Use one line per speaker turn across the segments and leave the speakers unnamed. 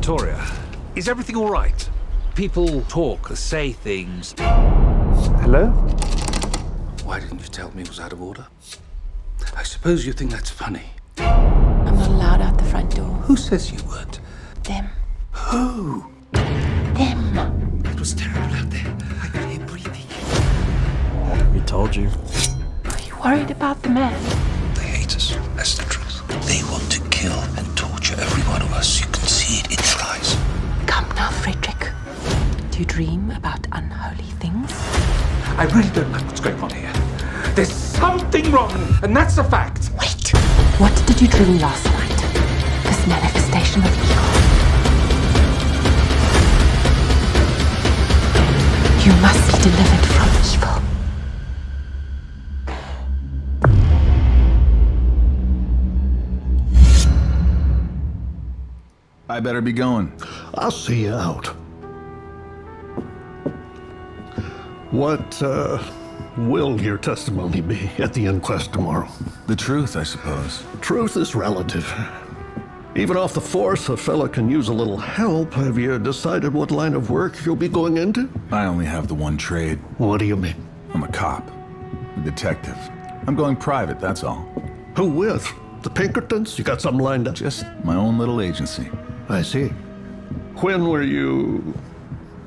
Victoria, is everything all right? People talk or say things.
Hello?
Why didn't you tell me it was out of order? I suppose you think that's funny.
I'm not allowed out the front door.
Who says you weren't?
Them.
Who?
Them.
It was terrible out there. I could hear breathing.
We told you.
Are you worried about the man?
They hate us. That's the truth. They want to kill and torture every one of us. You can see it in their eyes.
Come now, Frederick. Do you dream about unholy things?
I really don't like what's going on here. There's something wrong, and that's a fact.
Wait. What did you dream last night? This manifestation of evil. You must be delivered from evil.
I better be going.
I'll see you out. What will your testimony be at the inquest tomorrow?
The truth, I suppose.
Truth is relative. Even off the force, a fella can use a little help. Have you decided what line of work you'll be going into?
I only have the one trade.
What do you mean?
I'm a cop. A detective. I'm going private, that's all.
Who with? The Pinkertons? You got something lined up?
Just my own little agency.
I see. When were you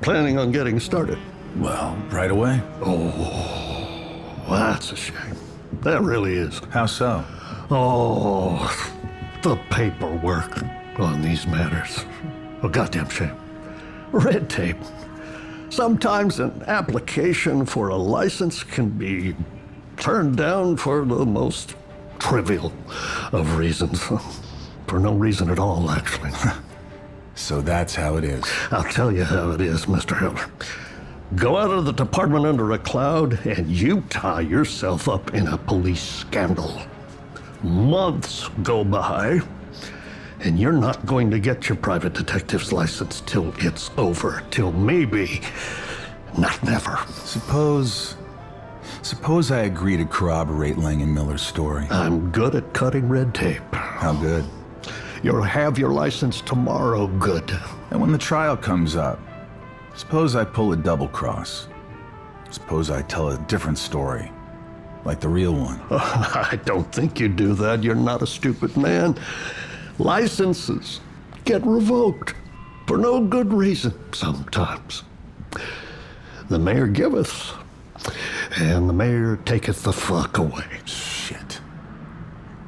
planning on getting started?
Well, right away.
Oh, that's a shame. That really is.
How so?
Oh, the paperwork on these matters. A goddamn shame. Red tape. Sometimes an application for a license can be turned down for the most trivial of reasons. For no reason at all, actually.
So that's how it is.
I'll tell you how it is, Mr. Hiller. Go out of the department under a cloud and you tie yourself up in a police scandal. Months go by, and you're not going to get your private detective's license till it's over, till maybe, not never.
Suppose I agree to corroborate Lang and Miller's story.
I'm good at cutting red tape.
How good?
You'll have your license tomorrow, good.
And when the trial comes up, suppose I pull a double cross. Suppose I tell a different story, like the real one.
I don't think you do that. You're not a stupid man. Licenses get revoked for no good reason sometimes. The mayor giveth, and the mayor taketh the fuck away.
Shit.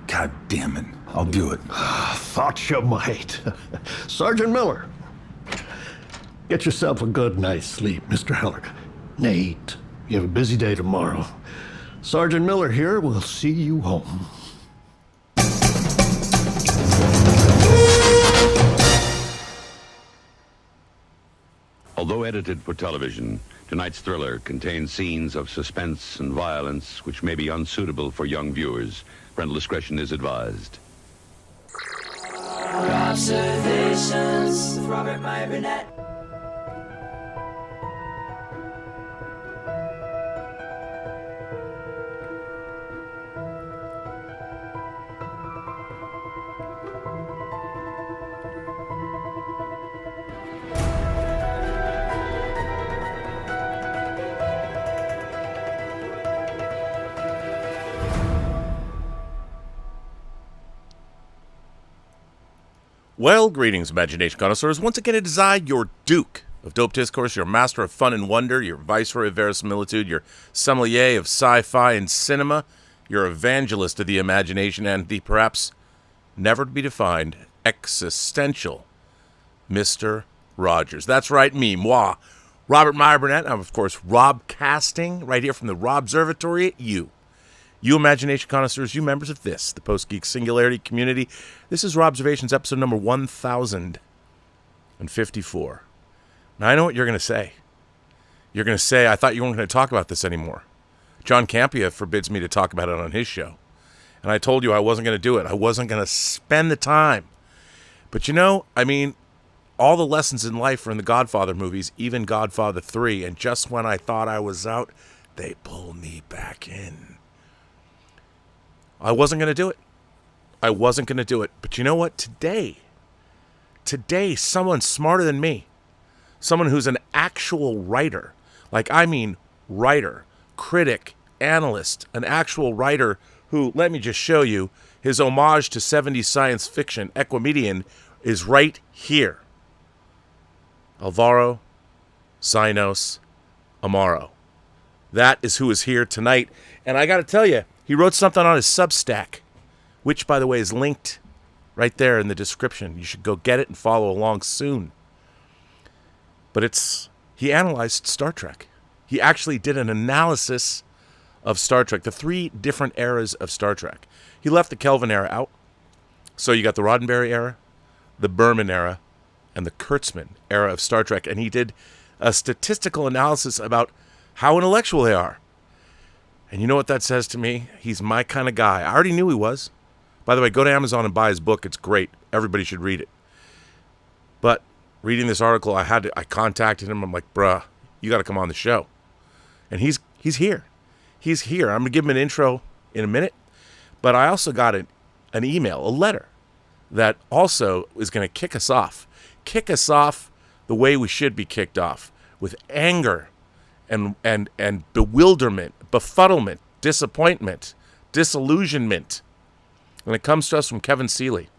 God damn it. I'll do it.
Thought you might. Sergeant Miller, get yourself a good night's sleep, Mr. Heller. Nate, you have a busy day tomorrow. Sergeant Miller here will see you home.
Although edited for television, tonight's thriller contains scenes of suspense and violence which may be unsuitable for young viewers. Parental discretion is advised.
Observations of Robert Burnett.
Well, greetings, imagination connoisseurs. Once again, it is I, your Duke of Dope Discourse, your master of fun and wonder, your viceroy of verisimilitude, your sommelier of sci-fi and cinema, your evangelist of the imagination, and the perhaps never-to-be-defined existential Mr. Rogers. That's right, me, moi, Robert Meyer Burnett. I'm, of course, Rob Casting, right here from the Rob Observatory at you. You imagination connoisseurs, you members of this, the Post-Geek Singularity community. This is Robservations episode number 1054. Now, I know what you're going to say. You're going to say, I thought you weren't going to talk about this anymore. John Campia forbids me to talk about it on his show. And I told you I wasn't going to do it. I wasn't going to spend the time. But you know, I mean, all the lessons in life are in the Godfather movies, even Godfather 3. And just when I thought I was out, they pulled me back in. I wasn't going to do it. But you know what? Today today someone smarter than me, someone who's an actual writer, like I mean writer, critic, analyst, an actual writer who, let me just show you, his homage to 70s science fiction, Equimedian, is right here. Alvaro Zinos-Amaro. That is who is here tonight. And I got to tell you, he wrote something on his Substack, which, by the way, is linked right there in the description. You should go get it and follow along soon. But he analyzed Star Trek. He actually did an analysis of Star Trek, the 3 different eras of Star Trek. He left the Kelvin era out. So you got the Roddenberry era, the Berman era, and the Kurtzman era of Star Trek. And he did a statistical analysis about how intellectual they are. And you know what that says to me? He's my kind of guy. I already knew he was. By the way, go to Amazon and buy his book. It's great. Everybody should read it. But reading this article, I contacted him. I'm like, bruh, you got to come on the show. And he's here. He's here. I'm going to give him an intro in a minute. But I also got an email, a letter, that also is going to kick us off. Kick us off the way we should be kicked off, with anger and bewilderment, befuddlement, disappointment, disillusionment. And it comes to us from Kevin Seeley.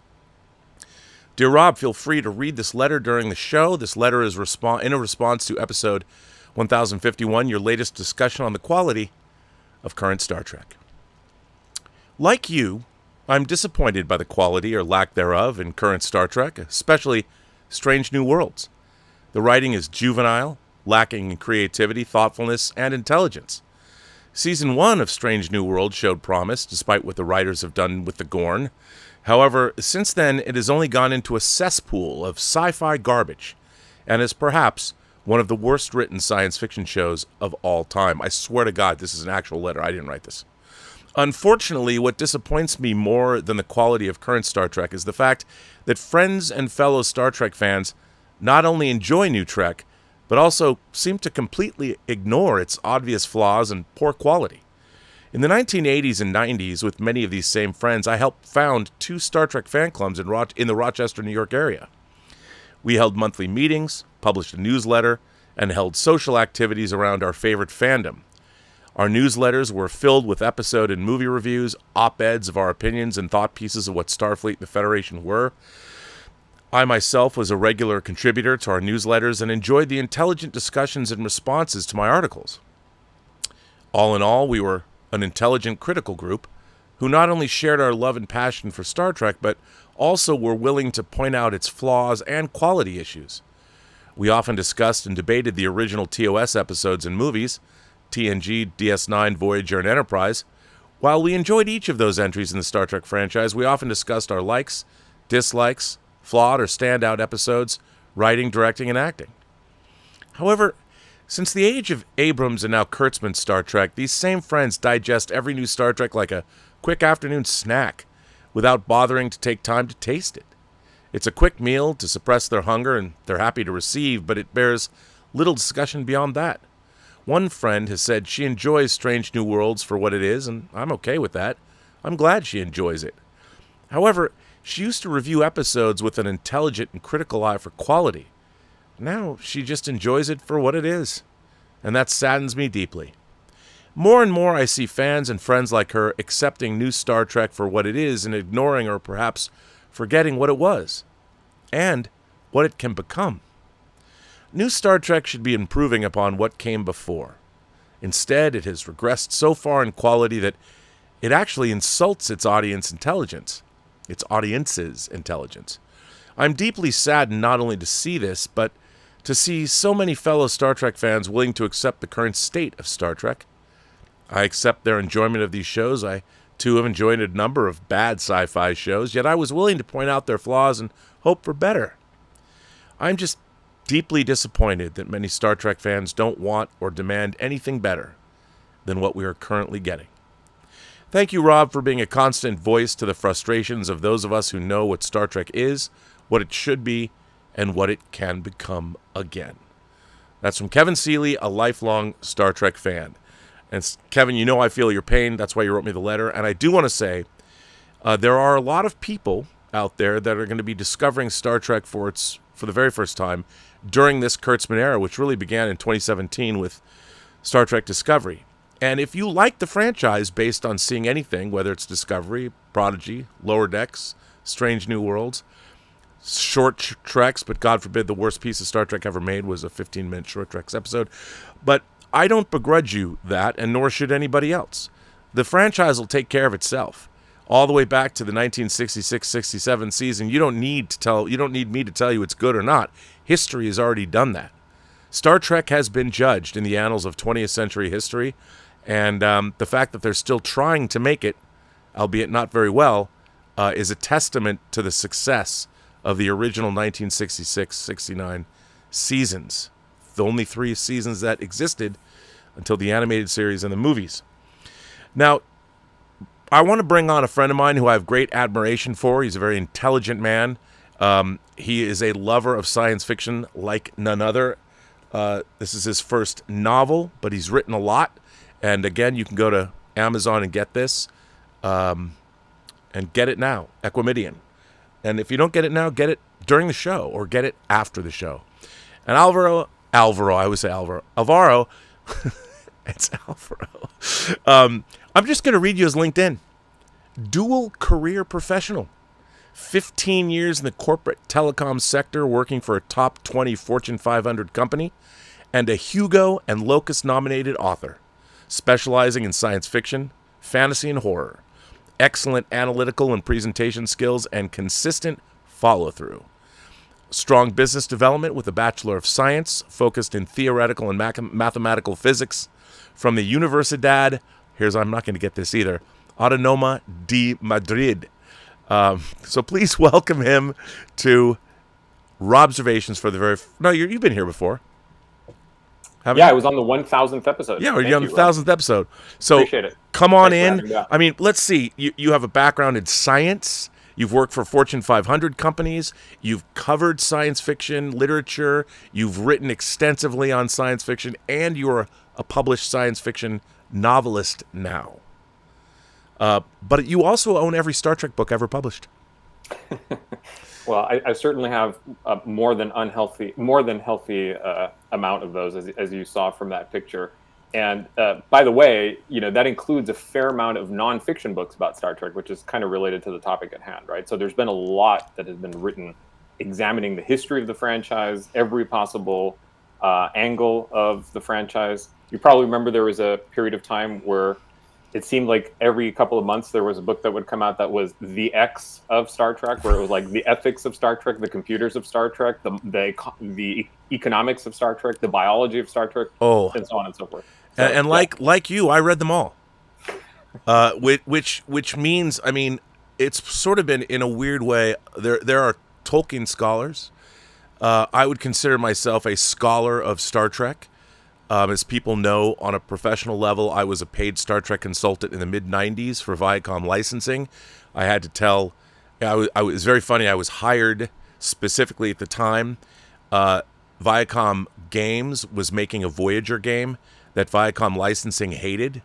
Dear Rob, feel free to read this letter during the show. This letter is in a response to episode 1051, your latest discussion on the quality of current Star Trek. Like you, I'm disappointed by the quality or lack thereof in current Star Trek, especially Strange New Worlds. The writing is juvenile, lacking in creativity, thoughtfulness, and intelligence. Season 1 of Strange New Worlds showed promise, despite what the writers have done with the Gorn. However, since then, it has only gone into a cesspool of sci-fi garbage, and is perhaps one of the worst written science fiction shows of all time. I swear to God, this is an actual letter. I didn't write this. Unfortunately, what disappoints me more than the quality of current Star Trek is the fact that friends and fellow Star Trek fans not only enjoy New Trek, but also seem to completely ignore its obvious flaws and poor quality. In the 1980s and 90s, with many of these same friends, I helped found 2 Star Trek fan clubs in the Rochester, New York area. We held monthly meetings, published a newsletter, and held social activities around our favorite fandom. Our newsletters were filled with episode and movie reviews, op-eds of our opinions and thought pieces of what Starfleet and the Federation were. I myself was a regular contributor to our newsletters and enjoyed the intelligent discussions and responses to my articles. All in all, we were an intelligent, critical group who not only shared our love and passion for Star Trek, but also were willing to point out its flaws and quality issues. We often discussed and debated the original TOS episodes and movies, TNG, DS9, Voyager, and Enterprise. While we enjoyed each of those entries in the Star Trek franchise, we often discussed our likes, dislikes, flawed or standout episodes, writing, directing, and acting. However, since the age of Abrams and now Kurtzman's Star Trek, these same friends digest every new Star Trek like a quick afternoon snack without bothering to take time to taste it. It's a quick meal to suppress their hunger, and they're happy to receive, but it bears little discussion beyond that. One friend has said she enjoys Strange New Worlds for what it is, and I'm okay with that. I'm glad she enjoys it. However, she used to review episodes with an intelligent and critical eye for quality. Now she just enjoys it for what it is, and that saddens me deeply. More and more I see fans and friends like her accepting new Star Trek for what it is and ignoring or perhaps forgetting what it was, and what it can become. New Star Trek should be improving upon what came before. Instead, it has regressed so far in quality that it actually insults its audience's intelligence. I'm deeply saddened not only to see this, but to see so many fellow Star Trek fans willing to accept the current state of Star Trek. I accept their enjoyment of these shows. I, too, have enjoyed a number of bad sci-fi shows, yet I was willing to point out their flaws and hope for better. I'm just deeply disappointed that many Star Trek fans don't want or demand anything better than what we are currently getting. Thank you, Rob, for being a constant voice to the frustrations of those of us who know what Star Trek is, what it should be, and what it can become again. That's from Kevin Seeley, a lifelong Star Trek fan. And Kevin, you know I feel your pain. That's why you wrote me the letter. And I do want to say there are a lot of people out there that are going to be discovering Star Trek for the very first time during this Kurtzman era, which really began in 2017 with Star Trek Discovery. And if you like the franchise based on seeing anything, whether it's Discovery, Prodigy, Lower Decks, Strange New Worlds, short treks, but God forbid the worst piece of Star Trek ever made was a 15-minute short treks episode. But I don't begrudge you that, and nor should anybody else. The franchise will take care of itself. All the way back to the 1966-67 season, you don't need me to tell you it's good or not. History has already done that. Star Trek has been judged in the annals of 20th century history, and the fact that they're still trying to make it, albeit not very well, is a testament to the success of the original 1966-69 seasons. The only 3 seasons that existed until the animated series and the movies. Now, I want to bring on a friend of mine who I have great admiration for. He's a very intelligent man. He is a lover of science fiction like none other. This is his first novel, but he's written a lot. And again, you can go to Amazon and get this. And get it now, Equimedian. And if you don't get it now, get it during the show or get it after the show. And Alvaro, I always say Alvaro, it's Alvaro. I'm just going to read you his LinkedIn. Dual career professional. 15 years in the corporate telecom sector working for a top 20 Fortune 500 company. And a Hugo and Locus nominated author. Specializing in science fiction, fantasy, and horror. Excellent analytical and presentation skills and consistent follow-through. Strong business development with a Bachelor of Science focused in theoretical and mathematical physics from the Universidad, I'm not going to get this either, Autónoma de Madrid. So please welcome him to Robservations for the No, you've been here before.
I was on the 1,000th episode.
Yeah, you're on the 1,000th episode. So
appreciate it.
Come on
Thanks
in. I mean, let's see. You have a background in science. You've worked for Fortune 500 companies. You've covered science fiction literature. You've written extensively on science fiction, and you're a published science fiction novelist now. But you also own every Star Trek book ever published.
Well, I certainly have a more than healthy amount of those, as you saw from that picture. And by the way, that includes a fair amount of nonfiction books about Star Trek, which is kind of related to the topic at hand, right? So there's been a lot that has been written examining the history of the franchise, every possible angle of the franchise. You probably remember there was a period of time where it seemed like every couple of months there was a book that would come out that was the X of Star Trek, where it was like the ethics of Star Trek, the computers of Star Trek, the economics of Star Trek, the biology of Star Trek, and so on and so forth. So,
and like you, I read them all. Which means, I mean, it's sort of been in a weird way. There are Tolkien scholars. I would consider myself a scholar of Star Trek. As people know, on a professional level, I was a paid Star Trek consultant in the mid-'90s for Viacom licensing. I had to tell... I was very funny. I was hired specifically at the time. Viacom Games was making a Voyager game that Viacom licensing hated.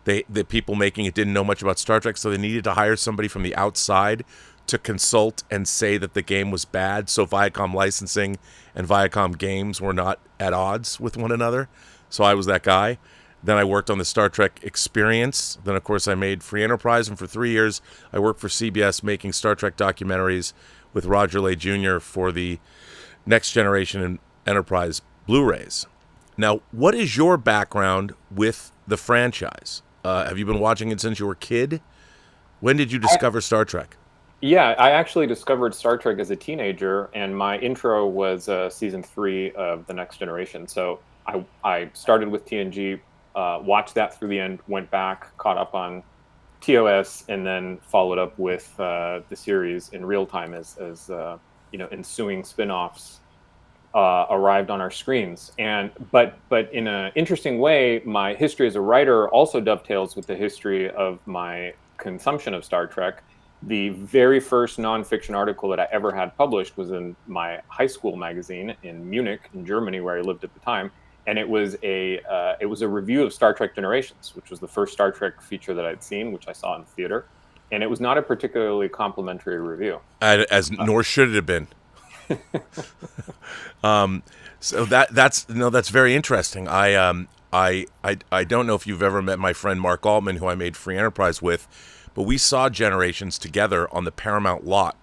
The people making it didn't know much about Star Trek, so they needed to hire somebody from the outside to consult and say that the game was bad, so Viacom licensing and Viacom Games were not at odds with one another. So I was that guy. Then I worked on the Star Trek Experience. Then, of course, I made Free Enterprise, and for 3 years I worked for CBS making Star Trek documentaries with Roger Lay Jr. for the Next Generation and Enterprise Blu-rays. Now, what is your background with the franchise? Have you been watching it since you were a kid? When did you discover Star Trek?
Yeah, I actually discovered Star Trek as a teenager, and my intro was season 3 of The Next Generation. So I started with TNG, watched that through the end, went back, caught up on TOS, and then followed up with the series in real time as ensuing spin-offs arrived on our screens. But in an interesting way, my history as a writer also dovetails with the history of my consumption of Star Trek. The very first nonfiction article that I ever had published was in my high school magazine in Munich, in Germany, where I lived at the time, and it was a review of Star Trek Generations, which was the first Star Trek feature that I'd seen, which I saw in the theater. and it was not a particularly complimentary review.
Nor should it have been. So that's very interesting. I don't know if you've ever met my friend Mark Altman, who I made Free Enterprise with, but we saw Generations together on the Paramount lot.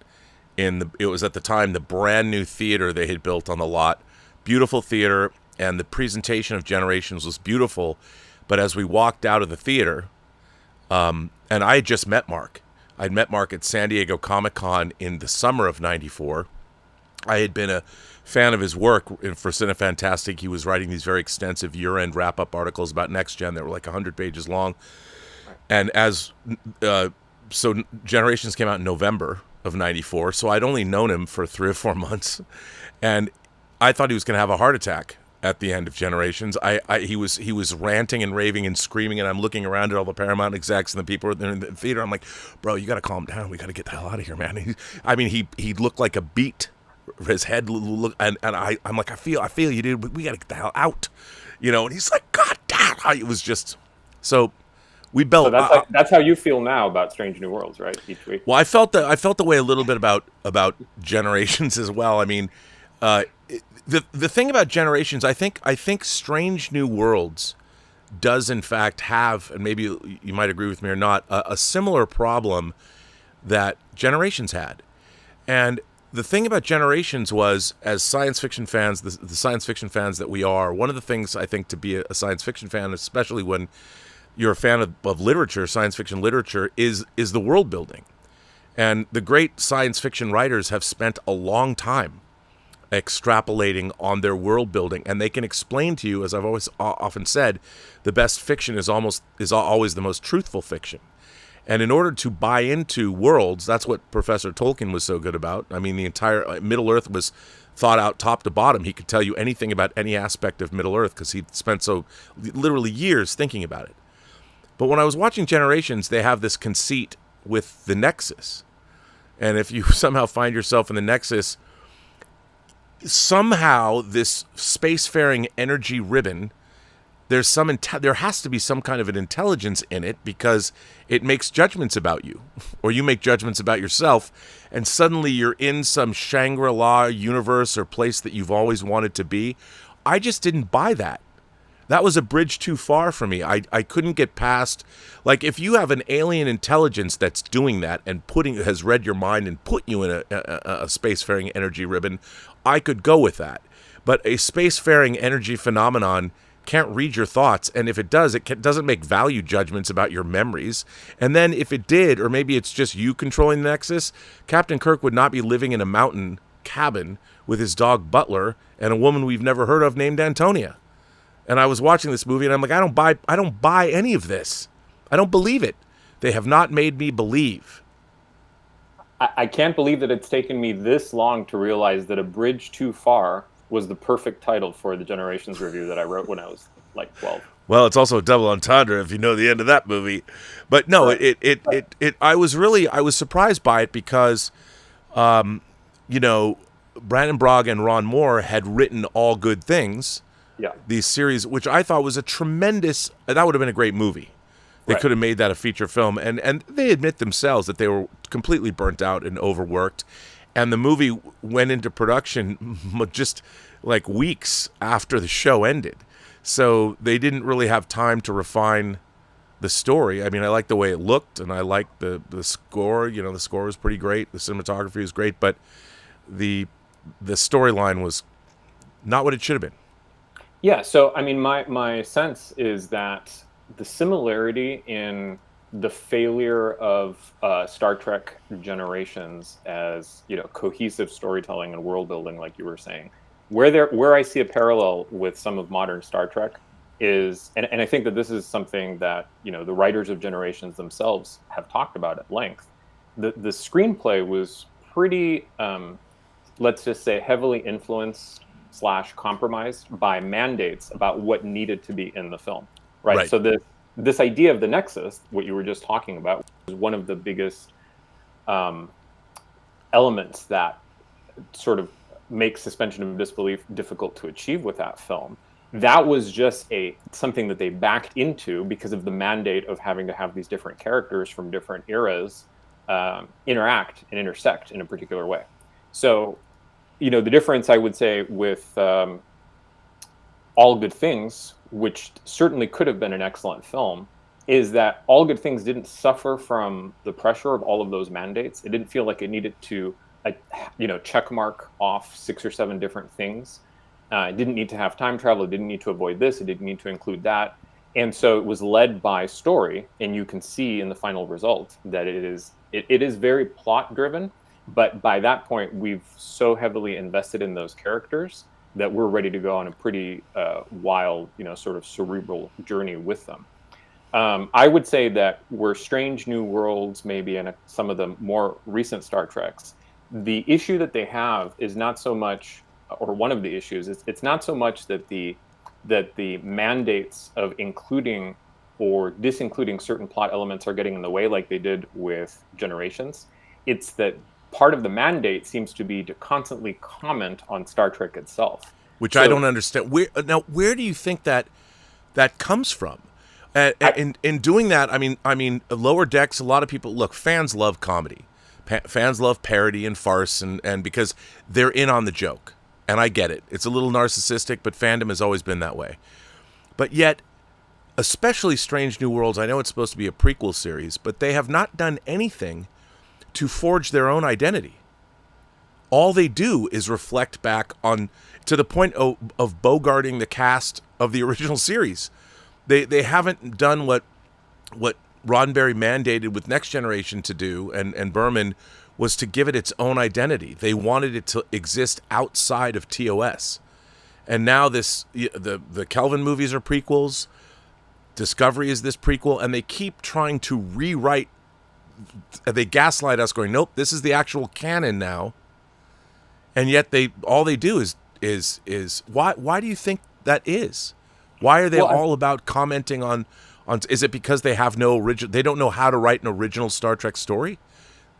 It was at the time the brand new theater they had built on the lot. Beautiful theater, and the presentation of Generations was beautiful. But as we walked out of the theater, and I had just met Mark. I'd met Mark at San Diego Comic-Con in the summer of '94. I had been a fan of his work for Cinefantastic. He was writing these very extensive year-end wrap-up articles about Next Gen that were like 100 pages long. And so Generations came out in November of '94, so I'd only known him for 3 or 4 months. And I thought he was going to have a heart attack at the end of Generations. He was ranting and raving and screaming, and I'm looking around at all the Paramount execs and the people in the theater. I'm like, bro, you got to calm down. We got to get the hell out of here, man. He looked like a beat. His head looked, and I'm like, I feel you, dude. We got to get the hell out, And he's like, God damn. It was just so. We built.
So that's how you feel now about Strange New Worlds, right? Each week.
Well, I felt the way a little bit about Generations as well. I mean, the thing about Generations, I think Strange New Worlds does in fact have, and maybe you might agree with me or not, a similar problem that Generations had. And the thing about Generations was, as science fiction fans, the science fiction fans that we are, one of the things I think to be a science fiction fan, especially when you're a fan of literature, science fiction literature, is the world building. And the great science fiction writers have spent a long time extrapolating on their world building, and they can explain to you, as I've always often said, the best fiction is always the most truthful fiction. And in order to buy into worlds, that's what Professor Tolkien was so good about. I mean, the entire Middle Earth was thought out top to bottom. He could tell you anything about any aspect of Middle Earth because he'd spent so literally years thinking about it. But when I was watching Generations, they have this conceit with the Nexus. And if you somehow find yourself in the Nexus, somehow this spacefaring energy ribbon, there has to be some kind of an intelligence in it because it makes judgments about you, or you make judgments about yourself, and suddenly you're in some Shangri-La universe or place that you've always wanted to be. I just didn't buy that. That was a bridge too far for me. I couldn't get past, like, if you have an alien intelligence that's doing that and has read your mind and put you in a spacefaring energy ribbon, I could go with that. But a spacefaring energy phenomenon can't read your thoughts, and if it does, it doesn't make value judgments about your memories. And then if it did, or maybe it's just you controlling the Nexus, Captain Kirk would not be living in a mountain cabin with his dog Butler and a woman we've never heard of named Antonia. And I was watching this movie, and I'm like, I don't buy any of this. I don't believe it. They have not made me believe.
I can't believe that it's taken me this long to realize that A Bridge Too Far was the perfect title for the Generations review that I wrote when I was like 12.
Well, it's also a double entendre if you know the end of that movie. But no, right. I was surprised by it because, Brandon Bragg and Ron Moore had written All Good Things.
Yeah.
These series, which I thought was that would have been a great movie. They could have made that a feature film. And they admit themselves that they were completely burnt out and overworked. And the movie went into production just like weeks after the show ended. So they didn't really have time to refine the story. I mean, I liked the way it looked, and I liked the score. The score was pretty great. The cinematography was great, but the storyline was not what it should have been.
Yeah, so I mean, my sense is that the similarity in the failure of Star Trek Generations as cohesive storytelling and world building, like you were saying, where I see a parallel with some of modern Star Trek is, and I think that this is something that the writers of Generations themselves have talked about at length. The screenplay was pretty, let's just say, heavily influenced / compromised by mandates about what needed to be in the film, right? So this idea of the Nexus, what you were just talking about, was one of the biggest elements that sort of makes suspension of disbelief difficult to achieve with that film. That was just something that they backed into because of the mandate of having to have these different characters from different eras interact and intersect in a particular way. So, you know, the difference I would say with All Good Things, which certainly could have been an excellent film, is that All Good Things didn't suffer from the pressure of all of those mandates. It didn't feel like it needed to, check mark off 6 or 7 different things. It didn't need to have time travel. It didn't need to avoid this. It didn't need to include that. And so it was led by story, and you can see in the final result that it is very plot driven. But by that point, we've so heavily invested in those characters that we're ready to go on a pretty wild, sort of cerebral journey with them. I would say that where Strange New Worlds, maybe, and some of the more recent Star Treks, the issue that they have is not so much, or one of the issues, it's not so much that the mandates of including or disincluding certain plot elements are getting in the way like they did with Generations. It's that part of the mandate seems to be to constantly comment on Star Trek itself.
Which I don't understand. Where do you think that comes from? In doing that, I mean, Lower Decks, a lot of people, look, fans love comedy. Fans love parody and farce, and because they're in on the joke. And I get it. It's a little narcissistic, but fandom has always been that way. But yet, especially Strange New Worlds, I know it's supposed to be a prequel series, but they have not done anything to forge their own identity. All they do is reflect back on, to the point of bogarting the cast of the original series. They haven't done what Roddenberry mandated with Next Generation to do, and Berman, was to give it its own identity. They wanted it to exist outside of TOS. And now the Kelvin movies are prequels, Discovery is this prequel, and they keep trying to rewrite. They gaslight us, going, nope, this is the actual canon now. And yet all they do is why do you think that is? Why are they all about commenting on? Is it because they have no original? They don't know how to write an original Star Trek story.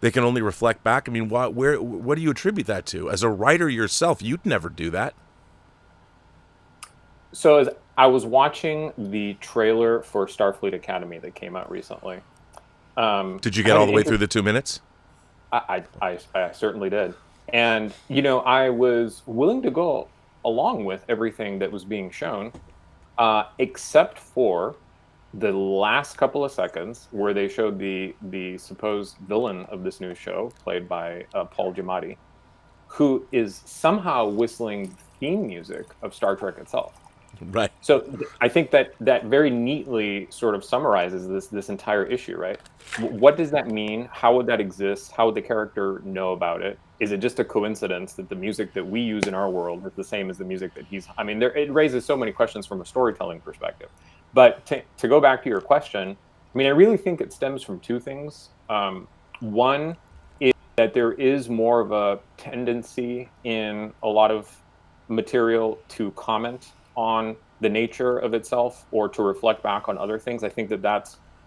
They can only reflect back. I mean, what do you attribute that to? As a writer yourself, you'd never do that.
So as I was watching the trailer for Starfleet Academy that came out recently.
Did you get all the way through the 2 minutes?
I certainly did. And, I was willing to go along with everything that was being shown, except for the last couple of seconds where they showed the supposed villain of this new show, played by Paul Giamatti, who is somehow whistling theme music of Star Trek itself.
Right.
So I think that very neatly sort of summarizes this entire issue, right? What does that mean? How would that exist? How would the character know about it? Is it just a coincidence that the music that we use in our world is the same as the music that he's... I mean, it raises so many questions from a storytelling perspective. But to go back to your question, I mean, I really think it stems from two things. One is that there is more of a tendency in a lot of material to comment on the nature of itself or to reflect back on other things. I think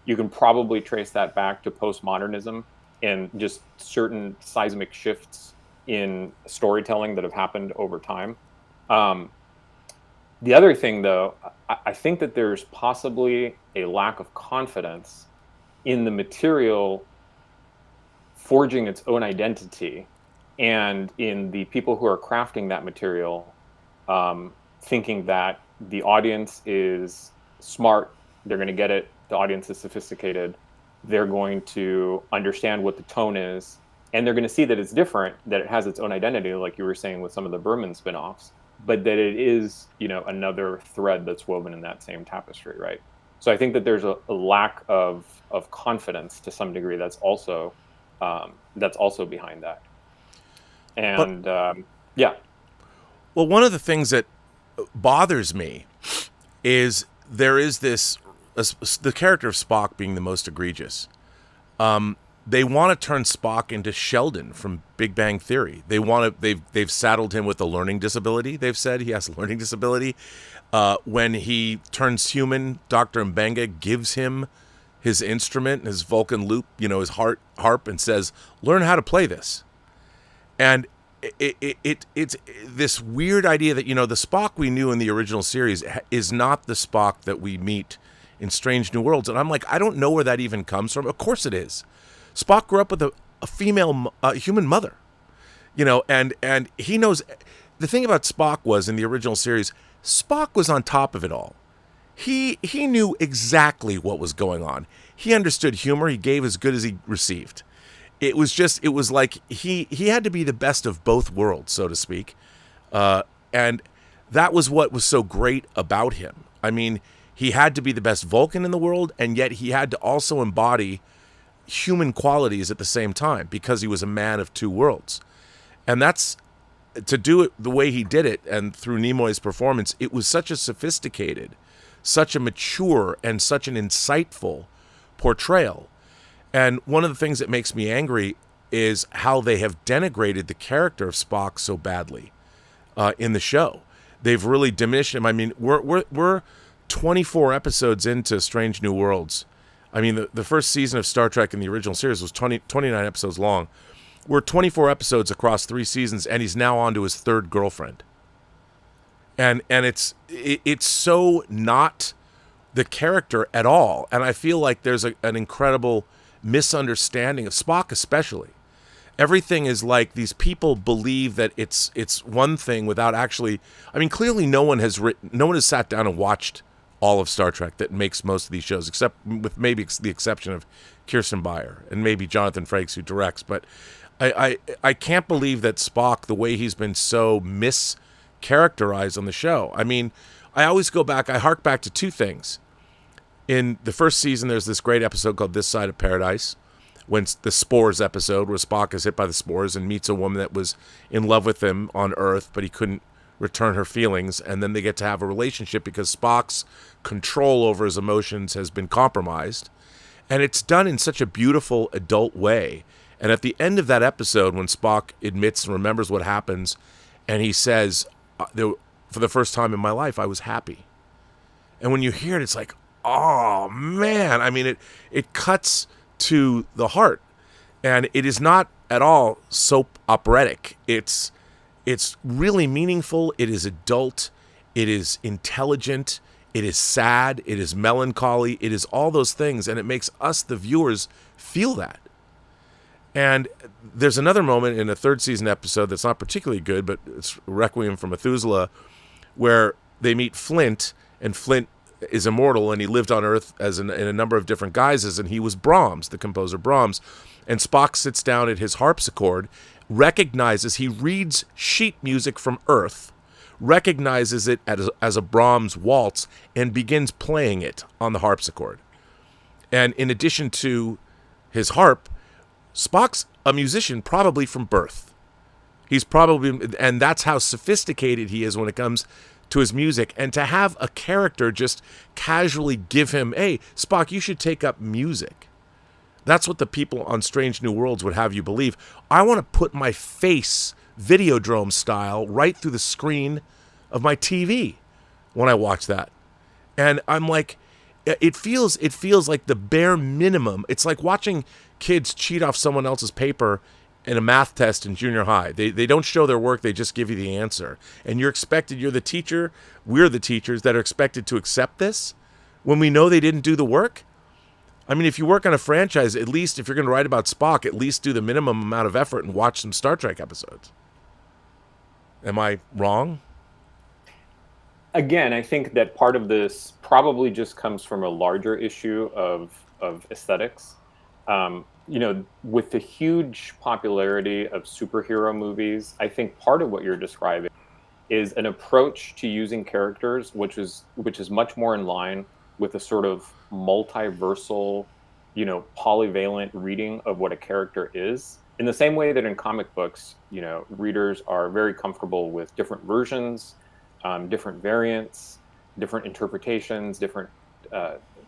you can probably trace that back to postmodernism and just certain seismic shifts in storytelling that have happened over time. The other thing, though, I think that there's possibly a lack of confidence in the material forging its own identity, and in the people who are crafting that material thinking that the audience is smart, they're going to get it, the audience is sophisticated, they're going to understand what the tone is, and they're going to see that it's different, that it has its own identity, like you were saying with some of the Berman spin-offs, but that it is, another thread that's woven in that same tapestry, right? So I think that there's a lack of confidence to some degree that's also behind that. And yeah.
Well, one of the things that bothers me is there is the character of Spock being the most egregious. They want to turn Spock into Sheldon from Big Bang Theory. They've saddled him with a learning disability. They've said he has a learning disability. When he turns human, Dr. Mbenga gives him his instrument, his Vulcan loop, his harp, and says, "Learn how to play this." And it's this weird idea that, the Spock we knew in the original series is not the Spock that we meet in Strange New Worlds. And I'm like, I don't know where that even comes from. Of course it is. Spock grew up with a female human mother, you know, and he knows. The thing about Spock was, in the original series, Spock was on top of it all. He knew exactly what was going on. He understood humor. He gave as good as he received. It was like he had to be the best of both worlds, so to speak. And that was what was so great about him. I mean, he had to be the best Vulcan in the world, and yet he had to also embody human qualities at the same time, because he was a man of two worlds. And that's, to do it the way he did it, and through Nimoy's performance, it was such a sophisticated, such a mature, and such an insightful portrayal. And one of the things that makes me angry is how they have denigrated the character of Spock so badly in the show. They've really diminished him. I mean, we're 24 episodes into Strange New Worlds. I mean, the first season of Star Trek in the original series was 29 episodes long. We're 24 episodes across 3 seasons, and he's now on to his 3rd girlfriend. And it's so not the character at all. And I feel like there's an incredible misunderstanding of Spock, especially. Everything is like these people believe that it's one thing without actually. I mean, clearly no one has sat down and watched all of Star Trek that makes most of these shows, except with maybe the exception of Kirsten Beyer and maybe Jonathan Frakes, who directs. But I can't believe that Spock, the way he's been so mischaracterized on the show. I mean, I always I hark back to 2 things. In the first season, there's this great episode called This Side of Paradise, when the Spores episode, where Spock is hit by the spores and meets a woman that was in love with him on Earth, but he couldn't return her feelings, and then they get to have a relationship because Spock's control over his emotions has been compromised. And it's done in such a beautiful adult way. And at the end of that episode, when Spock admits and remembers what happens, and he says, for the first time in my life, I was happy. And when you hear it, it's like, oh, man. I mean, it cuts to the heart. And it is not at all soap operatic. It's really meaningful. It is adult. It is intelligent. It is sad. It is melancholy. It is all those things. And it makes us, the viewers, feel that. And there's another moment in a 3rd season episode that's not particularly good, but it's Requiem for Methuselah, where they meet Flint, and Flint is immortal, and he lived on Earth in a number of different guises, and he was Brahms, the composer Brahms. And Spock sits down at his harpsichord, recognizes, he reads sheet music from Earth, recognizes it as a Brahms waltz, and begins playing it on the harpsichord. And in addition to his harp, Spock's a musician probably from birth. And that's how sophisticated he is when it comes to his music. And to have a character just casually give him, hey, Spock, you should take up music. That's what the people on Strange New Worlds would have you believe. I want to put my face, Videodrome style, right through the screen of my TV when I watch that. And I'm like, it feels like the bare minimum. It's like watching kids cheat off someone else's paper in a math test in junior high. They don't show their work, they just give you the answer. And you're the teacher, we're the teachers that are expected to accept this when we know they didn't do the work. I mean, if you work on a franchise, at least if you're going to write about Spock, at least do the minimum amount of effort and watch some Star Trek episodes. Am I wrong?
Again, I think that part of this probably just comes from a larger issue of aesthetics. With the huge popularity of superhero movies, I think part of what you're describing is an approach to using characters which is much more in line with a sort of multiversal, polyvalent reading of what a character is. In the same way that in comic books, readers are very comfortable with different versions, different variants, different interpretations, different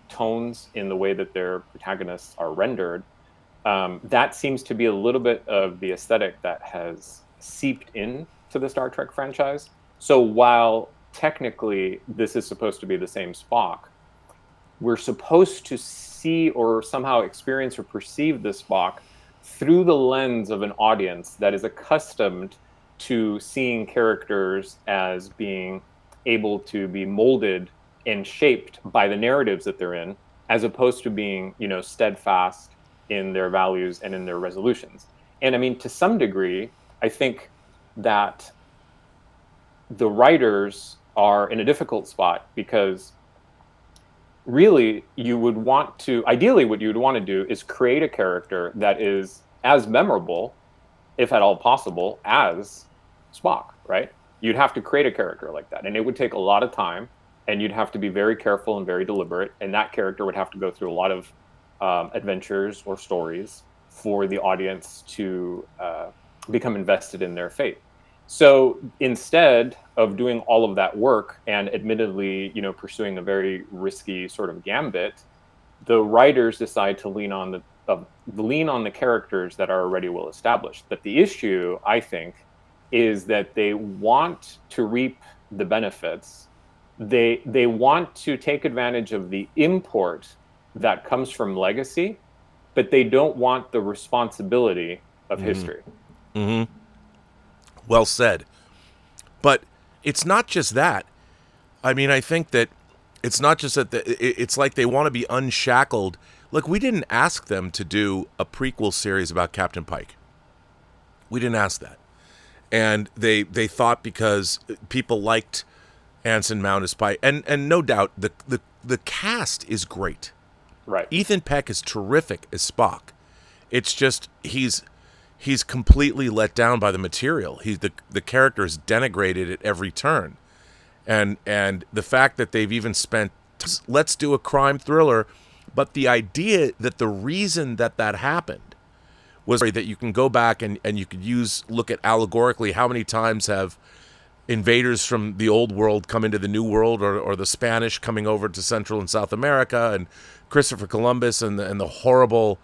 tones in the way that their protagonists are rendered. That seems to be a little bit of the aesthetic that has seeped in to the Star Trek franchise. So while technically this is supposed to be the same Spock, we're supposed to see or somehow experience or perceive this Spock through the lens of an audience that is accustomed to seeing characters as being able to be molded and shaped by the narratives that they're in, as opposed to being, steadfast in their values and in their resolutions. And I mean, to some degree, I think that the writers are in a difficult spot because really ideally what you would want to do is create a character that is as memorable, if at all possible, as Spock, right? You'd have to create a character like that, and it would take a lot of time, and you'd have to be very careful and very deliberate, and that character would have to go through a lot of adventures or stories for the audience to become invested in their fate. So instead of doing all of that work and admittedly, pursuing a very risky sort of gambit, the writers decide to lean on the characters that are already well established. But the issue, I think, is that they want to reap the benefits. They want to take advantage of the import that comes from legacy, but they don't want the responsibility of history.
Mm-hmm. Well said. But it's not just that. I mean, I think that it's not just that it's like they want to be unshackled. Look, we didn't ask them to do a prequel series about Captain Pike. We didn't ask that. And they thought because people liked Anson Mount as Pike, and no doubt the cast is great.
Right.
Ethan Peck is terrific as Spock. It's just he's completely let down by the material. The character is denigrated at every turn, and the fact that they've even spent let's do a crime thriller, but the idea that the reason that happened was that you can go back and you could look at allegorically how many times have invaders from the old world come into the new world, or the Spanish coming over to Central and South America, and Christopher Columbus and the horrible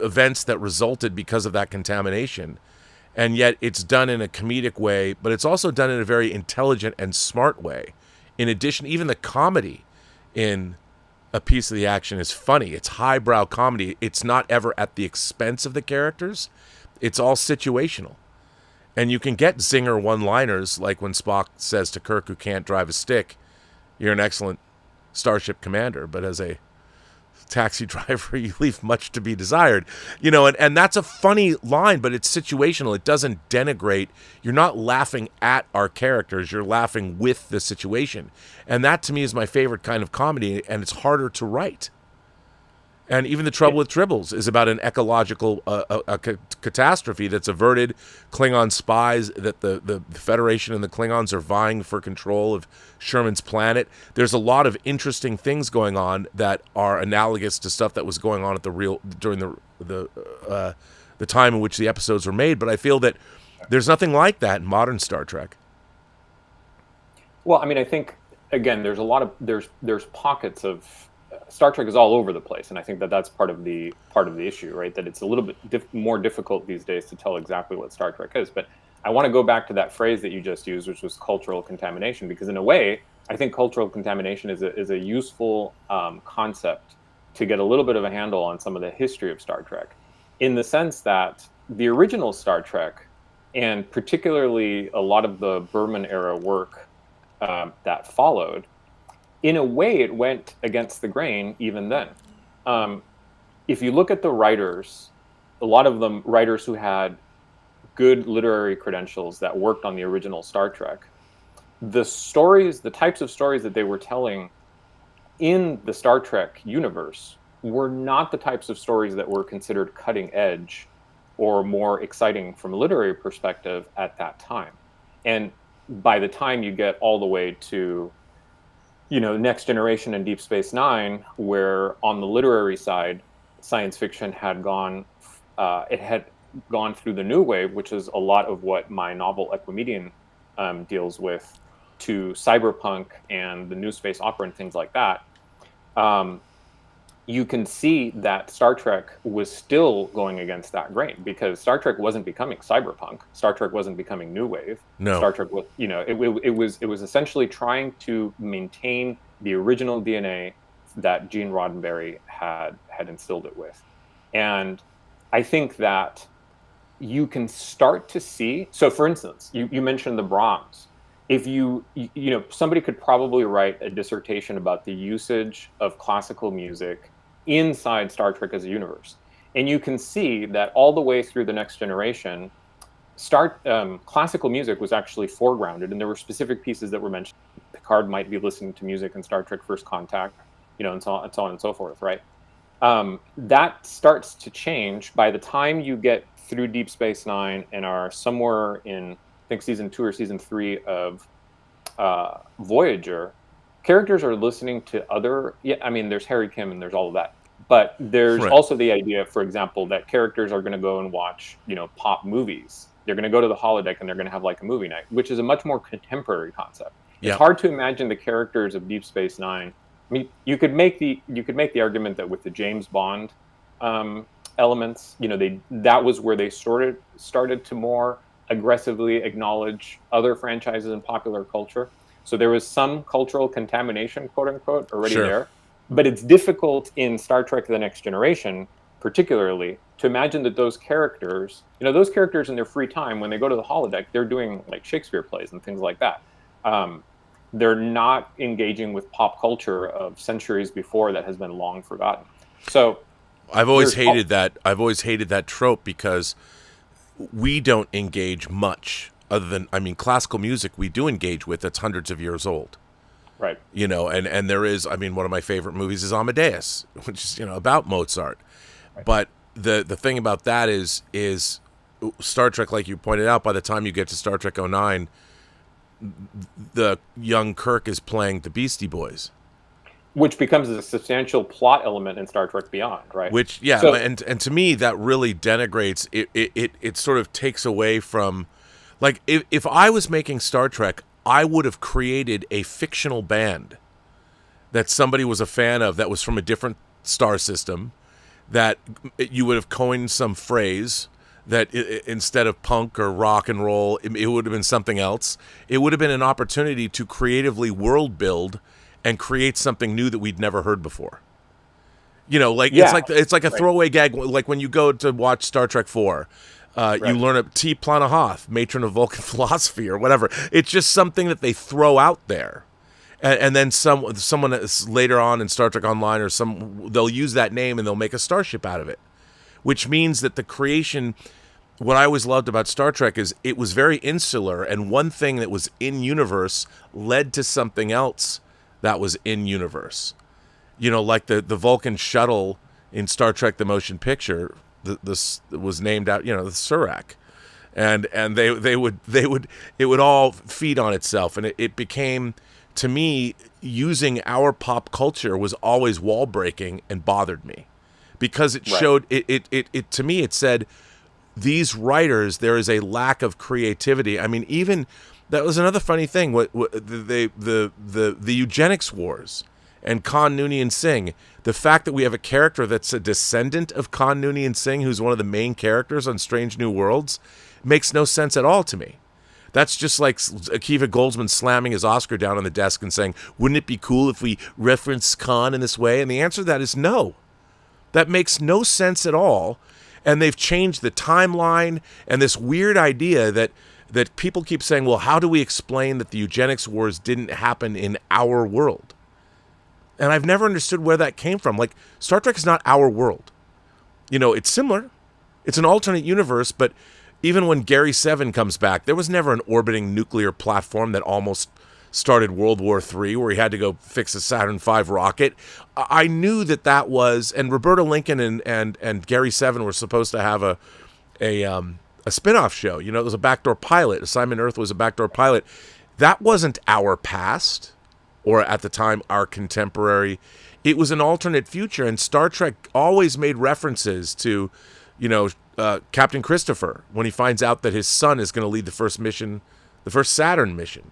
events that resulted because of that contamination. And yet it's done in a comedic way, but it's also done in a very intelligent and smart way. In addition, even the comedy in A Piece of the Action is funny. It's highbrow comedy. It's not ever at the expense of the characters. It's all situational. And you can get zinger one-liners, like when Spock says to Kirk, who can't drive a stick, "You're an excellent starship commander, but as a taxi driver, you leave much to be desired." And that's a funny line, but it's situational. It doesn't denigrate. You're not laughing at our characters. You're laughing with the situation. And that, to me, is my favorite kind of comedy, and it's harder to write. And even The Trouble with Tribbles is about an ecological catastrophe that's averted. Klingon spies, that the Federation and the Klingons are vying for control of Sherman's planet. There's a lot of interesting things going on that are analogous to stuff that was going on during the time in which the episodes were made. But I feel that there's nothing like that in modern Star Trek.
Well, I mean, I think again, there's pockets of Star Trek is all over the place, and I think that's part of the issue, right? That it's a little bit more difficult these days to tell exactly what Star Trek is. But I want to go back to that phrase that you just used, which was cultural contamination, because in a way, I think cultural contamination is a useful concept to get a little bit of a handle on some of the history of Star Trek, in the sense that the original Star Trek, and particularly a lot of the Berman era work that followed, in a way, it went against the grain even then. If you look at the writers, a lot of them writers who had good literary credentials that worked on the original Star Trek, the types of stories that they were telling in the Star Trek universe were not the types of stories that were considered cutting edge or more exciting from a literary perspective at that time. And by the time you get all the way to Next Generation and Deep Space Nine, where on the literary side, science fiction had gone through the new wave, which is a lot of what my novel Equimedian deals with, to cyberpunk and the new space opera and things like that. You can see that Star Trek was still going against that grain, because Star Trek wasn't becoming cyberpunk. Star Trek wasn't becoming new wave.
No.
Star Trek was, it was essentially trying to maintain the original DNA that Gene Roddenberry had instilled it with. And I think that you can start to see, so for instance, you mentioned the Brahms. If somebody could probably write a dissertation about the usage of classical music inside Star Trek as a universe. And you can see that all the way through the Next Generation, classical music was actually foregrounded, and there were specific pieces that were mentioned. Picard might be listening to music in Star Trek First Contact, and so on and so forth, right? That starts to change by the time you get through Deep Space Nine and are somewhere in, I think, season 2 or season 3 of Voyager. Characters are listening to other, there's Harry Kim and there's all of that. But there's also the idea, for example, that characters are going to go and watch, pop movies. They're going to go to the holodeck and they're going to have like a movie night, which is a much more contemporary concept. It's hard to imagine the characters of Deep Space Nine. I mean, you could make the argument that with the James Bond elements, that was where they started to more aggressively acknowledge other franchises in popular culture. So there was some cultural contamination, quote unquote, already there. But it's difficult in Star Trek The Next Generation, particularly, to imagine that those characters in their free time, when they go to the holodeck, they're doing like Shakespeare plays and things like that. They're not engaging with pop culture of centuries before that has been long forgotten. So
I've always hated that trope, because we don't engage much other than, classical music we do engage with that's hundreds of years old.
Right.
And there is, one of my favorite movies is Amadeus, which is, about Mozart. Right. But the thing about that is Star Trek, like you pointed out, by the time you get to Star Trek 09, the young Kirk is playing the Beastie Boys.
Which becomes a substantial plot element in Star Trek Beyond, right?
Which, and to me, that really denigrates, it sort of takes away from, like, if I was making Star Trek, I would have created a fictional band that somebody was a fan of that was from a different star system, that you would have coined some phrase that instead of punk or rock and roll, it would have been something else. It would have been an opportunity to creatively world build and create something new that we'd never heard before. It's like a throwaway gag, like when you go to watch Star Trek 4. You learn a T. Planahoth, matron of Vulcan philosophy, or whatever. It's just something that they throw out there, and then someone later on in Star Trek Online they'll use that name and they'll make a starship out of it, which means that the creation. What I always loved about Star Trek is it was very insular, and one thing that was in universe led to something else that was in universe. Like the Vulcan shuttle in Star Trek: The Motion Picture. This was named out, the Surak, and it would all feed on itself, and it became, to me, using our pop culture was always wall breaking and bothered me, because it showed it to me. It said, these writers, there is a lack of creativity. Even that was another funny thing. The eugenics wars and Khan Noonien Singh. The fact that we have a character that's a descendant of Khan Noonien Singh, who's one of the main characters on Strange New Worlds, makes no sense at all to me. That's just like Akiva Goldsman slamming his Oscar down on the desk and saying, wouldn't it be cool if we reference Khan in this way? And the answer to that is no. That makes no sense at all. And they've changed the timeline, and this weird idea that people keep saying, well, how do we explain that the eugenics wars didn't happen in our world? And I've never understood where that came from. Like, Star Trek is not our world. It's similar. It's an alternate universe, but even when Gary 7 comes back, there was never an orbiting nuclear platform that almost started World War III, where he had to go fix a Saturn V rocket. I knew that was, and Roberta Lincoln and Gary 7 were supposed to have a spin-off show. It was a backdoor pilot. Assignment Earth was a backdoor pilot. That wasn't our past, or at the time, our contemporary. It was an alternate future, and Star Trek always made references to, Captain Christopher, when he finds out that his son is going to lead the first mission, the first Saturn mission.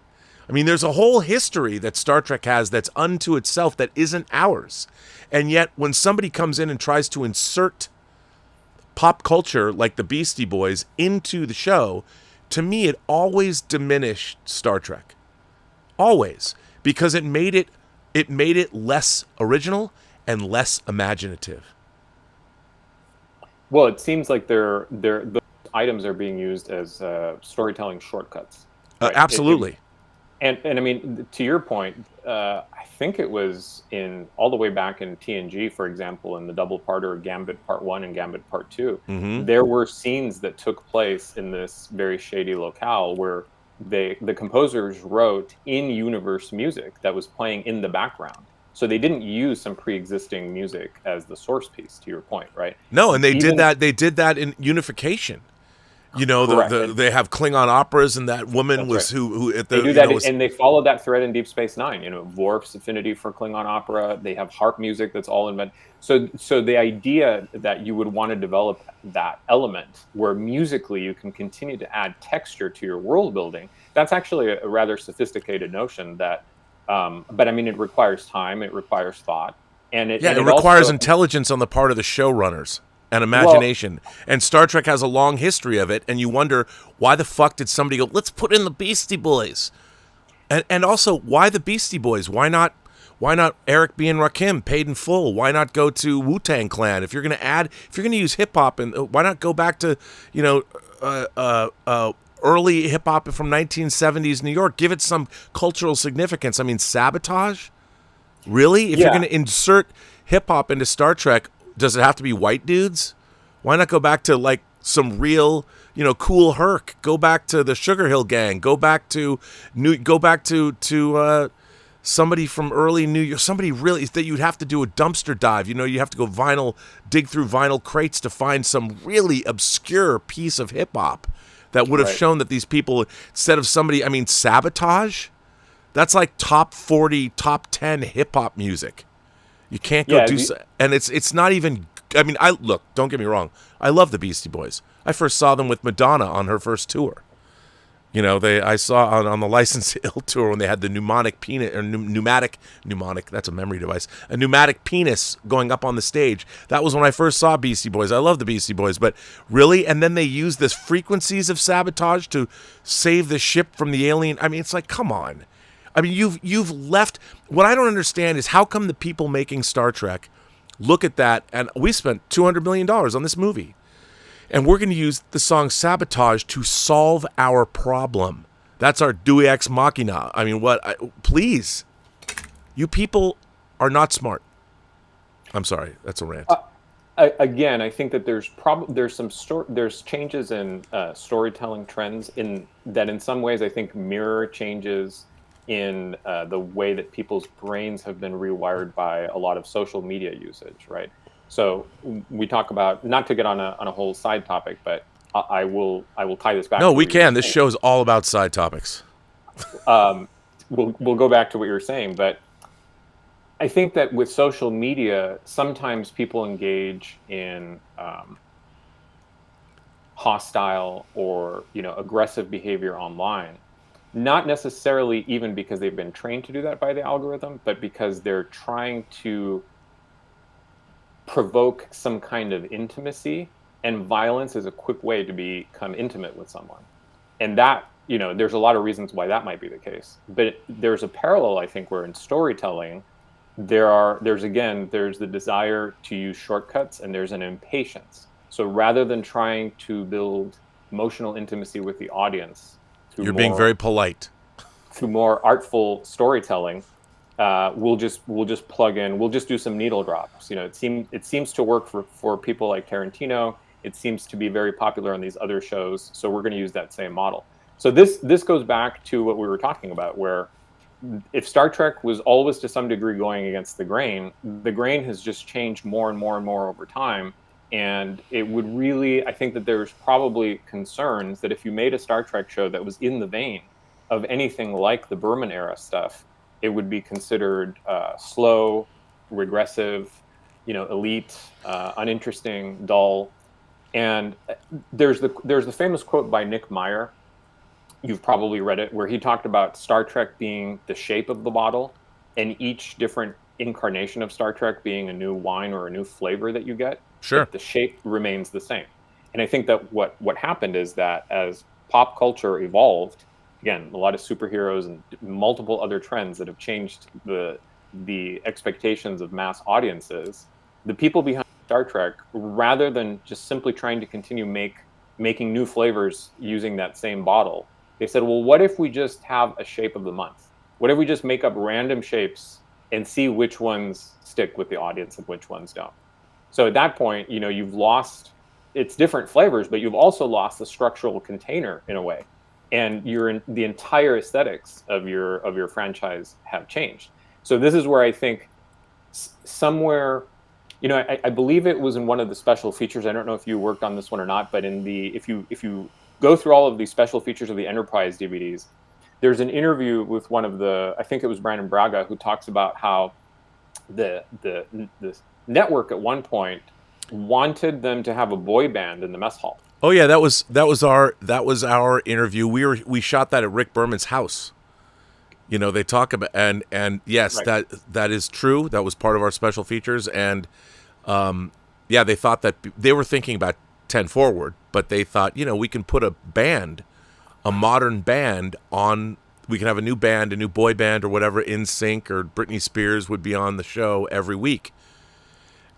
There's a whole history that Star Trek has that's unto itself that isn't ours. And yet, when somebody comes in and tries to insert pop culture like the Beastie Boys into the show, to me, it always diminished Star Trek. Always. Because it made it less original and less imaginative.
Well, it seems like those items are being used as storytelling shortcuts. Right?
Absolutely.
And I mean, to your point, I think it was all the way back in TNG, for example, in the double parter Gambit Part 1 and Gambit Part 2, there were scenes that took place in this very shady locale where the composers wrote in-universe music that was playing in the background. So they didn't use some pre-existing music as the source piece, to your point, right?
No, and they did that in Unification. You know, they have Klingon operas, and that woman was
right.
who at
they
the
do that, and they follow that thread in Deep Space Nine. You know, Worf's affinity for Klingon opera. They have harp music that's all invented. So the idea that you would want to develop that element where musically you can continue to add texture to your world building, that's actually a rather sophisticated notion. That, but I mean, it requires time, it requires thought, and it
requires
also
intelligence on the part of the showrunners. And imagination. And Star Trek has a long history of it, and you wonder, why the fuck did somebody go, let's put in the Beastie Boys? And also, why the Beastie Boys? Why not Eric B. and Rakim paid in full? Why not go to Wu-Tang Clan? If you're gonna use hip hop, and why not go back to, early hip hop from 1970s New York? Give it some cultural significance. I mean, Sabotage? Really? If you're gonna insert hip hop into Star Trek, does it have to be white dudes? Why not go back to like some real, Cool Herc? Go back to the Sugar Hill Gang. Go back to somebody from early New York. Somebody really that you'd have to do a dumpster dive. You have to go dig through vinyl crates to find some really obscure piece of hip hop that would have shown that these people, instead of somebody, I mean, Sabotage. That's like top 40, top 10 hip hop music. You can't go and it's not even. I mean, don't get me wrong. I love the Beastie Boys. I first saw them with Madonna on her first tour. I saw on the License to Ill tour when they had the pneumatic penis or pneumatic. That's a memory device. A pneumatic penis going up on the stage. That was when I first saw Beastie Boys. I love the Beastie Boys, but really, and then they use this frequencies of Sabotage to save the ship from the alien. I mean, it's like, come on. I mean, you've left. What I don't understand is how come the people making Star Trek look at that, and we spent $200 million on this movie, and we're going to use the song Sabotage to solve our problem. That's our Deus Ex Machina. I mean, please, you people are not smart. I'm sorry, that's a rant.
Again, I think that there's changes in storytelling trends that in some ways I think mirror changes in the way that people's brains have been rewired by a lot of social media usage, right? So we talk about, not to get on a whole side topic, but I will tie this back.
No, we can. This show is all about side topics.
We'll go back to what you were saying, but I think that with social media, sometimes people engage in hostile or aggressive behavior online. Not necessarily even because they've been trained to do that by the algorithm, but because they're trying to provoke some kind of intimacy, and violence is a quick way to become intimate with someone. And that, there's a lot of reasons why that might be the case. But there's a parallel, I think, where in storytelling, there's the desire to use shortcuts, and there's an impatience. So rather than trying to build emotional intimacy with the audience,
you're being very polite.
Through more artful storytelling, we'll just plug in. We'll just do some needle drops. It seems to work for people like Tarantino. It seems to be very popular on these other shows. So we're going to use that same model. So this goes back to what we were talking about, where if Star Trek was always to some degree going against the grain has just changed more and more and more over time. And it would really, I think that there's probably concerns that if you made a Star Trek show that was in the vein of anything like the Berman era stuff, it would be considered slow, regressive, elite, uninteresting, dull. And there's the famous quote by Nick Meyer. You've probably read it, where he talked about Star Trek being the shape of the bottle, and each different incarnation of Star Trek being a new wine or a new flavor that you get.
Sure.
But the shape remains the same. And I think that what happened is that as pop culture evolved, again, a lot of superheroes and multiple other trends that have changed the expectations of mass audiences, the people behind Star Trek, rather than just simply trying to continue making new flavors using that same bottle, They said, well, what if we just have a shape of the month? What if we just make up random shapes and see which ones stick with the audience and which ones don't? So at that point, you've lost, it's different flavors, but you've also lost the structural container in a way. And the entire aesthetics of your franchise have changed. So this is where I think somewhere, I believe it was in one of the special features. I don't know if you worked on this one or not, but if you go through all of the special features of the Enterprise DVDs, there's an interview with one of I think it was Brandon Braga, who talks about how the network at one point wanted them to have a boy band in the mess hall.
Oh yeah, that was our interview. We shot that at Rick Berman's house. They talk about and yes, right. that is true. That was part of our special features, and they thought that they were thinking about 10 Forward, but they thought, we can put a modern band on. We can have a new band, a new boy band or whatever, NSYNC or Britney Spears would be on the show every week.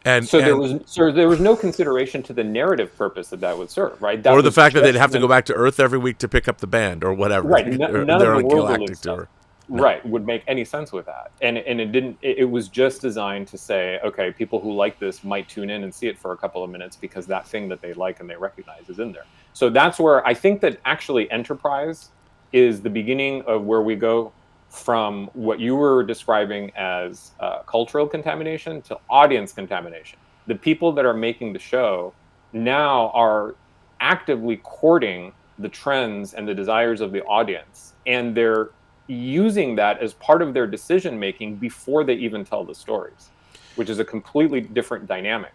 And
there was no consideration to the narrative purpose that would serve, right?
Or the fact that they'd have to go back to Earth every week to pick up the band or whatever.
Right. None of the world
tour.
No. Right, would make any sense with that. And it didn't. It was just designed to say, okay, people who like this might tune in and see it for a couple of minutes because that thing that they like and they recognize is in there. So that's where I think that actually Enterprise is the beginning of where we go from what you were describing as cultural contamination to audience contamination. The people that are making the show now are actively courting the trends and the desires of the audience, and they're using that as part of their decision making before they even tell the stories, which is a completely different dynamic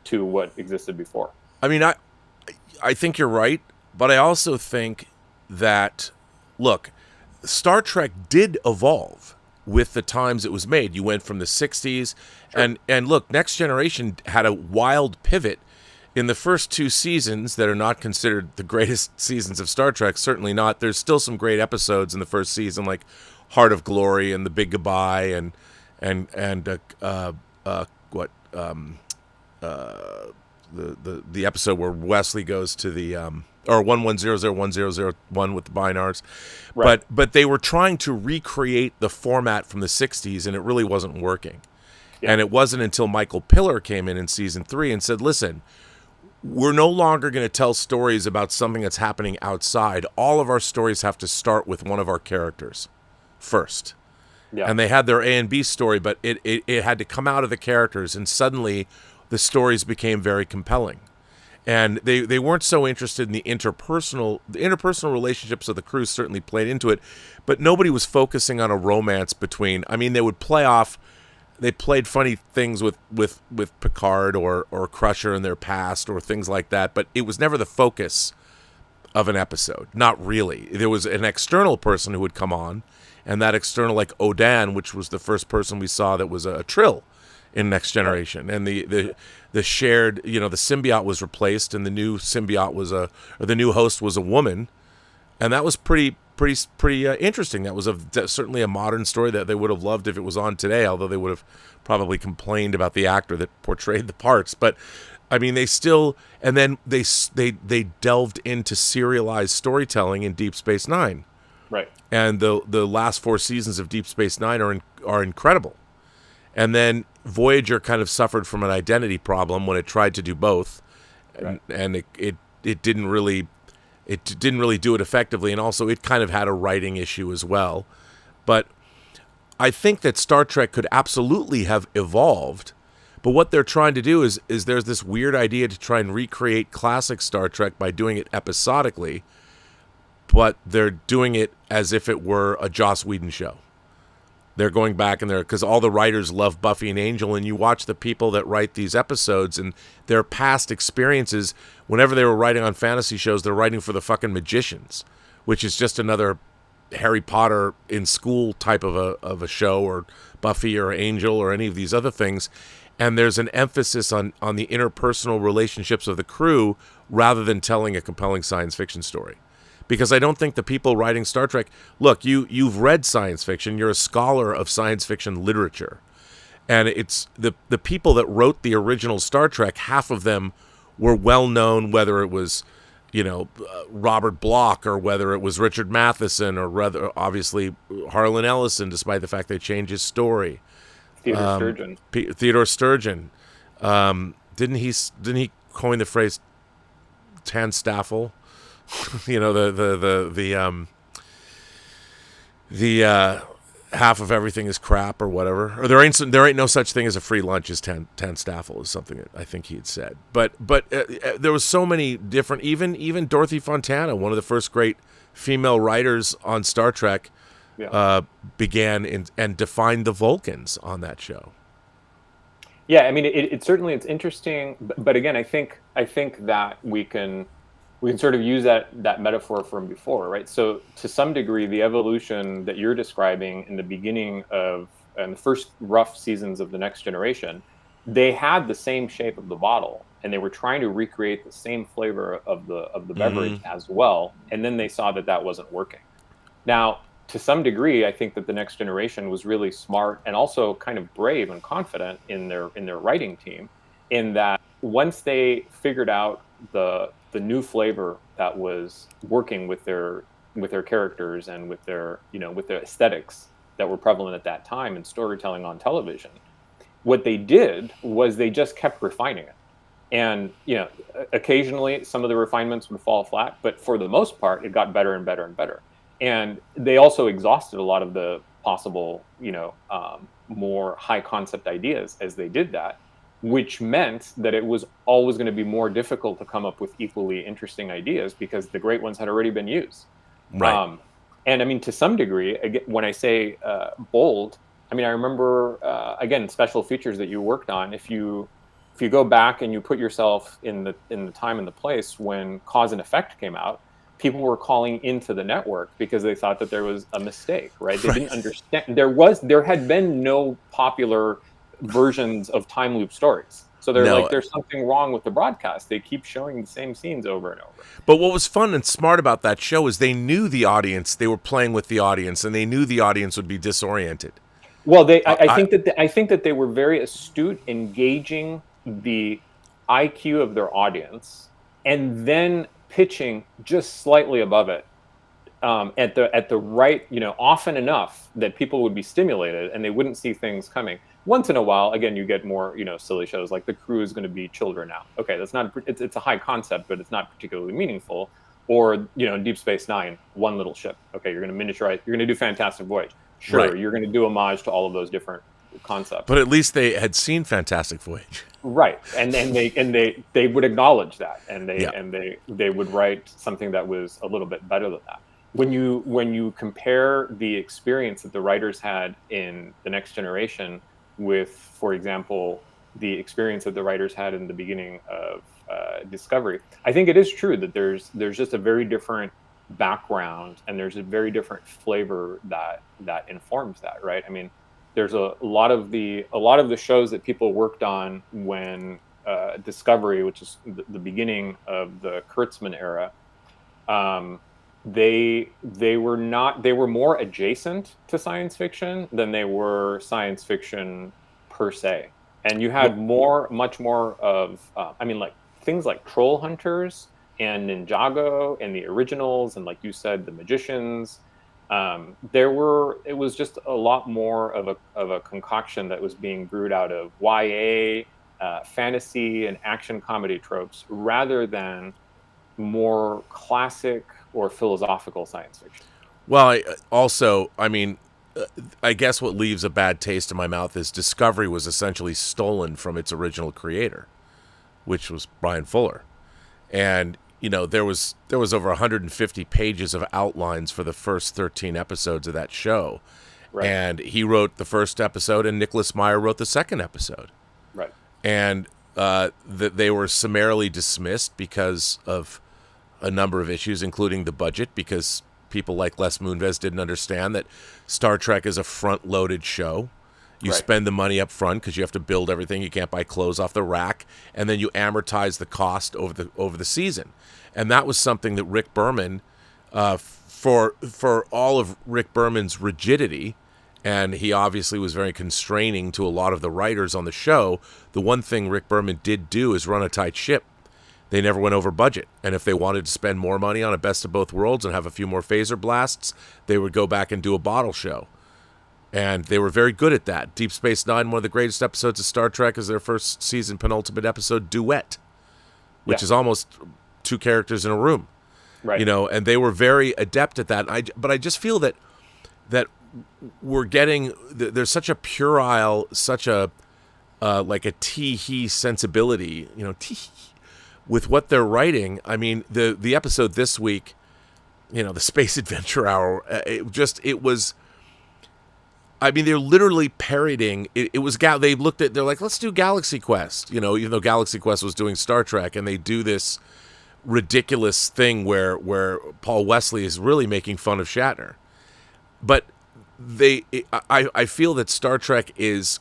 to what existed before.
I mean, I think you're right, but I also think that, look, Star Trek did evolve with the times it was made. You went from the 60s, sure. and look, Next Generation had a wild pivot in the first 2 seasons that are not considered the greatest seasons of Star Trek. Certainly not. There's still some great episodes in the first season, like Heart of Glory and The Big Goodbye, and the episode where Wesley goes to the or 11001001 with the Bynars. Right. But they were trying to recreate the format from the 60s, and it really wasn't working. Yeah. And it wasn't until Michael Piller came in season 3 and said, listen, we're no longer going to tell stories about something that's happening outside. All of our stories have to start with one of our characters first. Yeah. And they had their A and B story, but it had to come out of the characters, and suddenly the stories became very compelling. And they weren't so interested in the interpersonal relationships of the crew certainly played into it, but nobody was focusing on a romance between. I mean, they played funny things with Picard or Crusher in their past or things like that, but it was never the focus of an episode. Not really. There was an external person who would come on, and that external, like Odan, which was the first person we saw that was a Trill in Next Generation, and the shared, the symbiote was replaced, and the new symbiote the new host was a woman, and that was pretty interesting. That was certainly a modern story that they would have loved if it was on today, although they would have probably complained about the actor that portrayed the parts. But I mean, they still, and then they delved into serialized storytelling in Deep Space Nine,
right? And
the last 4 seasons of Deep Space Nine are incredible. And then Voyager kind of suffered from an identity problem when it tried to do both, right. and it didn't really do it effectively, and also it kind of had a writing issue as well. But I think that Star Trek could absolutely have evolved, but what they're trying to do is there's this weird idea to try and recreate classic Star Trek by doing it episodically, but they're doing it as if it were a Joss Whedon show. They're going back and because all the writers love Buffy and Angel, and you watch the people that write these episodes and their past experiences. Whenever they were writing on fantasy shows, they're writing for the fucking Magicians, which is just another Harry Potter in school type of a show, or Buffy or Angel or any of these other things. And there's an emphasis on the interpersonal relationships of the crew rather than telling a compelling science fiction story. Because I don't think the people writing Star Trek, look, you've read science fiction, you're a scholar of science fiction literature. And it's the people that wrote the original Star Trek, half of them were well known, whether it was, Robert Bloch, or whether it was Richard Matheson, or rather, obviously, Harlan Ellison, despite the fact they changed his story. Theodore Sturgeon. Didn't he coin the phrase "Tanstaffel"? the half of everything is crap or whatever. Or there ain't no such thing as a free lunch as Tanstaffel is something that I think he had said. But there was so many different. Even Dorothy Fontana, one of the first great female writers on Star Trek, began and defined the Vulcans on that show.
Yeah, I mean, it's interesting, but again, I think that we can sort of use that metaphor from before, right? So to some degree, the evolution that you're describing in the beginning of and the first rough seasons of The Next Generation, they had the same shape of the bottle, and they were trying to recreate the same flavor of the beverage as well, and then they saw that wasn't working. Now, to some degree, I think that The Next Generation was really smart and also kind of brave and confident in their writing team, in that once they figured out the new flavor that was working with their characters and with their aesthetics that were prevalent at that time in storytelling on television, what they did was they just kept refining it. And occasionally some of the refinements would fall flat, but for the most part, it got better and better and better. And they also exhausted a lot of the possible, more high concept ideas as they did that, which meant that it was always going to be more difficult to come up with equally interesting ideas because the great ones had already been used.
Right.
And I mean, to some degree, when I say bold, I mean, I remember, again, special features that you worked on. If you go back and you put yourself in the time and the place when Cause and Effect came out, people were calling into the network because they thought that there was a mistake, right? They didn't understand. There had been no popular versions of time loop stories. So they're like, there's something wrong with the broadcast. They keep showing the same scenes over and over.
But what was fun and smart about that show is they knew the audience. They were playing with the audience, and they knew the audience would be disoriented.
Well, I think that they were very astute in gauging the IQ of their audience, and then pitching just slightly above it at the right, often enough that people would be stimulated and they wouldn't see things coming. Once in a while, again, you get more, silly shows like The Crew is going to be children now. Okay, that's not, it's a high concept, but it's not particularly meaningful. Or, Deep Space Nine, one little ship. Okay, you're going to miniaturize, you're going to do Fantastic Voyage. Sure, right. You're going to do homage to all of those different concepts.
But at least they had seen Fantastic Voyage.
Right, and they would acknowledge that, and they would write something that was a little bit better than that. When you compare the experience that the writers had in The Next Generation with, for example, the experience that the writers had in the beginning of Discovery, I think it is true that there's just a very different background and there's a very different flavor that informs that, right? I mean, there's a lot of the shows that people worked on when Discovery, which is the beginning of the Kurtzman era, they were more adjacent to science fiction than they were science fiction per se. And you had much more of, like things like Troll Hunters and Ninjago and the originals, and like you said, the Magicians. It was just a lot more of a concoction that was being brewed out of YA, fantasy, and action comedy tropes, rather than more classic or philosophical science fiction.
Well, I guess what leaves a bad taste in my mouth is Discovery was essentially stolen from its original creator, which was Brian Fuller. And, there was over 150 pages of outlines for the first 13 episodes of that show. Right. And he wrote the first episode and Nicholas Meyer wrote the second episode.
Right.
And they were summarily dismissed because of a number of issues, including the budget, because people like Les Moonves didn't understand that Star Trek is a front-loaded show. You spend the money up front because you have to build everything. You can't buy clothes off the rack, and then you amortize the cost over the season. And that was something that Rick Berman, for all of Rick Berman's rigidity, and he obviously was very constraining to a lot of the writers on the show, the one thing Rick Berman did do is run a tight ship. They never went over budget. And if they wanted to spend more money on a Best of Both Worlds and have a few more phaser blasts, they would go back and do a bottle show. And they were very good at that. Deep Space Nine, one of the greatest episodes of Star Trek, is their first season penultimate episode, Duet, which is almost two characters in a room.
Right.
You know, and they were very adept at that. But I just feel that we're getting, there's such a puerile, such a like a tee-hee sensibility, you know, with what they're writing. I mean, the episode this week, you know, the Space Adventure Hour, it was, I mean, they're literally parodying. It was, they looked at, they're like, let's do Galaxy Quest, you know, even though Galaxy Quest was doing Star Trek, and they do this ridiculous thing where Paul Wesley is really making fun of Shatner. But I feel that Star Trek is,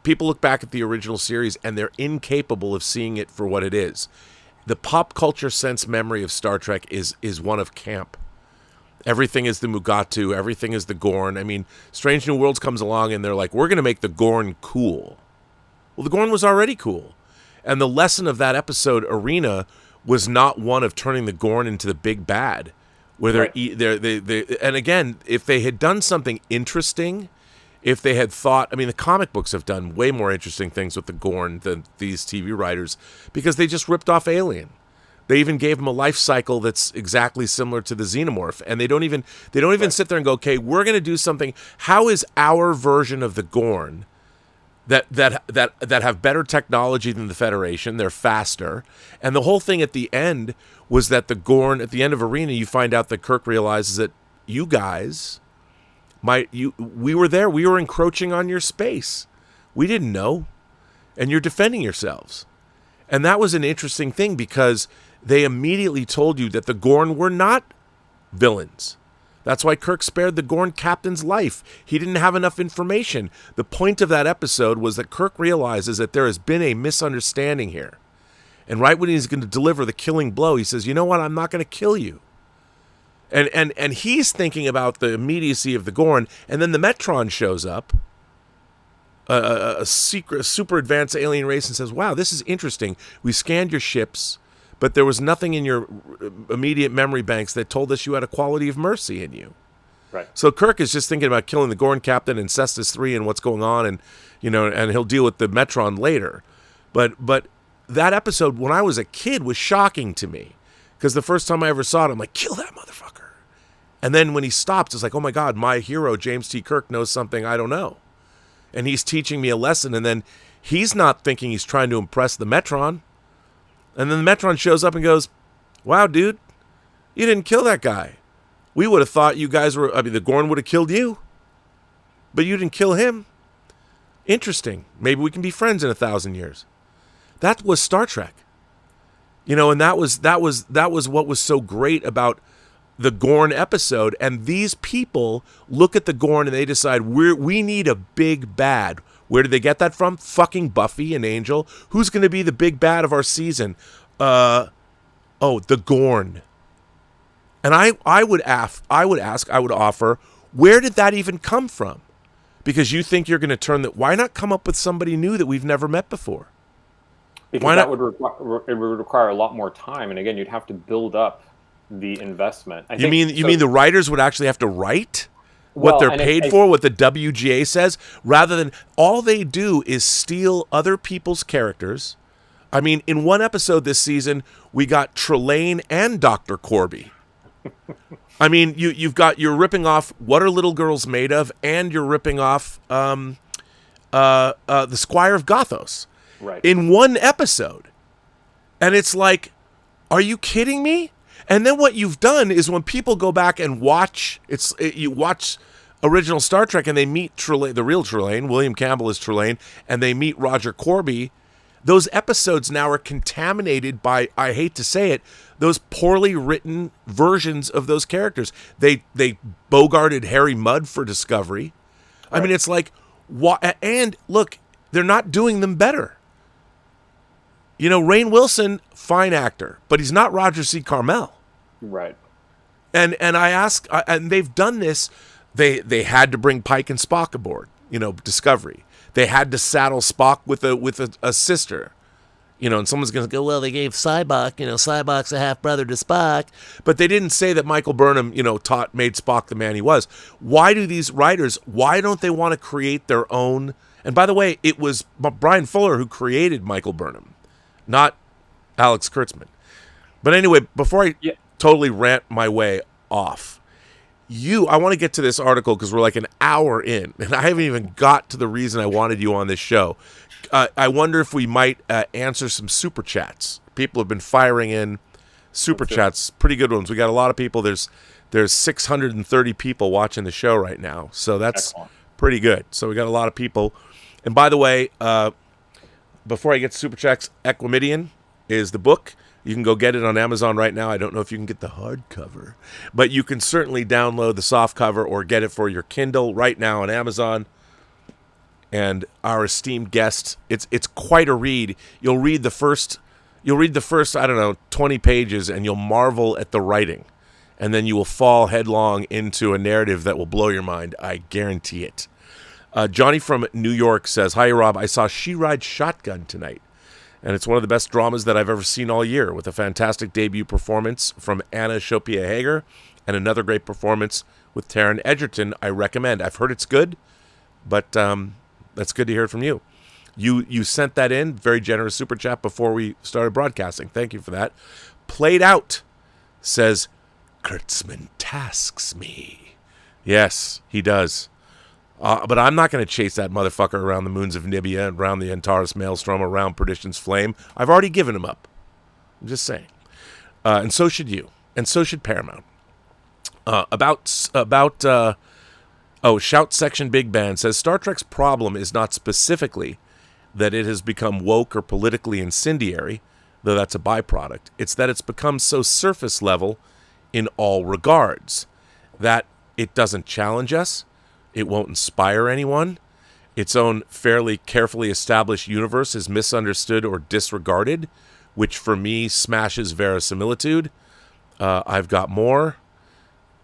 people look back at the original series and they're incapable of seeing it for what it is. The pop culture sense memory of Star Trek is one of camp. Everything is the Mugatu, everything is the Gorn. I mean, Strange New Worlds comes along and they're like, we're going to make the Gorn cool. Well, the Gorn was already cool. And the lesson of that episode, Arena, was not one of turning the Gorn into the big bad. Where and again, if they had done something interesting, if they had thought, I mean, the comic books have done way more interesting things with the Gorn than these TV writers, because they just ripped off Alien. They even gave him a life cycle that's exactly similar to the Xenomorph, and they don't even sit there and go, okay, we're going to do something. How is our version of the Gorn that have better technology than the Federation? They're faster, and the whole thing at the end was that the Gorn, at the end of Arena, you find out that Kirk realizes that you guys, we were there, we were encroaching on your space. We didn't know, and you're defending yourselves. And that was an interesting thing, because they immediately told you that the Gorn were not villains. That's why Kirk spared the Gorn captain's life. He didn't have enough information. The point of that episode was that Kirk realizes that there has been a misunderstanding here. And right when he's going to deliver the killing blow, he says, you know what, I'm not going to kill you. And he's thinking about the immediacy of the Gorn, and then the Metron shows up, a super advanced alien race, and says, wow, this is interesting. We scanned your ships, but there was nothing in your immediate memory banks that told us you had a quality of mercy in you.
Right.
So Kirk is just thinking about killing the Gorn captain and Cestus 3 and what's going on, and you know, and he'll deal with the Metron later. But that episode, when I was a kid, was shocking to me, because the first time I ever saw it, I'm like, kill that motherfucker. And then when he stops, it's like, oh my God, my hero, James T. Kirk, knows something I don't know. And he's teaching me a lesson, and then he's not thinking he's trying to impress the Metron. And then the Metron shows up and goes, wow, dude, you didn't kill that guy. We would have thought you guys were, I mean, the Gorn would have killed you, but you didn't kill him. Interesting. Maybe we can be friends in 1,000 years. That was Star Trek. You know, and that was what was so great about the Gorn episode. And these people look at the Gorn and they decide, we need a big bad. Where did they get that from? Fucking Buffy and Angel. Who's going to be the big bad of our season? The Gorn. And I would offer, where did that even come from? Because you think you're going to turn that. Why not come up with somebody new that we've never met before?
Because that would require a lot more time, and again, you'd have to build up the investment. You
mean the writers would actually have to write what they're paid for, what the WGA says, rather than all they do is steal other people's characters. I mean, in one episode this season, we got Trelane and Dr. Corby. I mean, you're ripping off What Are Little Girls Made Of, and you're ripping off the Squire of Gothos.
Right.
In one episode. And it's like, are you kidding me? And then what you've done is, when people go back and watch, you watch original Star Trek and they meet Trelane, the real Trelane, William Campbell is Trelane, and they meet Roger Corby, those episodes now are contaminated by, I hate to say it, those poorly written versions of those characters. They bogarted Harry Mudd for Discovery. Right. I mean, it's like, and look, they're not doing them better. You know, Rainn Wilson, fine actor, but he's not Roger C. Carmel.
Right.
And I ask, and they've done this. They had to bring Pike and Spock aboard. You know, Discovery. They had to saddle Spock with a sister. and someone's going to go, well, they gave Sybok, Sybok's a half-brother to Spock. But they didn't say that Michael Burnham, made Spock the man he was. Why do these writers, why don't they want to create their own? And by the way, it was Brian Fuller who created Michael Burnham, not Alex Kurtzman. But anyway, before I totally rant my way off, I want to get to this article because we're like an hour in, and I haven't even got to the reason I wanted you on this show. I wonder if we might answer some super chats. People have been firing in super chats, pretty good ones. We got a lot of people. There's 630 people watching the show right now, so that's pretty good. So we got a lot of people. And by the way, before I get to super chats, Equimidian is the book. You can go get it on Amazon right now. I don't know if you can get the hardcover, but you can certainly download the soft cover or get it for your Kindle right now on Amazon. And our esteemed guest, it's quite a read. You'll read the first, I don't know, 20 pages, and you'll marvel at the writing. And then you will fall headlong into a narrative that will blow your mind. I guarantee it. Johnny from New York says, hi, Rob. I saw She Rides Shotgun tonight. And it's one of the best dramas that I've ever seen all year, with a fantastic debut performance from Anna Shopia-Hager and another great performance with Taron Egerton. I recommend. I've heard it's good, but that's good to hear from you. You sent that in, very generous super chat before we started broadcasting. Thank you for that. Played Out says, Kurtzman tasks me. Yes, he does. But I'm not going to chase that motherfucker around the moons of Nibia, around the Antares Maelstrom, around Perdition's Flame. I've already given him up. I'm just saying. And so should you. And so should Paramount. Shout Section Big Band says, Star Trek's problem is not specifically that it has become woke or politically incendiary, though that's a byproduct. It's that it's become so surface level in all regards that it doesn't challenge us. It won't inspire anyone. Its own fairly carefully established universe is misunderstood or disregarded, which for me smashes verisimilitude. I've got more.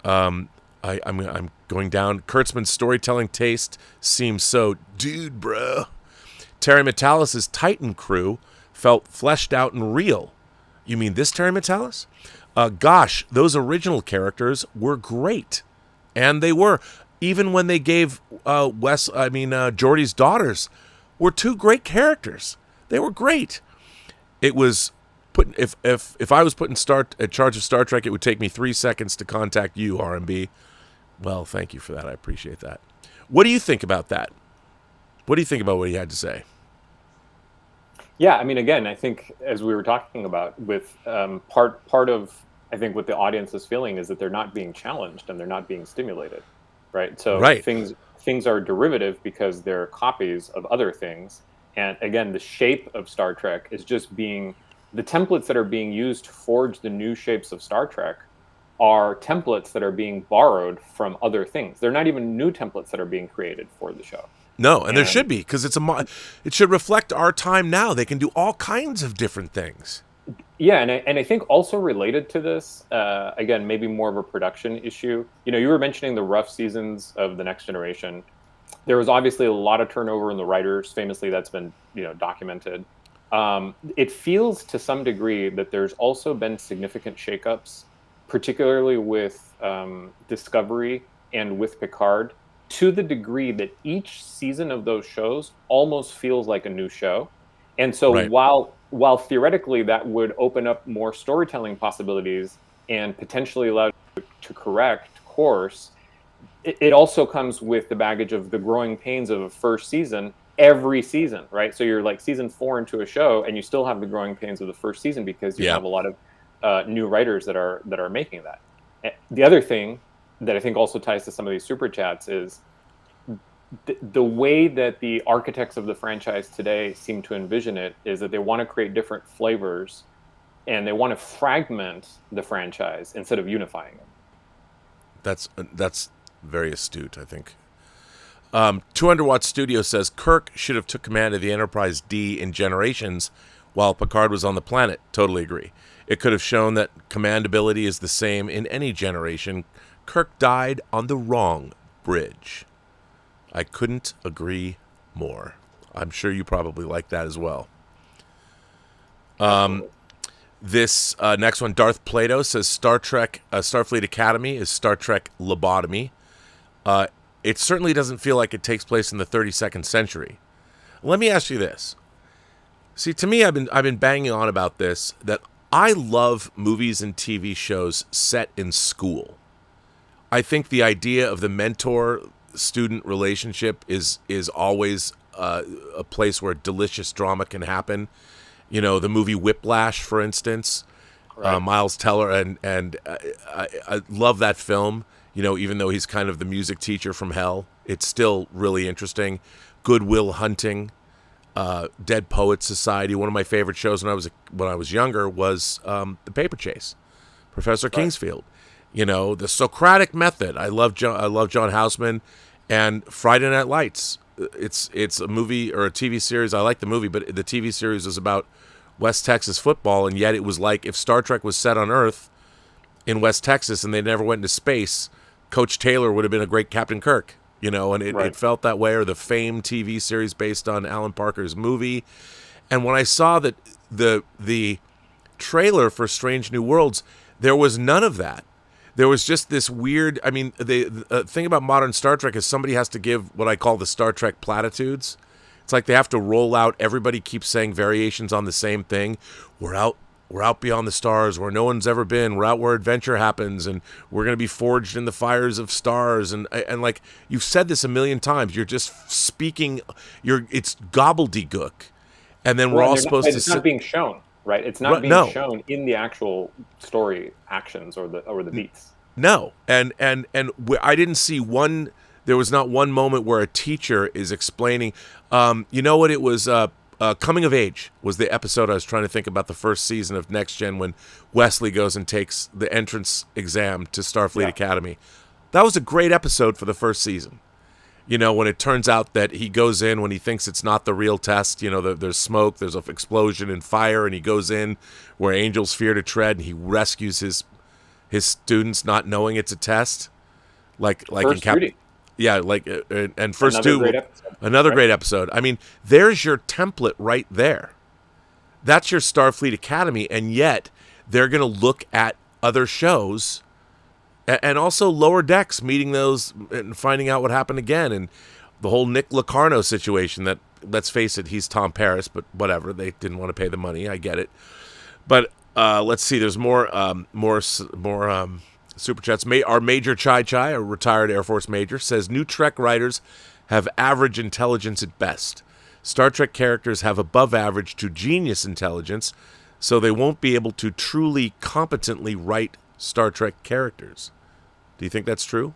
I'm going down. Kurtzman's storytelling taste seems so dude, bro. Terry Metalis' Titan crew felt fleshed out and real. You mean this Terry Metalis? Gosh, those original characters were great. And they were. Even when they gave Geordi's daughters were two great characters. They were great. It was if I was put in charge of Star Trek, it would take me 3 seconds to contact you, RMB. Well, thank you for that. I appreciate that. What do you think about that? What do you think about what he had to say?
Yeah, I mean, again, I think as we were talking about, with part of I think what the audience is feeling is that they're not being challenged and they're not being stimulated. Right. So things are derivative because they're copies of other things. And again, the shape of Star Trek is just being the templates that are being used to forge the new shapes of Star Trek are templates that are being borrowed from other things. They're not even new templates that are being created for the show.
No, and there should be, because it should reflect our time now. They can do all kinds of different things.
Yeah, and I think also related to this, again, maybe more of a production issue. You were mentioning the rough seasons of The Next Generation. There was obviously a lot of turnover in the writers. Famously, that's been documented. It feels to some degree that there's also been significant shakeups, particularly with Discovery and with Picard, to the degree that each season of those shows almost feels like a new show. And so while theoretically that would open up more storytelling possibilities and potentially allow you to correct course, it also comes with the baggage of the growing pains of a first season every season, right? So you're like season 4 into a show and you still have the growing pains of the first season because you have a lot of new writers that are making that. The other thing that I think also ties to some of these super chats is the way that the architects of the franchise today seem to envision it is that they want to create different flavors and they want to fragment the franchise instead of unifying it.
That's very astute, I think. 200 Watt Studio says Kirk should have took command of the Enterprise D in Generations while Picard was on the planet. Totally agree. It could have shown that command ability is the same in any generation. Kirk died on the wrong bridge. I couldn't agree more. I'm sure you probably like that as well. This next one, Darth Plato says Star Trek, Starfleet Academy is Star Trek lobotomy. It certainly doesn't feel like it takes place in the 32nd century. Let me ask you this. See, to me, I've been banging on about this, that I love movies and TV shows set in school. I think the idea of the mentor-student relationship is always a place where delicious drama can happen. You know, the movie Whiplash, for instance, right. Miles Teller, and I love that film. You know, even though he's kind of the music teacher from hell, it's still really interesting. Good Will Hunting, Dead Poets Society. One of my favorite shows when I was younger was The Paper Chase, Professor Kingsfield. You know, The Socratic Method. I love John Houseman, and Friday Night Lights. It's a movie or a TV series. I like the movie, but the TV series was about West Texas football, and yet it was like if Star Trek was set on Earth in West Texas and they never went into space, Coach Taylor would have been a great Captain Kirk, you know, and it felt that way. Or the famed TV series based on Alan Parker's movie. And when I saw that the trailer for Strange New Worlds, there was none of that. There was just this weird, I mean, the thing about modern Star Trek is somebody has to give what I call the Star Trek platitudes. It's like they have to roll out, everybody keeps saying variations on the same thing. We're out beyond the stars where no one's ever been. We're out where adventure happens, and we're going to be forged in the fires of stars. And like, you've said this a million times. You're just speaking, it's gobbledygook. And then we're all supposed to...
It's not being shown, right? It's not being shown in the actual story actions or the beats.
No. And I didn't see one... There was not one moment where a teacher is explaining... you know what it was... Coming of Age was the episode I was trying to think about, the first season of Next Gen, when Wesley goes and takes the entrance exam to Starfleet Academy. That was a great episode for the first season. You know, when it turns out that he goes in when he thinks it's not the real test, you know, there's smoke, there's an explosion and fire, and he goes in where angels fear to tread, and he rescues his students not knowing it's a test. Like
first
in
duty.
Yeah, like and first another great episode. I mean, there's your template right there. That's your Starfleet Academy, and yet they're going to look at other shows and also Lower Decks, meeting those and finding out what happened again, and the whole Nick Locarno situation. That, let's face it, he's Tom Paris, but whatever. They didn't want to pay the money. I get it. But let's see. There's more super chats. Our Major Chai Chai, a retired Air Force major, says new Trek writers have average intelligence at best. Star Trek characters have above average to genius intelligence, so they won't be able to truly competently write Star Trek characters. Do you think that's true?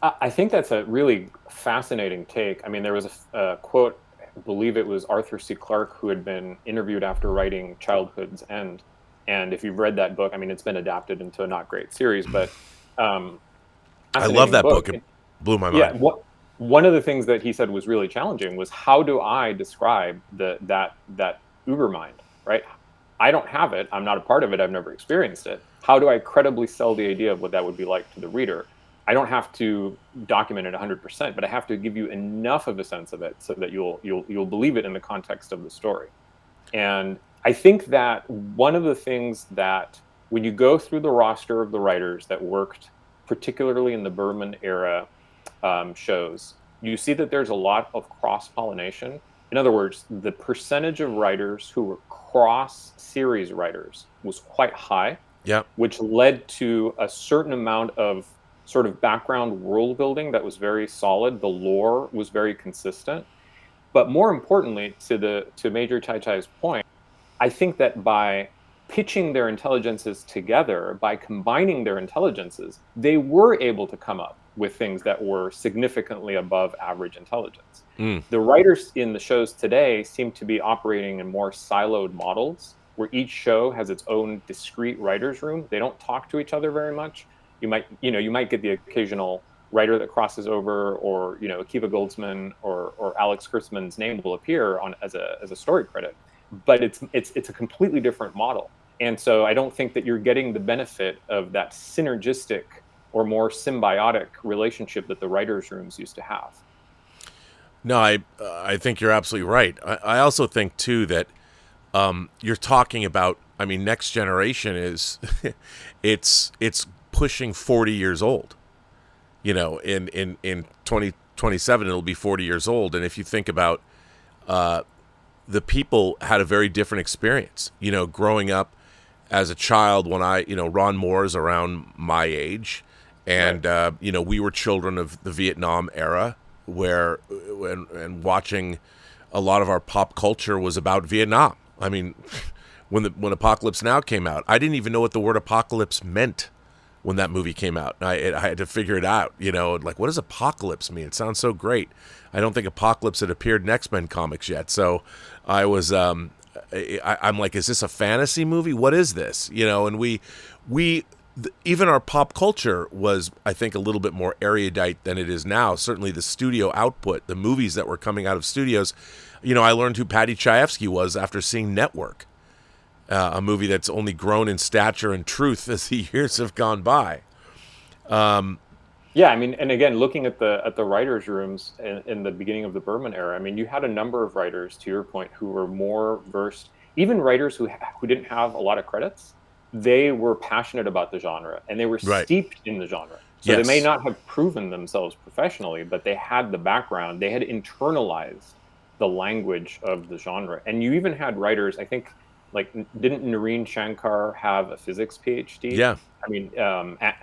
I think that's a really fascinating take. I mean, there was a quote, I believe it was Arthur C. Clarke, who had been interviewed after writing Childhood's End. And if you've read that book, I mean, it's been adapted into a not great series, but
I love that book. It blew my mind.
Yeah, one of the things that he said was really challenging was, how do I describe that Ubermind, right? I don't have it. I'm not a part of it. I've never experienced it. How do I credibly sell the idea of what that would be like to the reader? I don't have to document it 100%, but I have to give you enough of a sense of it so that you'll believe it in the context of the story. And I think that one of the things that, when you go through the roster of the writers that worked, particularly in the Berman era shows, you see that there's a lot of cross-pollination. In other words, the percentage of writers who were cross-series writers was quite high, which led to a certain amount of sort of background world building that was very solid. The lore was very consistent. But more importantly, to Major Chai Chai's point, I think that by pitching their intelligences together, by combining their intelligences, they were able to come up with things that were significantly above average intelligence. The writers in the shows today seem to be operating in more siloed models, where each show has its own discrete writer's room. They don't talk to each other very much. You might get the occasional writer that crosses over, or Akiva Goldsman or Alex Kurtzman's name will appear as a story credit. But it's a completely different model. And so I don't think that you're getting the benefit of that synergistic or more symbiotic relationship that the writers' rooms used to have.
No, I think you're absolutely right. I also think, too, that you're talking about, I mean, Next Generation is, it's pushing 40 years old. You know, in 2027, it'll be 40 years old. And if you think about, the people had a very different experience, you know, growing up as a child when Ron Moore's around my age. And, right. You know, we were children of the Vietnam era and watching a lot of our pop culture was about Vietnam. I mean, when Apocalypse Now came out, I didn't even know what the word apocalypse meant when that movie came out. I had to figure it out, you know, like, what does apocalypse mean? It sounds so great. I don't think Apocalypse had appeared in X-Men comics yet. So I was, I'm like, is this a fantasy movie? What is this? You know, and even our pop culture was, I think, a little bit more erudite than it is now. Certainly the studio output, the movies that were coming out of studios. You know, I learned who Patty Chayefsky was after seeing Network, a movie that's only grown in stature and truth as the years have gone by.
Yeah, I mean, and again, looking at the writers' rooms in the beginning of the Berman era, I mean, you had a number of writers, to your point, who were more versed, even writers who didn't have a lot of credits. They were passionate about the genre, and they were steeped in the genre. So They may not have proven themselves professionally, but they had the background. They had internalized the language of the genre. And you even had writers, I think, like, didn't Nareen Shankar have a physics PhD?
Yeah.
I mean,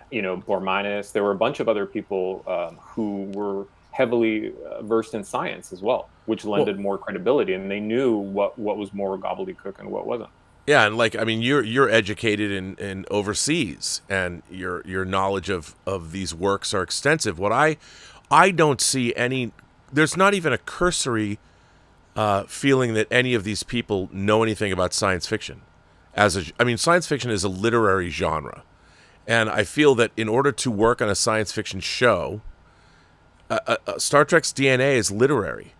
you know, Bormanis. There were a bunch of other people who were heavily versed in science as well, which lended more credibility, and they knew what was more gobbledygook and what wasn't.
Yeah, and like, I mean, you're educated in overseas, and your knowledge of these works are extensive. What I don't see any, there's not even a cursory feeling that any of these people know anything about science fiction. I mean, science fiction is a literary genre, and I feel that in order to work on a science fiction show, Star Trek's DNA is literary.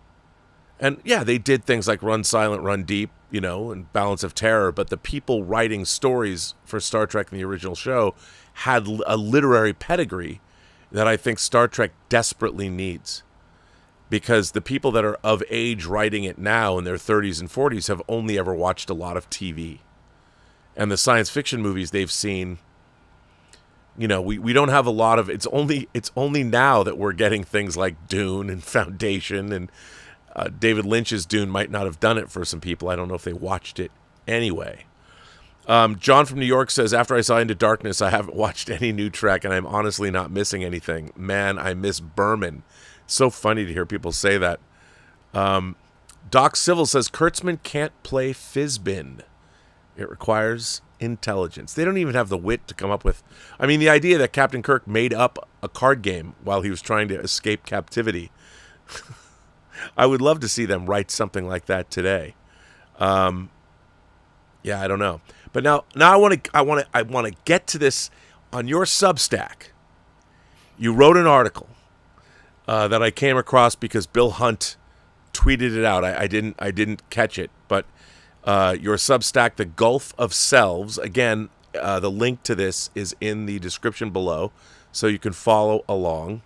And yeah, they did things like Run Silent, Run Deep, you know, and Balance of Terror, but the people writing stories for Star Trek in the original show had a literary pedigree that I think Star Trek desperately needs. Because the people that are of age writing it now in their 30s and 40s have only ever watched a lot of TV. And the science fiction movies they've seen, you know, we don't have a lot of, it's only now that we're getting things like Dune and Foundation, and David Lynch's Dune might not have done it for some people. I don't know if they watched it anyway. John from New York says, after I saw Into Darkness, I haven't watched any new Trek, and I'm honestly not missing anything. Man, I miss Berman. So funny to hear people say that. Doc Civil says, Kurtzman can't play Fizbin. It requires intelligence. They don't even have the wit to come up with. I mean, the idea that Captain Kirk made up a card game while he was trying to escape captivity. I would love to see them write something like that today. Yeah, I don't know. But now I want to get to this on your Substack. You wrote an article that I came across because Bill Hunt tweeted it out. I didn't catch it, but your Substack, The Gulf of Selves. Again, the link to this is in the description below, so you can follow along.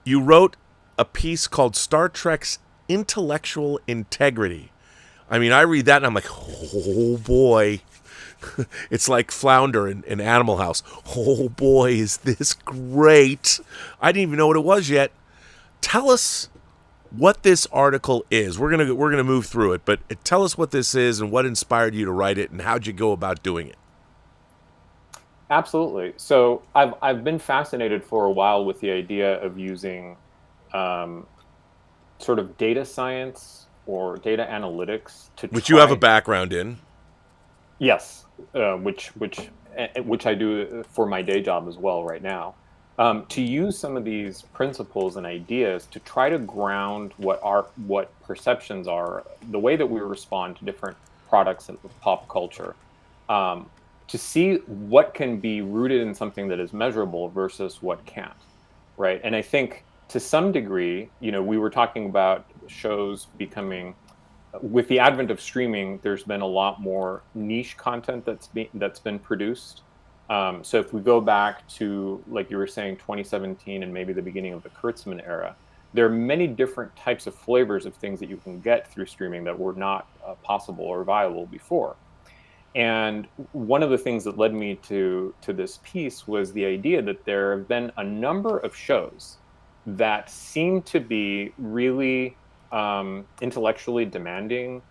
You wrote a piece called Star Trek's Intellectual Integrity. I mean, I read that and I'm like, oh boy. It's like Flounder in Animal House. Oh boy, is this great. I didn't even know what it was yet. Tell us what this article is. We're gonna move through it, but tell us what this is and what inspired you to write it and how'd you go about doing it.
Absolutely. So I've been fascinated for a while with the idea of using sort of data science or data analytics
which you have a background in.
Yes, which I do for my day job as well right now. To use some of these principles and ideas to try to ground what perceptions are, the way that we respond to different products in pop culture, to see what can be rooted in something that is measurable versus what can't, right? And I think to some degree, you know, we were talking about shows becoming, with the advent of streaming, there's been a lot more niche content that's been produced. So if we go back to, like you were saying, 2017 and maybe the beginning of the Kurtzman era, there are many different types of flavors of things that you can get through streaming that were not possible or viable before. And one of the things that led me to this piece was the idea that there have been a number of shows that seem to be really intellectually demanding,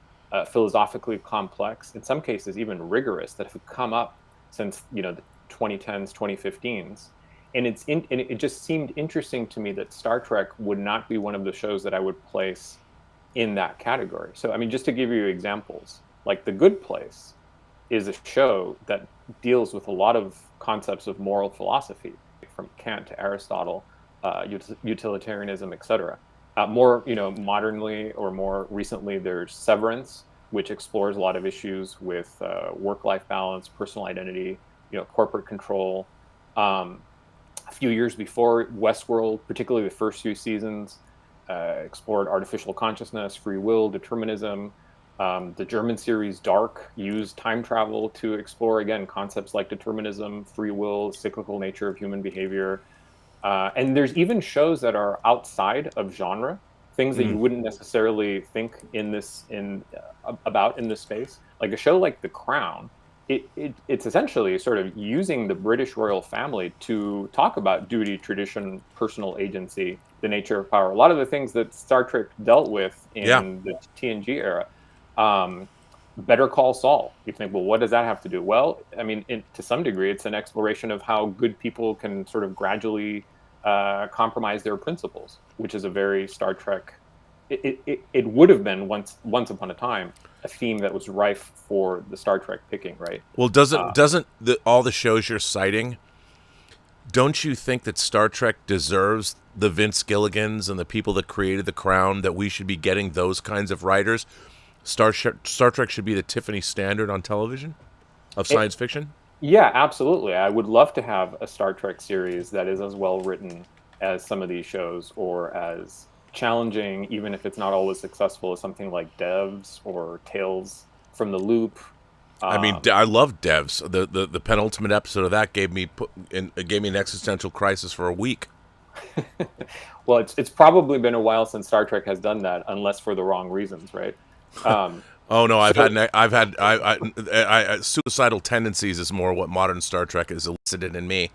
philosophically complex, in some cases even rigorous, that have come up since the 2010s, 2015s. And it just seemed interesting to me that Star Trek would not be one of the shows that I would place in that category. So, I mean, just to give you examples, like The Good Place is a show that deals with a lot of concepts of moral philosophy, from Kant to Aristotle, utilitarianism, etc. More, modernly or more recently, there's Severance, which explores a lot of issues with work-life balance, personal identity, corporate control. A few years before, Westworld, particularly the first few seasons, explored artificial consciousness, free will, determinism. The German series Dark used time travel to explore, again, concepts like determinism, free will, cyclical nature of human behavior. And there's even shows that are outside of genre, things that you wouldn't necessarily think about in this space. Like a show like The Crown, it's essentially sort of using the British royal family to talk about duty, tradition, personal agency, the nature of power. A lot of the things that Star Trek dealt with in the TNG era. Better Call Saul. You think, well, what does that have to do? Well, I mean, to some degree, it's an exploration of how good people can sort of gradually compromise their principles, which is a very Star Trek. It would have been once upon a time a theme that was rife for the Star Trek picking, right?
Well, doesn't all the shows you're citing? Don't you think that Star Trek deserves the Vince Gilligans and the people that created The Crown, that we should be getting those kinds of writers? Star Trek should be the Tiffany standard on television of science fiction?
Yeah, absolutely. I would love to have a Star Trek series that is as well written as some of these shows, or as challenging, even if it's not always successful, as something like Devs or Tales from the Loop.
I mean, I love Devs. The penultimate episode of that gave me an existential crisis for a week.
Well, it's probably been a while since Star Trek has done that, unless for the wrong reasons, right?
Oh no, I've had suicidal tendencies is more what modern Star Trek has elicited in me,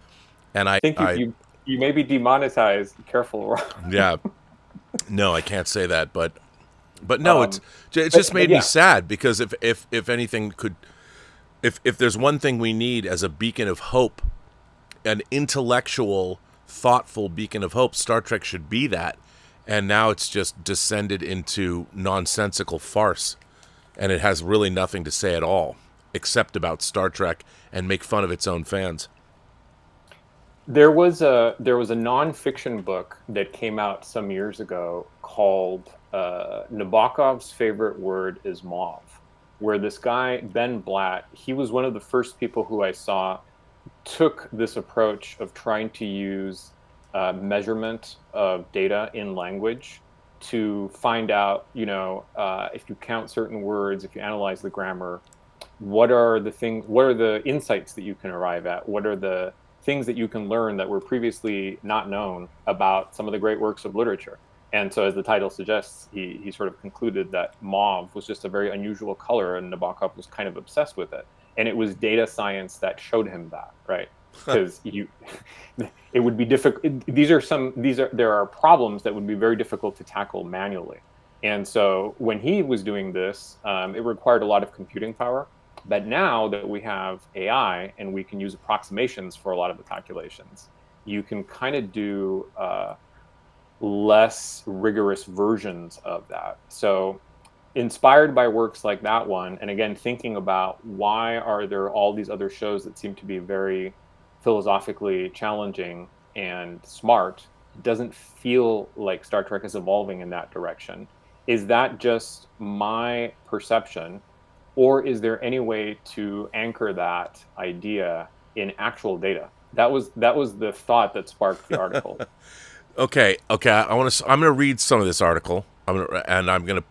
and I think
you may be demonetized. Careful.
Yeah, no, I can't say that, but no, it just made me sad, because if anything could, if there's one thing we need as a beacon of hope, an intellectual, thoughtful beacon of hope, Star Trek should be that. And now it's just descended into nonsensical farce, and it has really nothing to say at all except about Star Trek and make fun of its own fans.
There was a nonfiction book that came out some years ago called Nabokov's Favorite Word is Mauve, where this guy, Ben Blatt, he was one of the first people who I saw took this approach of trying to use measurement of data in language to find out, if you count certain words, if you analyze the grammar, what are the insights that you can arrive at? What are the things that you can learn that were previously not known about some of the great works of literature? And so, as the title suggests, he sort of concluded that mauve was just a very unusual color, and Nabokov was kind of obsessed with it. And it was data science that showed him that, right? Because it would be difficult. There are problems that would be very difficult to tackle manually. And so when he was doing this, it required a lot of computing power. But now that we have AI and we can use approximations for a lot of the calculations, you can kind of do less rigorous versions of that. So inspired by works like that one, and again, thinking about why are there all these other shows that seem to be very philosophically challenging and smart, it doesn't feel like Star Trek is evolving in that direction. Is that just my perception, or is there any way to anchor that idea in actual data? That was the thought that sparked the article.
Okay. I'm gonna read some of this article. I'm gonna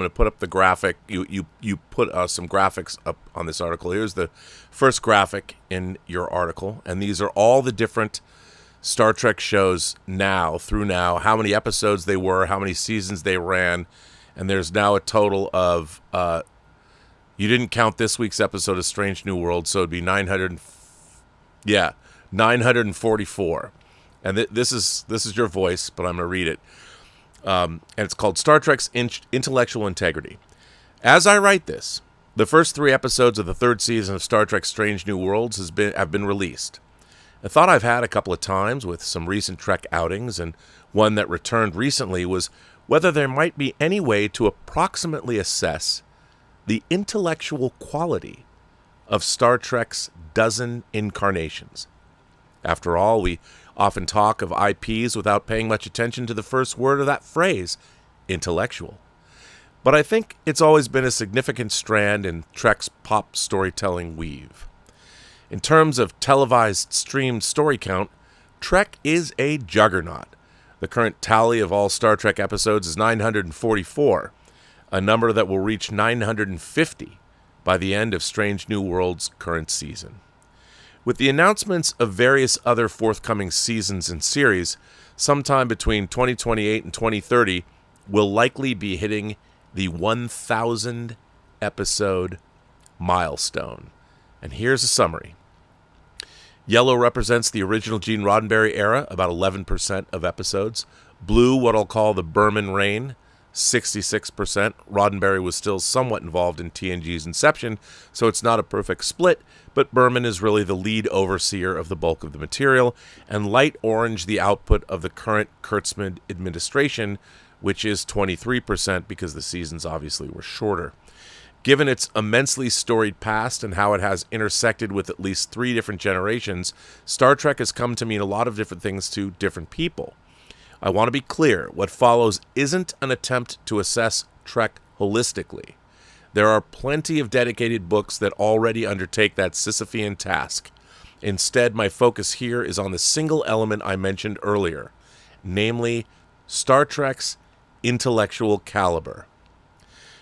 put up the graphic. You put some graphics up on this article. Here's the first graphic in your article, and these are all the different Star Trek shows now, how many episodes they were, how many seasons they ran, and there's now a total of, you didn't count this week's episode of Strange New World, so it'd be 944. And this is your voice, but I'm going to read it. And it's called Star Trek's Intellectual Integrity. As I write this, the first 3 episodes of the 3rd season of Star Trek Strange New Worlds have been released. A thought I've had a couple of times with some recent Trek outings, and one that returned recently, was whether there might be any way to approximately assess the intellectual quality of Star Trek's dozen incarnations. After all, we often talk of IPs without paying much attention to the first word of that phrase, intellectual. But I think it's always been a significant strand in Trek's pop storytelling weave. In terms of televised streamed story count, Trek is a juggernaut. The current tally of all Star Trek episodes is 944, a number that will reach 950 by the end of Strange New World's current season. With the announcements of various other forthcoming seasons and series, sometime between 2028 and 2030, we'll likely be hitting the 1,000 episode milestone. And here's a summary. Yellow represents the original Gene Roddenberry era, about 11% of episodes. Blue, what I'll call the Berman reign, 66%. Roddenberry was still somewhat involved in TNG's inception, so it's not a perfect split, but Berman is really the lead overseer of the bulk of the material, and light orange the output of the current Kurtzman administration, which is 23% because the seasons obviously were shorter. Given its immensely storied past and how it has intersected with at least 3 different generations, Star Trek has come to mean a lot of different things to different people. I want to be clear, what follows isn't an attempt to assess Trek holistically. There are plenty of dedicated books that already undertake that Sisyphean task. Instead, my focus here is on the single element I mentioned earlier, namely Star Trek's intellectual caliber.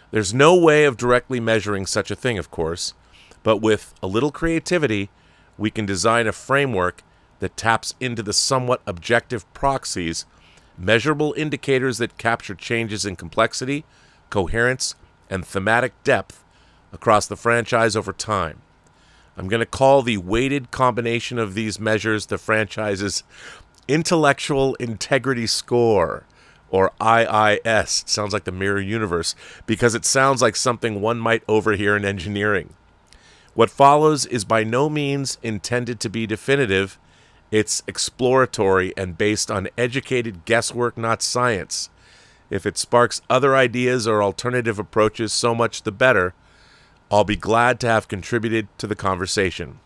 There's no way of directly measuring such a thing, of course, but with a little creativity, we can design a framework that taps into the somewhat objective proxies, measurable indicators that capture changes in complexity, coherence, and thematic depth across the franchise over time. I'm going to call the weighted combination of these measures the franchise's Intellectual Integrity Score, or IIS. It sounds like the Mirror Universe, because it sounds like something one might overhear in engineering. What follows is by no means intended to be definitive. It's exploratory and based on educated guesswork, not science. If it sparks other ideas or alternative approaches, so much the better. I'll be glad to have contributed to the conversation.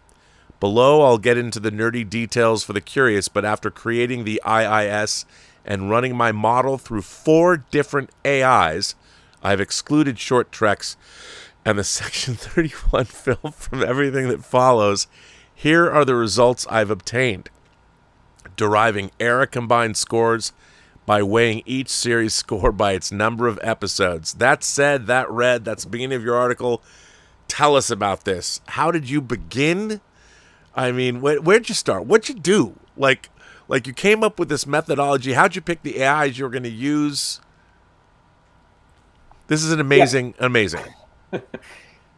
Below, I'll get into the nerdy details for the curious, but after creating the IIS and running my model through 4 different AIs, I've excluded short treks and the Section 31 film from everything that follows. Here are the results I've obtained, deriving era-combined scores by weighing each series score by its number of episodes. That said, that read, that's the beginning of your article. Tell us about this. How did you begin? I mean, where'd you start? What'd you do? Like you came up with this methodology. How'd you pick the AIs you were going to use? This is amazing.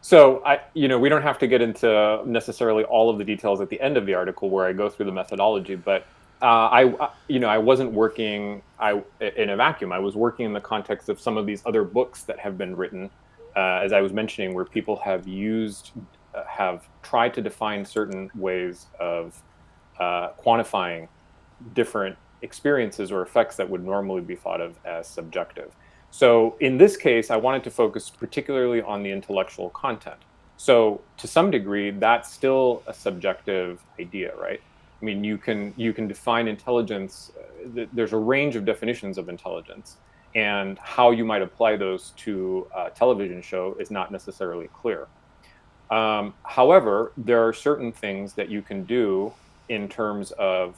So we don't have to get into necessarily all of the details at the end of the article where I go through the methodology, but I wasn't working in a vacuum. I was working in the context of some of these other books that have been written, as I was mentioning, where people have tried to define certain ways of quantifying different experiences or effects that would normally be thought of as subjective. So in this case, I wanted to focus particularly on the intellectual content. So to some degree, that's still a subjective idea, right? I mean, you can define intelligence. There's a range of definitions of intelligence, and how you might apply those to a television show is not necessarily clear. However, there are certain things that you can do in terms of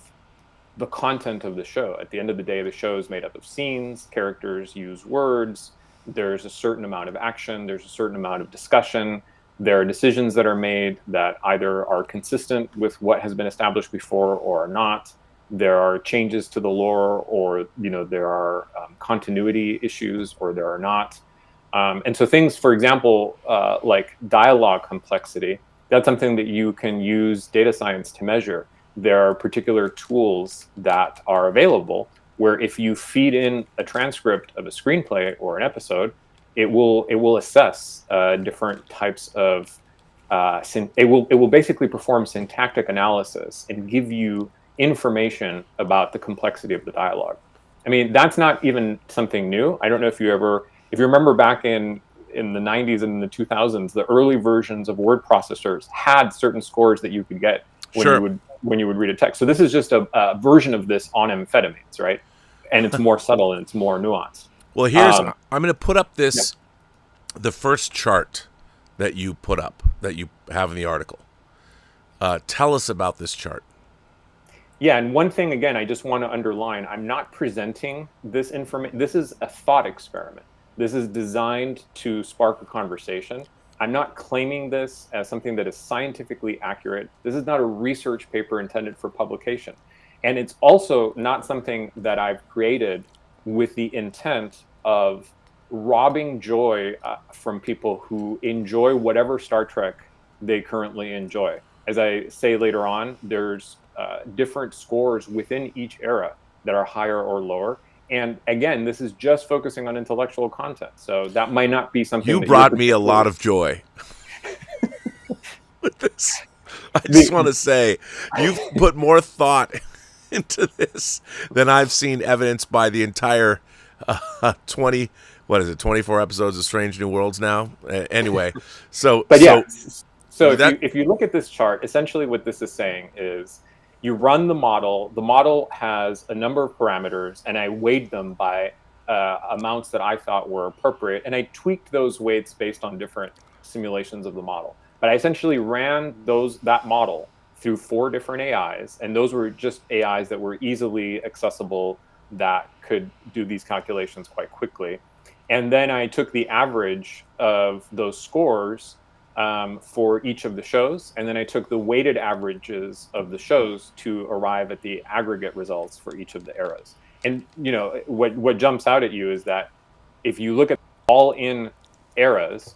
the content of the show. At the end of the day, the show is made up of scenes, characters use words, there's a certain amount of action, there's a certain amount of discussion, there are decisions that are made that either are consistent with what has been established before or are not. there are changes to the lore, or there are continuity issues, or there are not. And so things, for example, like dialogue complexity, that's something that you can use data science to measure. There are particular tools that are available where if you feed in a transcript of a screenplay or an episode, it will assess different types of it will basically perform syntactic analysis and give you information about the complexity of the dialogue. I mean, that's not even something new. I don't know if you remember back in the 90s and in the 2000s, the early versions of word processors had certain scores that you could get when you would read a text. So this is just a version of this on amphetamines, right? And it's more subtle and it's more nuanced.
Well, I'm going to put up the first chart that you put up, that you have in the article. Tell us about this chart.
Yeah, and one thing, again, I just want to underline, I'm not presenting this information. This is a thought experiment. This is designed to spark a conversation. I'm not claiming this as something that is scientifically accurate. This is not a research paper intended for publication. And it's also not something that I've created with the intent of robbing joy from people who enjoy whatever Star Trek they currently enjoy. As I say later on, there's different scores within each era that are higher or lower. And again, this is just focusing on intellectual content. So that might not be something
you brought me a lot of joy with this. I just want to say, you've put more thought into this than I've seen evidenced by the entire 24 episodes of Strange New Worlds now. Anyway, So
if you look at this chart, essentially what this is saying is you run the model. The model has a number of parameters, and I weighed them by amounts that I thought were appropriate, and I tweaked those weights based on different simulations of the model. But I essentially ran that model through 4 different AIs, and those were just AIs that were easily accessible, that could do these calculations quite quickly. And then I took the average of those scores for each of the shows, and then I took the weighted averages of the shows to arrive at the aggregate results for each of the eras. And what jumps out at you is that if you look at all in eras,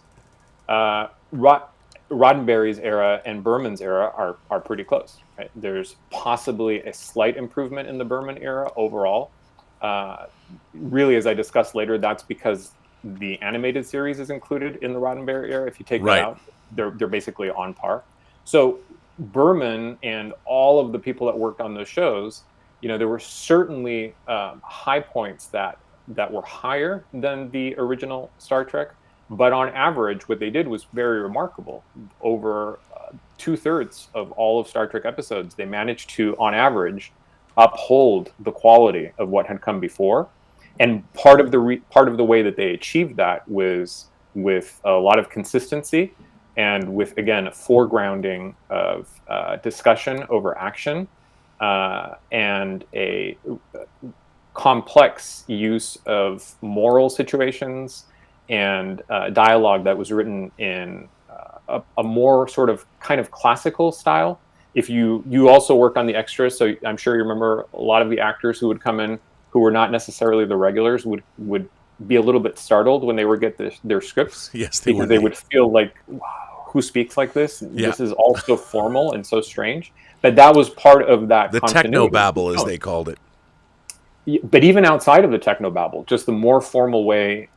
Roddenberry's era and Berman's era are pretty close, right? There's possibly a slight improvement in the Berman era overall. Really, as I discussed later, that's because the animated series is included in the Roddenberry era. If you take that out, they're basically on par. So Berman and all of the people that worked on those shows, there were certainly high points that were higher than the original Star Trek. But on average, what they did was very remarkable. Over 2/3 of all of Star Trek episodes, they managed to, on average, uphold the quality of what had come before. And part of the way that they achieved that was with a lot of consistency and with, again, a foregrounding of discussion over action and a complex use of moral situations and dialogue that was written in a more sort of kind of classical style. If you also work on the extras, so I'm sure you remember a lot of the actors who would come in who were not necessarily the regulars would be a little bit startled when they would get their scripts.
Yes,
because they would feel like, wow, who speaks like this? Yeah. This is all so formal and so strange. But that was part of that.
The technobabble, as they called it.
But even outside of the technobabble, just the more formal way.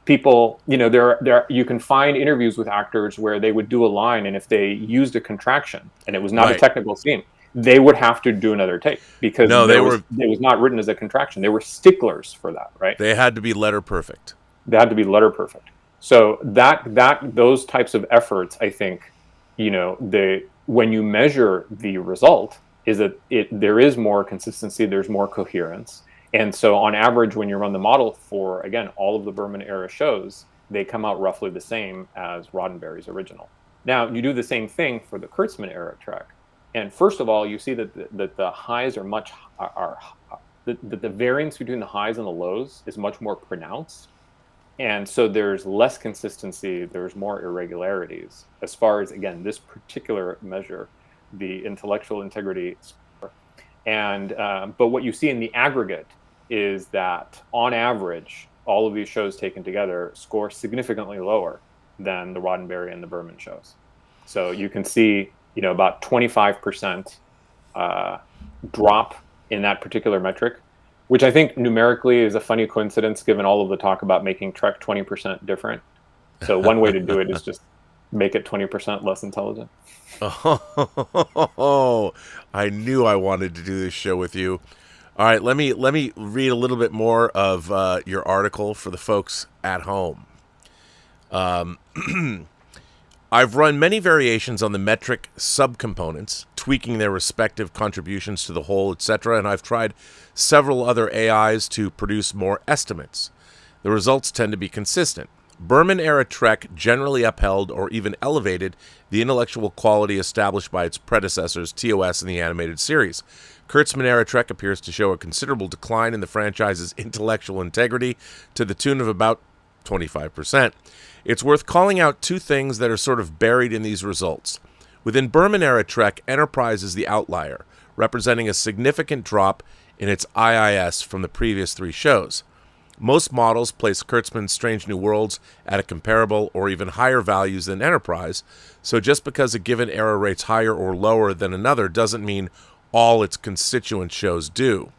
People, there you can find interviews with actors where they would do a line, and if they used a contraction and it was not a technical scene, they would have to do another take because it was not written as a contraction. They were sticklers for that, right?
They had to be letter perfect.
So those types of efforts, I think, when you measure the result, is that there is more consistency, there's more coherence. And so on average, when you run the model for, again, all of the Berman era shows, they come out roughly the same as Roddenberry's original. Now, you do the same thing for the Kurtzman era Trek. And first of all, you see that the highs are the variance between the highs and the lows is much more pronounced. And so there's less consistency, there's more irregularities as far as, again, this particular measure, the intellectual integrity score. And but what you see in the aggregate is that on average, all of these shows taken together score significantly lower than the Roddenberry and the Berman shows. So you can see, about 25% drop in that particular metric, which I think numerically is a funny coincidence given all of the talk about making Trek 20% different. So one way to do it is just make it 20% less intelligent.
Oh, I knew I wanted to do this show with you. All right, let me read a little bit more of your article for the folks at home. I've run many variations on the metric subcomponents, tweaking their respective contributions to the whole, etc., and I've tried several other AIs to produce more estimates. The results tend to be consistent. Berman-era Trek generally upheld or even elevated the intellectual quality established by its predecessors, TOS, in the animated series. Kurtzman-era Trek appears to show a considerable decline in the franchise's intellectual integrity to the tune of about 25%. It's worth calling out two things that are sort of buried in these results. Within Berman-era Trek, Enterprise is the outlier, representing a significant drop in its IIS from the previous three shows. Most models place Kurtzman's Strange New Worlds at a comparable or even higher values than Enterprise, so just because a given error rate's higher or lower than another doesn't mean all its constituent shows do.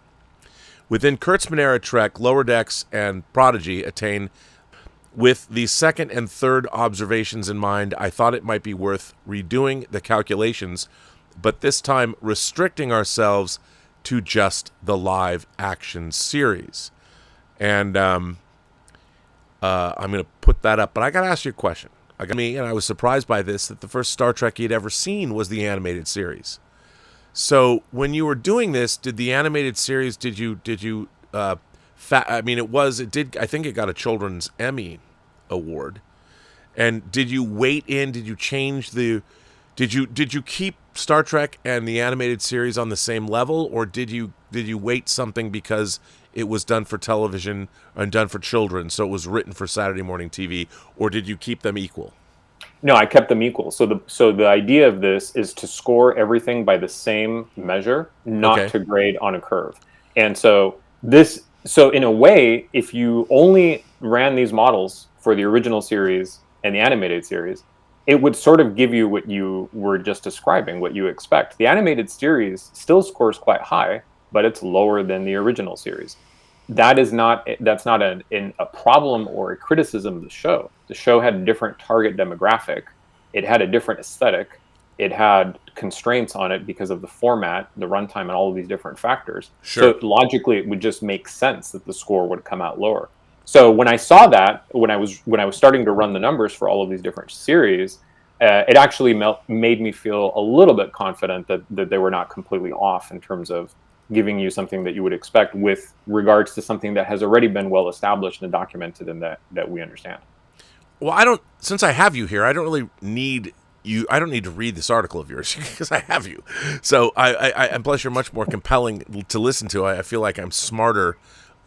Within Kurtzman-era Trek, Lower Decks and Prodigy attain. With the second and third observations in mind, I thought it might be worth redoing the calculations, but this time restricting ourselves to just the live action series. And I'm going to put that up, but I got to ask you a question. I was surprised by this, that the first Star Trek you'd ever seen was the animated series. So when you were doing this, did the animated series, I think it got a Children's Emmy Award. And did you keep Star Trek and the animated series on the same level, or did you weight something because it was done for television and done for children, so it was written for Saturday morning TV, or did you keep them equal?
No, I kept them equal. So the idea of this is to score everything by the same measure, not to grade on a curve. And so in a way, if you only ran these models for the original series and the animated series, it would sort of give you what you were just describing, what you expect. The animated series still scores quite high, but it's lower than the original series. That's not a problem or a criticism of the show. The show had a different target demographic. It had a different aesthetic. It had constraints on it because of the format, the runtime, and all of these different factors.
Sure.
So logically, it would just make sense that the score would come out lower. So when I saw that, when I was starting to run the numbers for all of these different series, it actually made me feel a little bit confident that they were not completely off in terms of giving you something that you would expect with regards to something that has already been well established and documented and that we understand.
Well, since I have you here, I don't really need you. I don't need to read this article of yours because I have you. So and plus you're much more compelling to listen to. I feel like I'm smarter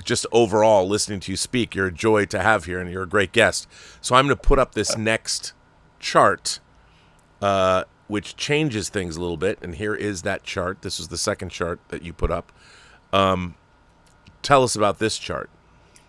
just overall listening to you speak. You're a joy to have here and you're a great guest. So I'm going to put up this next chart, which changes things a little bit. And here is that chart. This is the second chart that you put up. Tell us about this chart.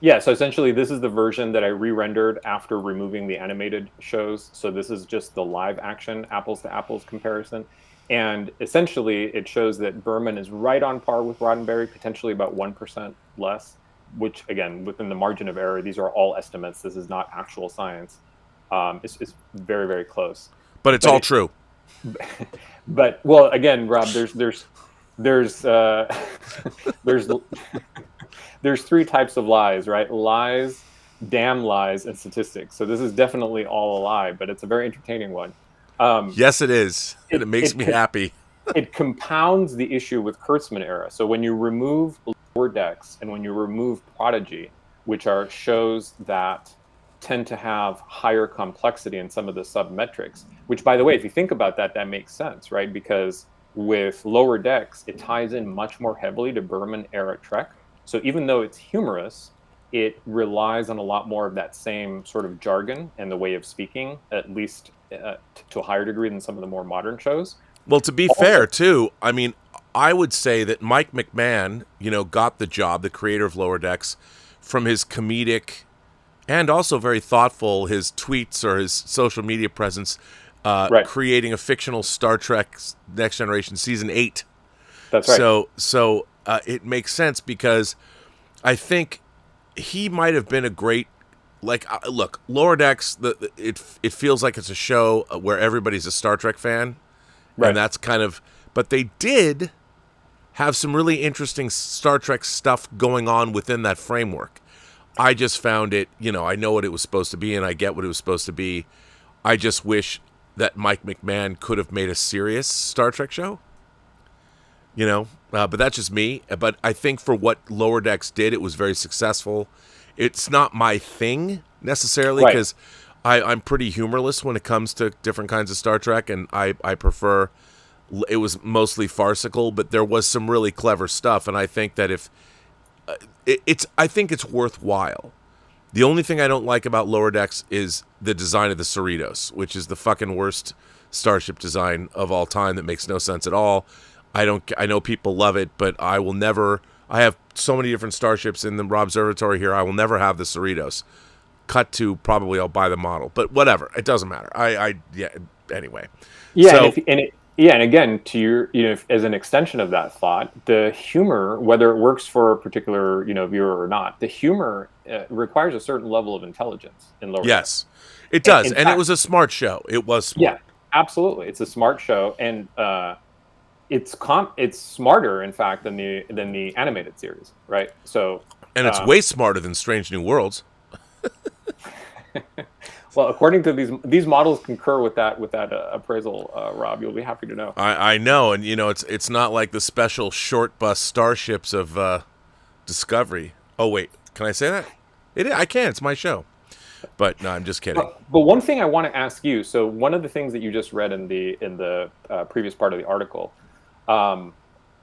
Yeah, so essentially this is the version that I re-rendered after removing the animated shows. So this is just the live action apples to apples comparison. And essentially it shows that Berman is right on par with Roddenberry, potentially about 1% less, which again, within the margin of error, these are all estimates. This is not actual science. It's very, very close.
But it's all true.
But well, again, Rob, there's three types of lies, right? Lies, damn lies, and statistics. So this is definitely all a lie, but it's a very entertaining one.
Yes, it is. And it makes me happy.
It compounds the issue with Kurtzman era. So when you remove Lower Decks and when you remove Prodigy, which are shows that tend to have higher complexity in some of the submetrics, which, by the way, if you think about that, that makes sense, right? Because with Lower Decks, it ties in much more heavily to Berman era Trek. So even though it's humorous, it relies on a lot more of that same sort of jargon and the way of speaking, at least to a higher degree than some of the more modern shows.
Well, to be fair, too, I mean, I would say that Mike McMahon, got the job, the creator of Lower Decks, from his comedic and also very thoughtful, his tweets or his social media presence, creating a fictional Star Trek Next Generation Season 8.
That's right.
So it makes sense because I think he might have been a great, look, Lower Decks, it feels like it's a show where everybody's a Star Trek fan.
Right.
And that's kind of, but they did have some really interesting Star Trek stuff going on within that framework. I just found it, I know what it was supposed to be and I get what it was supposed to be. I just wish that Mike McMahon could have made a serious Star Trek show, but that's just me. But I think for what Lower Decks did, it was very successful. It's not my thing necessarily because I'm pretty humorless when it comes to different kinds of Star Trek, and I prefer. It was mostly farcical, but there was some really clever stuff, and I think that if I think it's worthwhile. The only thing I don't like about Lower Decks is the design of the Cerritos, which is the fucking worst starship design of all time that makes no sense at all. I know people love it, but I will never. I have so many different starships in the Observatory here. I will never have the Cerritos. Cut to probably I'll buy the model, but whatever. It doesn't matter. Anyway.
Yeah,
So,
and again, to your, as an extension of that thought, the humor, whether it works for a particular, viewer or not, the humor requires a certain level of intelligence in Lower Decks.
Yes, it does,
In
and
fact,
it was a smart show. It was smart.
Yeah, absolutely. It's a smart show, and it's smarter, in fact, than the animated series, right? So,
and it's way smarter than Strange New Worlds.
Well, according to these models concur with that appraisal, Rob. You'll be happy to know.
I know, and it's not like the special short bus starships of Discovery. Oh wait, can I say that? I can. It's my show. But no, I'm just kidding.
But one thing I want to ask you. So one of the things that you just read in the previous part of the article,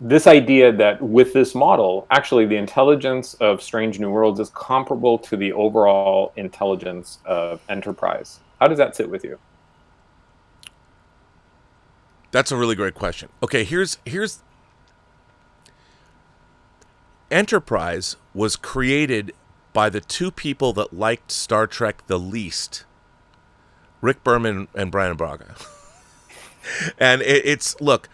this idea that with this model, actually the intelligence of Strange New Worlds is comparable to the overall intelligence of Enterprise. How does that sit with you?
That's a really great question. Okay, here's Enterprise was created by the two people that liked Star Trek the least, Rick Berman and Brandon Braga. And look,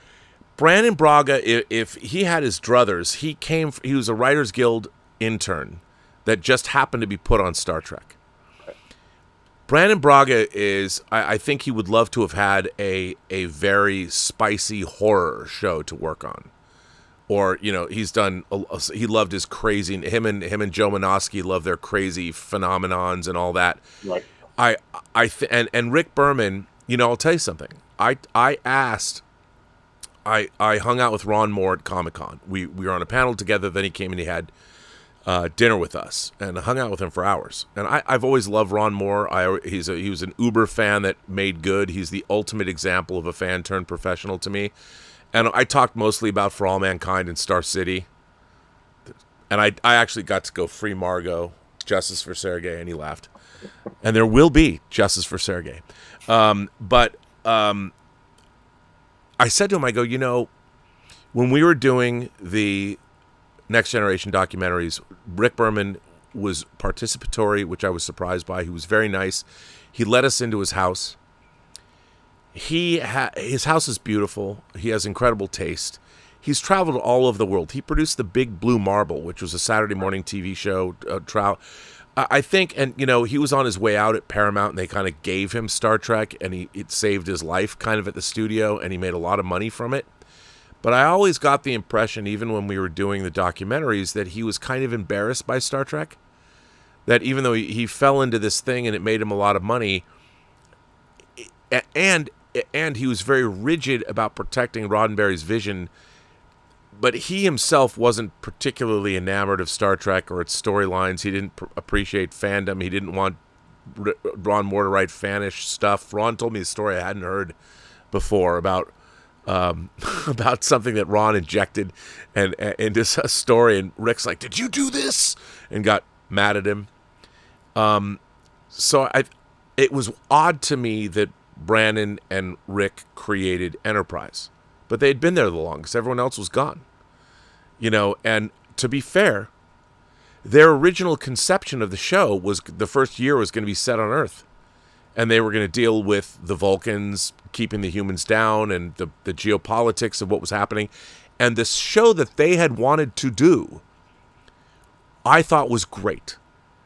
Brandon Braga, if he had his druthers, he was a Writers Guild intern that just happened to be put on Star Trek. Brandon Braga I think he would love to have had a very spicy horror show to work on. Or, he loved his crazy, him and Joe Manosky love their crazy phenomenons and all that.
Right.
And Rick Berman, I'll tell you something. I hung out with Ron Moore at Comic-Con. We were on a panel together. Then he came and he had dinner with us, and I hung out with him for hours. And I've always loved Ron Moore. He was an Uber fan that made good. He's the ultimate example of a fan turned professional to me. And I talked mostly about For All Mankind and Star City. And I actually got to go free Margot, Justice for Sergei, and he laughed. And there will be Justice for Sergei. But I said to him, I go, when we were doing the Next Generation documentaries, Rick Berman was participatory, which I was surprised by. He was very nice. He let us into his house. His house is beautiful. He has incredible taste. He's traveled all over the world. He produced The Big Blue Marble, which was a Saturday morning TV show. I think, and he was on his way out at Paramount, and they kind of gave him Star Trek, and it saved his life kind of at the studio, and he made a lot of money from it. But I always got the impression, even when we were doing the documentaries, that he was kind of embarrassed by Star Trek. That even though he fell into this thing and it made him a lot of money, and he was very rigid about protecting Roddenberry's vision, but he himself wasn't particularly enamored of Star Trek or its storylines. He didn't appreciate fandom. He didn't want Ron Moore to write fanish stuff. Ron told me a story I hadn't heard before about something that Ron injected into a story, and Rick's like, "Did you do this?" and got mad at him. So it was odd to me that Brandon and Rick created Enterprise, but they had been there the longest. Everyone else was gone. And to be fair, their original conception of the show was the first year was going to be set on Earth. And they were going to deal with the Vulcans keeping the humans down and the geopolitics of what was happening. And the show that they had wanted to do, I thought was great.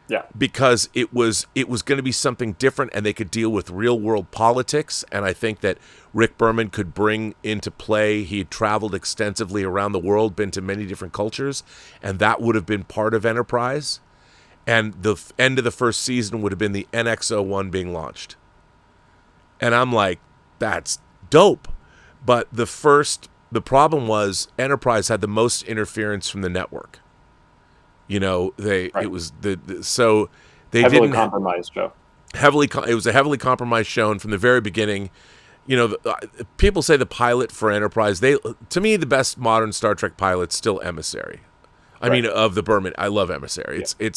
Yeah.
Because it was going to be something different, and they could deal with real world politics. And I think that Rick Berman could bring into play, he had traveled extensively around the world, been to many different cultures, and that would have been part of Enterprise. And the end of the first season would have been the NX-01 being launched. And I'm like, that's dope. But the problem was Enterprise had the most interference from the network. It was so they
heavily compromised show.
It was a heavily compromised show, and from the very beginning, people say the pilot for Enterprise. To me, the best modern Star Trek pilot's still Emissary. I mean, of the Berman, I love Emissary.
Yeah.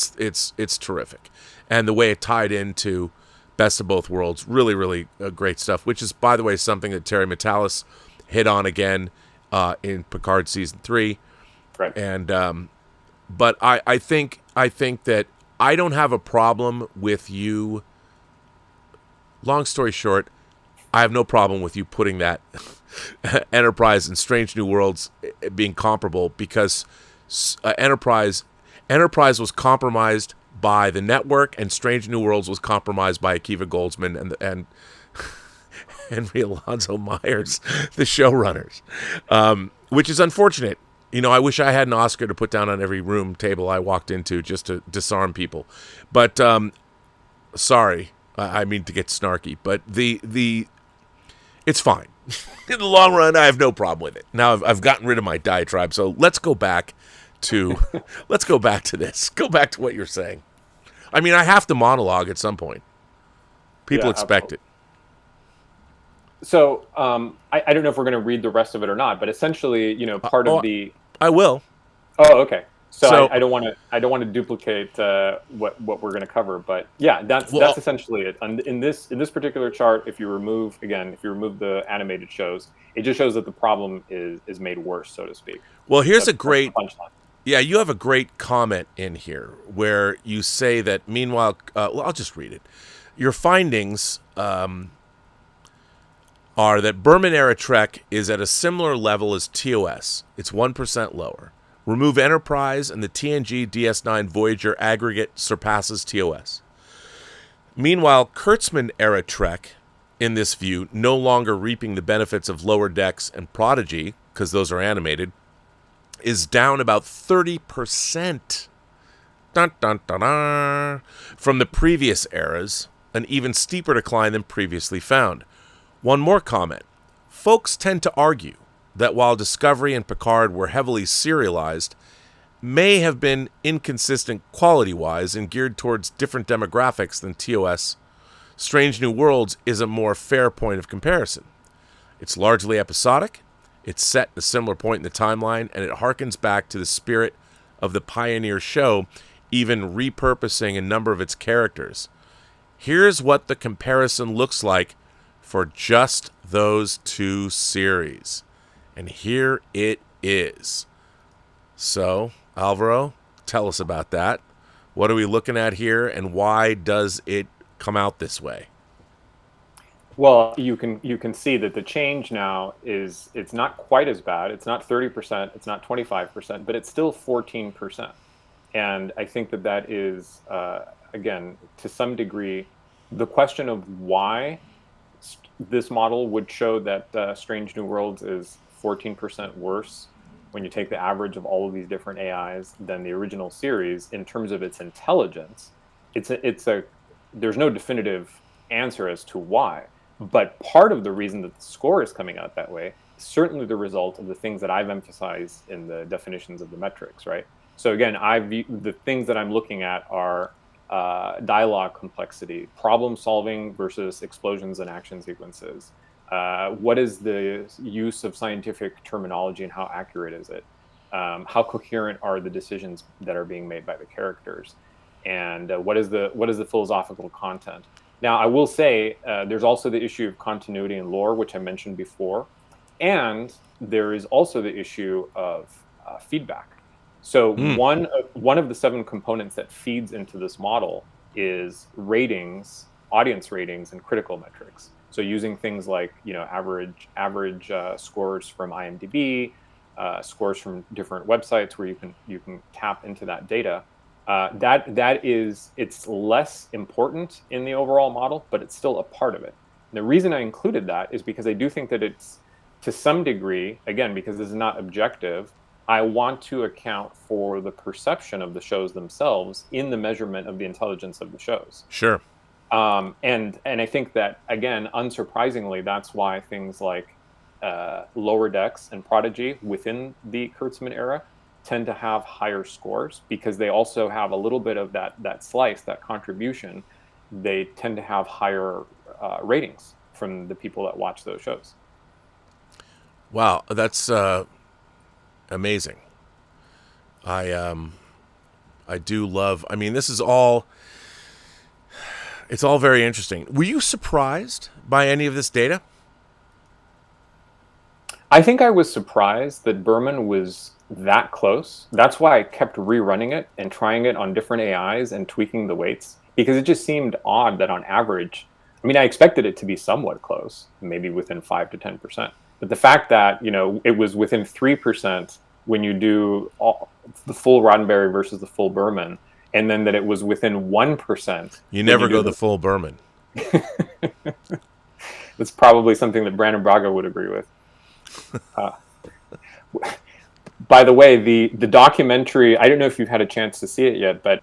It's terrific, and the way it tied into Best of Both Worlds, really, really great stuff. Which is, by the way, something that Terry Matalas hit on again in Picard season 3.
Right.
And but I think that I don't have a problem with you. Long story short, I have no problem with you putting that Enterprise and Strange New Worlds being comparable, because Enterprise was compromised by the network, and Strange New Worlds was compromised by Akiva Goldsman and Henry Alonso Myers, the showrunners, which is unfortunate. I wish I had an Oscar to put down on every room table I walked into just to disarm people. But sorry, I mean to get snarky, but it's fine. In the long run, I have no problem with it. Now I've gotten rid of my diatribe, so let's go back to this. Go back to what you're saying. I mean, I have to monologue at some point. People expect it.
So I don't know if we're going to read the rest of it or not, but essentially, part of the.
I will.
Oh, okay. So I don't want to duplicate what we're going to cover, but yeah, that's essentially it. In this particular chart, if you remove the animated shows, it just shows that the problem is made worse, so to speak.
Well, here's a great punchline. Yeah, you have a great comment in here where you say that. Meanwhile, I'll just read it. Your findings are that Berman-era Trek is at a similar level as TOS. It's 1% lower. Remove Enterprise, and the TNG DS9 Voyager aggregate surpasses TOS. Meanwhile, Kurtzman-era Trek, in this view, no longer reaping the benefits of Lower Decks and Prodigy, because those are animated, is down about 30%. Dun, dun, dun, dun, from the previous eras, an even steeper decline than previously found. One more comment. Folks tend to argue that while Discovery and Picard were heavily serialized, may have been inconsistent quality-wise and geared towards different demographics than TOS, Strange New Worlds is a more fair point of comparison. It's largely episodic, it's set at a similar point in the timeline, and it harkens back to the spirit of the Pioneer show, even repurposing a number of its characters. Here's what the comparison looks like for just those two series. And here it is. So, Alvaro, tell us about that. What are we looking at here, and why does it come out this way?
Well, you can see that the change now it's not quite as bad. It's not 30%, it's not 25%, but it's still 14%. And I think that is, again, to some degree, the question of why this model would show that Strange New Worlds is 14% worse when you take the average of all of these different AIs than the original series in terms of its intelligence. There's no definitive answer as to why, but part of the reason that the score is coming out that way is certainly the result of the things that I've emphasized in the definitions of the metrics, right? So again, the things that I'm looking at are dialogue complexity, problem solving versus explosions and action sequences. What is the use of scientific terminology and how accurate is it? How coherent are the decisions that are being made by the characters? And what is the philosophical content? Now, I will say there's also the issue of continuity and lore, which I mentioned before. And there is also the issue of feedback. So one of the 7 components that feeds into this model is ratings, audience ratings, and critical metrics. So using things like average scores from IMDb, scores from different websites where you can tap into that data. It's less important in the overall model, but it's still a part of it. And the reason I included that is because I do think that it's, to some degree, again, because this is not objective, I want to account for the perception of the shows themselves in the measurement of the intelligence of the shows.
Sure.
And I think that, again, unsurprisingly, that's why things like Lower Decks and Prodigy within the Kurtzman era tend to have higher scores, because they also have a little bit of that slice, that contribution. They tend to have higher ratings from the people that watch those shows.
Wow, that's amazing. I do love. I mean, this is all. It's all very interesting. Were you surprised by any of this data?
I think I was surprised that Berman was that close. That's why I kept rerunning it and trying it on different AIs and tweaking the weights, because it just seemed odd that on average, I mean, I expected it to be somewhat close, maybe within 5 to 10%. But the fact that, it was within 3% when you do the full Roddenberry versus the full Berman, and then that it was within 1%.
You never go the full Berman.
That's probably something that Brandon Braga would agree with. By the way, the documentary, I don't know if you've had a chance to see it yet, but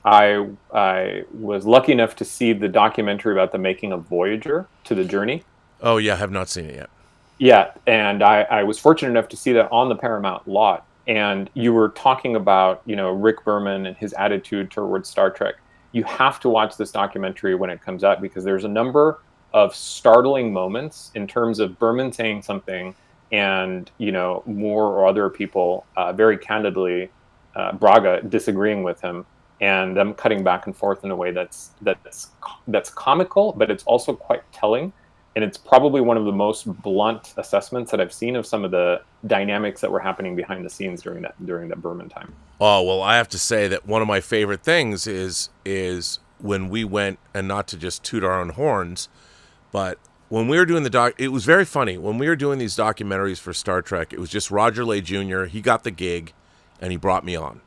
I was lucky enough to see the documentary about the making of Voyager to the Journey.
Oh, yeah, I have not seen it yet.
Yeah, and I was fortunate enough to see that on the Paramount lot. And you were talking about, Rick Berman and his attitude towards Star Trek. You have to watch this documentary when it comes out, because there's a number of startling moments in terms of Berman saying something and, Moore or other people very candidly, Braga disagreeing with him, and them cutting back and forth in a way that's comical, but it's also quite telling. And it's probably one of the most blunt assessments that I've seen of some of the dynamics that were happening behind the scenes during that Berman time.
Oh, well, I have to say that one of my favorite things is when we went, and not to just toot our own horns, but when we were doing it was very funny. When we were doing these documentaries for Star Trek, it was just Roger Lay Jr., he got the gig, and he brought me on.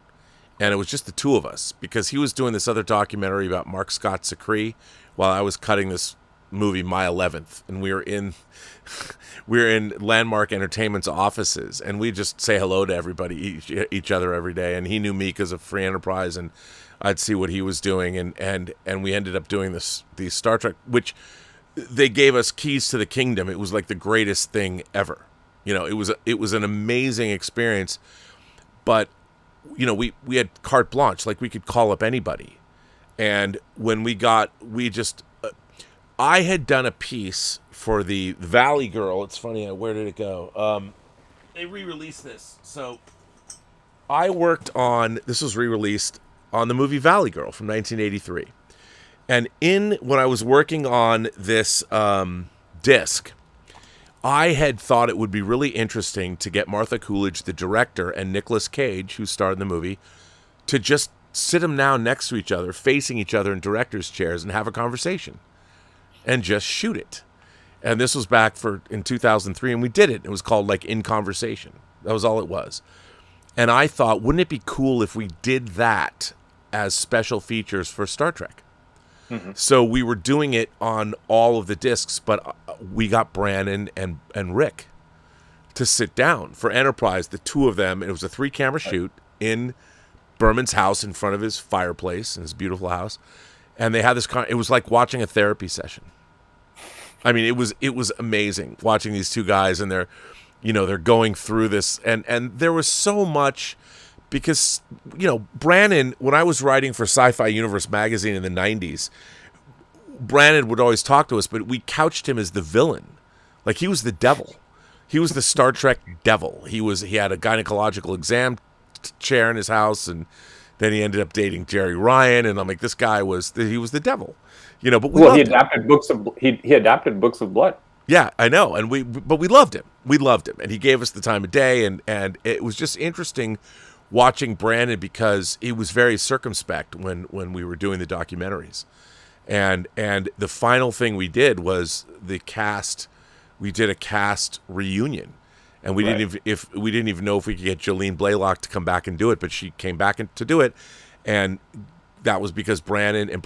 And it was just the two of us, because he was doing this other documentary about Mark Scott Secree while I was cutting this movie My 11th, and we were in Landmark Entertainment's offices, and we just say hello to everybody, each other every day. And he knew me because of Free Enterprise, and I'd see what he was doing, and we ended up doing these Star Trek, which they gave us keys to the kingdom. It was like the greatest thing ever. It was an amazing experience, but we had carte blanche, like we could call up anybody. And when I had done a piece for the Valley Girl. It's funny, where did it go? They re-released this. So I worked on, this was re-released on the movie Valley Girl from 1983. And when I was working on this disc, I had thought it would be really interesting to get Martha Coolidge, the director, and Nicolas Cage, who starred in the movie, to just sit them down next to each other, facing each other in director's chairs, and have a conversation. And just shoot it. And this was back in 2003, and we did it. It was called In Conversation. That was all it was. And I thought, wouldn't it be cool if we did that as special features for Star Trek? Mm-hmm. So we were doing it on all of the discs, but we got Brannon and Rick to sit down for Enterprise, the two of them. It was a 3-camera shoot in Berman's house in front of his fireplace, in his beautiful house. And they had this it was like watching a therapy session. I mean, it was amazing watching these two guys, and they're going through this, and there was so much, because Brannon, when I was writing for Sci-Fi Universe magazine in the 90s, Brannon would always talk to us, but we couched him as the villain. Like, he was the devil. He was the Star Trek devil. He had a gynecological exam chair in his house, and then he ended up dating Jerry Ryan, and I'm like, this guy was the devil, But he adapted books of blood. Yeah, I know, but we loved him. We loved him, and he gave us the time of day, and it was just interesting watching Brandon because he was very circumspect when we were doing the documentaries, and the final thing we did was the cast. We did a cast reunion, and we didn't even know if we could get Jolene Blaylock to come back and do it, but she came back to do it, and that was because Brandon and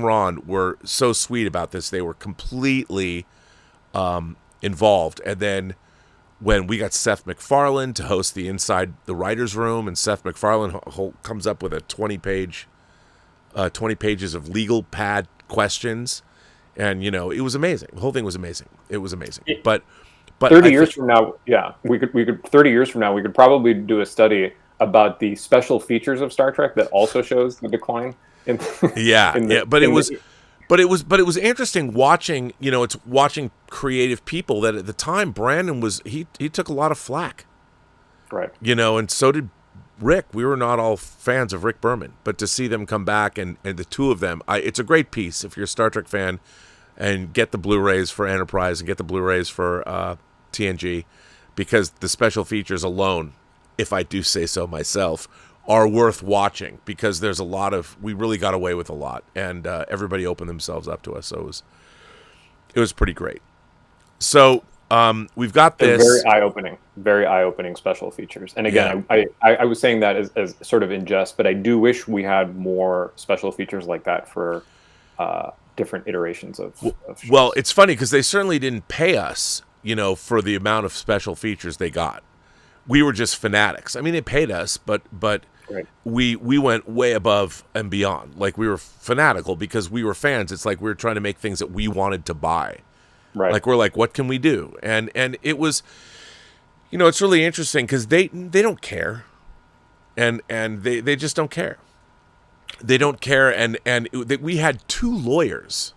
Ron were so sweet about this. They were completely involved. And then when we got Seth MacFarlane to host the Inside the Writer's Room, and Seth MacFarlane comes up with a 20 pages of legal pad questions. And, you know, it was amazing. The whole thing was amazing. It was amazing. But
30 years from now, we could 30 years from now, we could probably do a study about the special features of Star Trek that also shows the decline. But it was interesting watching. You know, it's watching creative people that at the time Brandon was he took a lot of flack, right?
You know, and so did Rick. We were not all fans of Rick Berman, but to see them come back and the two of them, it's a great piece if you're a Star Trek fan, and get the Blu-rays for Enterprise and get the Blu-rays for TNG, because the special features alone, if I do say so myself, are worth watching, because there's a lot of, we really got away with a lot, and everybody opened themselves up to us, so it was pretty great. So we've got this
very eye-opening special features. And again, I was saying that as sort of in jest, but I do wish we had more special features like that for different iterations of shows.
Well, it's funny because they certainly didn't pay us, you know, for the amount of special features they got. We were just fanatics. I mean, they paid us, but
right.
we went way above and beyond. Like, we were fanatical because we were fans. It's like we were trying to make things that we wanted to buy.
Right.
Like, we're like, what can we do? And it was, you know, it's really interesting because they don't care, and they just don't care. They don't care, and we had 2 lawyers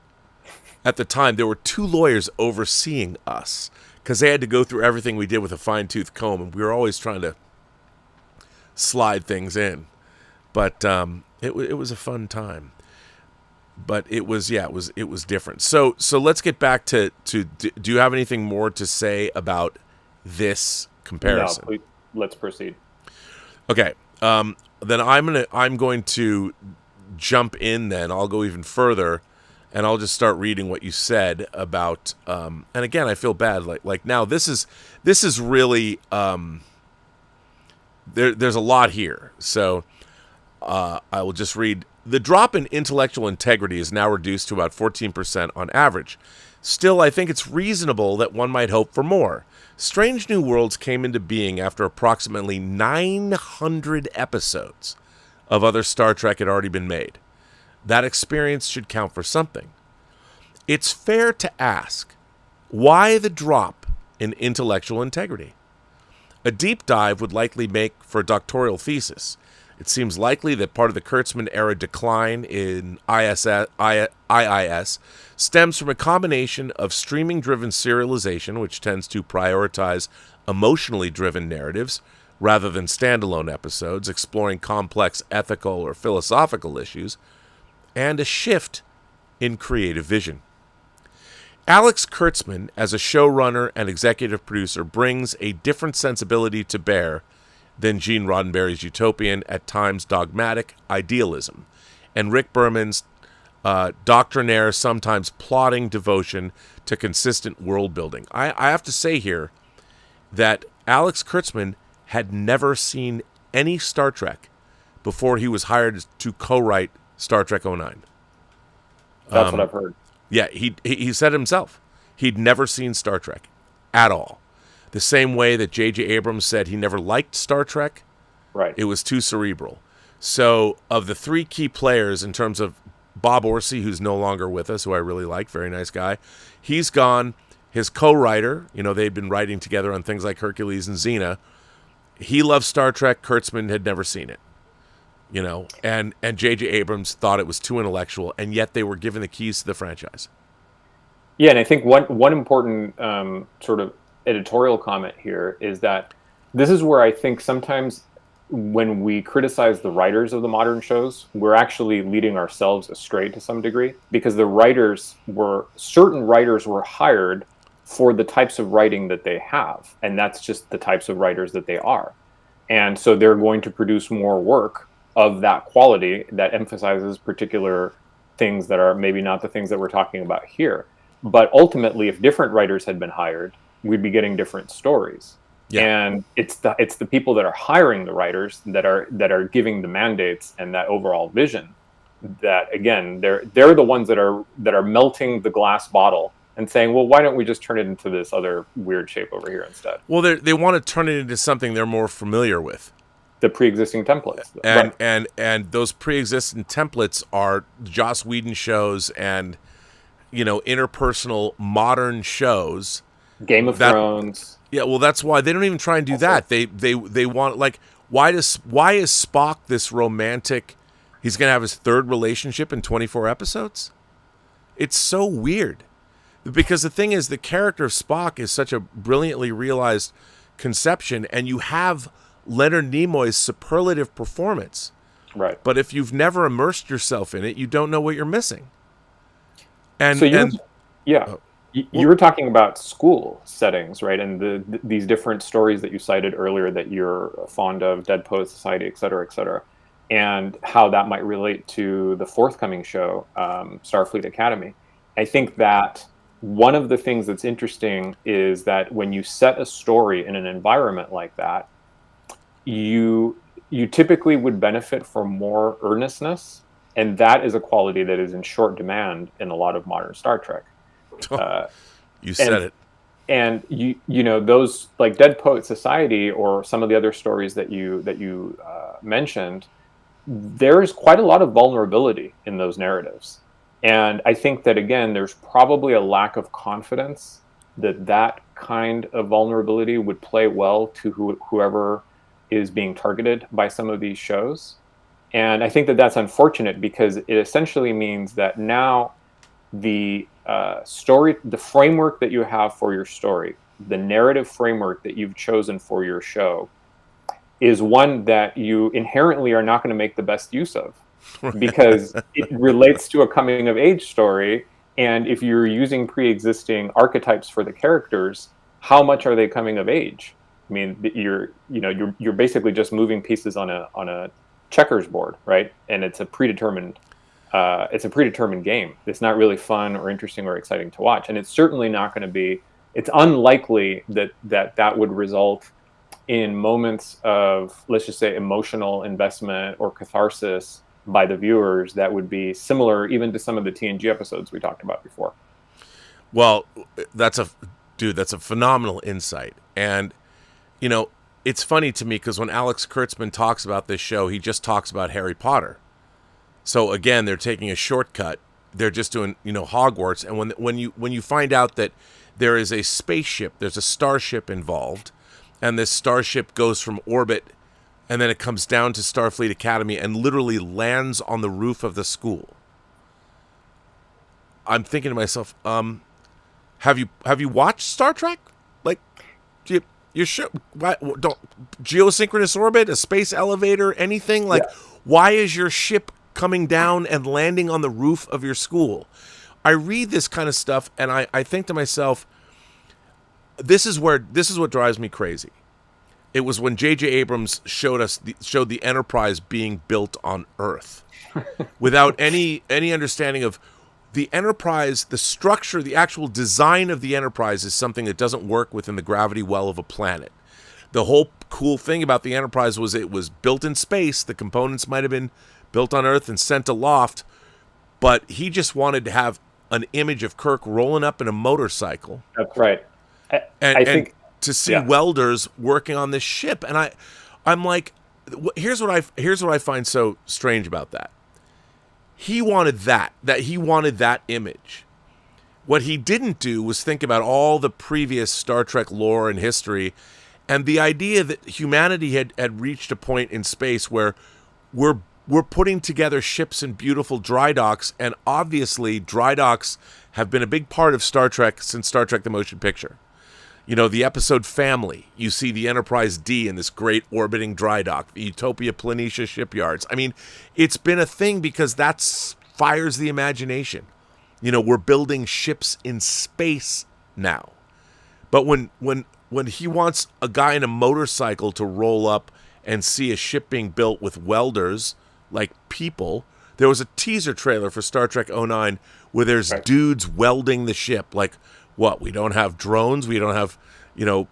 at the time. There were 2 lawyers overseeing us, because they had to go through everything we did with a fine-tooth comb, and we were always trying to slide things in. But it was a fun time. But it was different. So let's get back to do you have anything more to say about this comparison?
No, please, let's proceed.
Okay. Then I'm going to jump in. Then I'll go even further. And I'll just start reading what you said about, and again, I feel bad. Like now, this is really, there's a lot here. So I will just read. The drop in intellectual integrity is now reduced to about 14% on average. Still, I think it's reasonable that one might hope for more. Strange New Worlds came into being after approximately 900 episodes of other Star Trek had already been made. That experience should count for something. It's fair to ask, why the drop in intellectual integrity? A deep dive would likely make for a doctoral thesis. It seems likely that part of the Kurtzman-era decline in IIS stems from a combination of streaming-driven serialization, which tends to prioritize emotionally driven narratives rather than standalone episodes exploring complex ethical or philosophical issues, and a shift in creative vision. Alex Kurtzman, as a showrunner and executive producer, brings a different sensibility to bear than Gene Roddenberry's utopian, at times dogmatic, idealism, and Rick Berman's doctrinaire, sometimes plodding devotion to consistent world building. I have to say here that Alex Kurtzman had never seen any Star Trek before he was hired to co-write Star Trek 09.
That's what I've heard.
Yeah, he said himself. He'd never seen Star Trek at all. The same way that J.J. Abrams said he never liked Star Trek.
Right.
It was too cerebral. So of the 3 key players in terms of Bob Orsi, who's no longer with us, who I really like, very nice guy, he's gone. His co-writer, you know, they'd been writing together on things like Hercules and Xena. He loves Star Trek. Kurtzman had never seen it. You know, and J.J. Abrams thought it was too intellectual, and yet they were given the keys to the franchise.
Yeah, and I think one important sort of editorial comment here is that this is where I think sometimes when we criticize the writers of the modern shows, we're actually leading ourselves astray to some degree, because certain writers were hired for the types of writing that they have, and that's just the types of writers that they are. And so they're going to produce more work of that quality that emphasizes particular things that are maybe not the things that we're talking about here. But ultimately, if different writers had been hired, we'd be getting different stories. Yeah. And it's the people that are hiring the writers that are giving the mandates and that overall vision. That again, they're the ones that are melting the glass bottle and saying, well, why don't we just turn it into this other weird shape over here instead?
Well, they want to turn it into something they're more familiar with.
The pre-existing templates,
and those pre-existing templates are Joss Whedon shows and interpersonal modern shows.
Game of Thrones.
Yeah, well, that's why they don't even try and do that. They want, like, why is Spock this romantic? He's gonna have his third relationship in 24 episodes. It's so weird, because the thing is, the character of Spock is such a brilliantly realized conception, and you have Leonard Nimoy's superlative performance.
Right.
But if you've never immersed yourself in it, you don't know what you're missing. And
so you were talking about school settings, right? And these different stories that you cited earlier that you're fond of, Dead Poet Society, et cetera, and how that might relate to the forthcoming show, Starfleet Academy. I think that one of the things that's interesting is that when you set a story in an environment like that, you typically would benefit from more earnestness, and that is a quality that is in short demand in a lot of modern Star Trek.
You said it.
And those like Dead Poet Society or some of the other stories that you mentioned, there's quite a lot of vulnerability in those narratives. And I think that, again, there's probably a lack of confidence that kind of vulnerability would play well to whoever is being targeted by some of these shows. And I think that that's unfortunate, because it essentially means that now the story, the framework that you have for your story, the narrative framework that you've chosen for your show, is one that you inherently are not going to make the best use of, because it relates to a coming of age story. And if you're using pre-existing archetypes for the characters, how much are they coming of age? I mean, you're basically just moving pieces on a checkers board, right? And it's a predetermined game. It's not really fun or interesting or exciting to watch, and it's certainly not going to be. It's unlikely that would result in moments of, let's just say, emotional investment or catharsis by the viewers that would be similar even to some of the TNG episodes we talked about before.
Well, that's a phenomenal insight. And it's funny to me, because when Alex Kurtzman talks about this show, he just talks about Harry Potter. So again, they're taking a shortcut. They're just doing, Hogwarts. And when you find out that there is a spaceship, there's a starship involved, and this starship goes from orbit, and then it comes down to Starfleet Academy and literally lands on the roof of the school. I'm thinking to myself, have you watched Star Trek? Like, you're sure? Don't geosynchronous orbit, a space elevator, anything? Like, why is your ship coming down and landing on the roof of your school? I read this kind of stuff, and I think to myself, this is what drives me crazy. It was when J.J. Abrams showed the Enterprise being built on Earth, without any understanding of the Enterprise, the structure, the actual design of the Enterprise is something that doesn't work within the gravity well of a planet. The whole cool thing about the Enterprise was it was built in space. The components might have been built on Earth and sent aloft, but he just wanted to have an image of Kirk rolling up in a motorcycle.
That's right.
I think to see welders working on this ship, and I'm like, here's what I find so strange about that. He wanted that image. What he didn't do was think about all the previous Star Trek lore and history, and the idea that humanity had reached a point in space where we're putting together ships in beautiful dry docks, and obviously dry docks have been a big part of Star Trek since Star Trek the Motion Picture. You know, the episode Family, you see the Enterprise D in this great orbiting dry dock, the Utopia Planitia shipyards. I mean, it's been a thing because that fires the imagination. You know, we're building ships in space now. But when he wants a guy in a motorcycle to roll up and see a ship being built with welders, like people, there was a teaser trailer for Star Trek 09 where there's dudes welding the ship. Like, what? We don't have drones. We don't have, you know,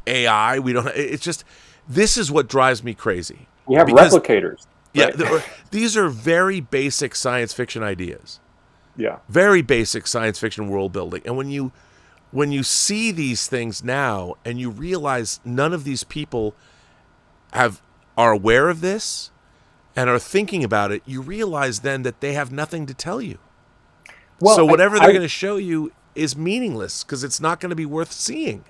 AI. We don't. It's just, this is what drives me crazy.
We have replicators.
Right? Yeah, these are very basic science fiction ideas.
Yeah,
very basic science fiction world building. And when you see these things now, and you realize none of these people are aware of this and are thinking about it, you realize then that they have nothing to tell you. Well, so whatever they're going to show you is meaningless because it's not going to be worth seeing.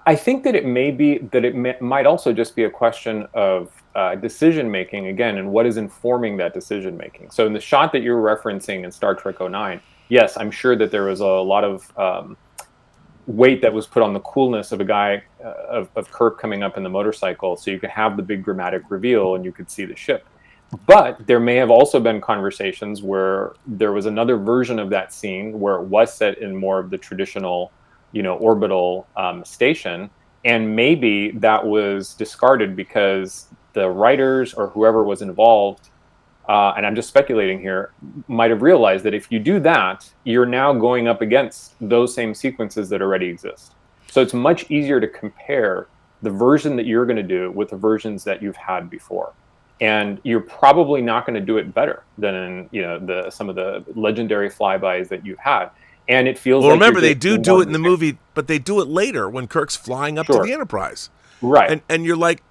I think that it might also just be a question of decision making again, and what is informing that decision making. So in the shot that you're referencing in Star Trek 09, yes, I'm sure that there was a lot of weight that was put on the coolness of a guy of Kirk coming up in the motorcycle, so you could have the big dramatic reveal and you could see the ship. But there may have also been conversations where there was another version of that scene where it was set in more of the traditional, you know, orbital station, and maybe that was discarded because the writers or whoever was involved, and I'm just speculating here, might have realized that if you do that, you're now going up against those same sequences that already exist. So it's much easier to compare the version that you're going to do with the versions that you've had before. And you're probably not going to do it better than, you know, some of the legendary flybys that you've had. And it feels. Well, like
remember, they do it in the movie, but they do it later when Kirk's flying up to the Enterprise,
right?
And you're like,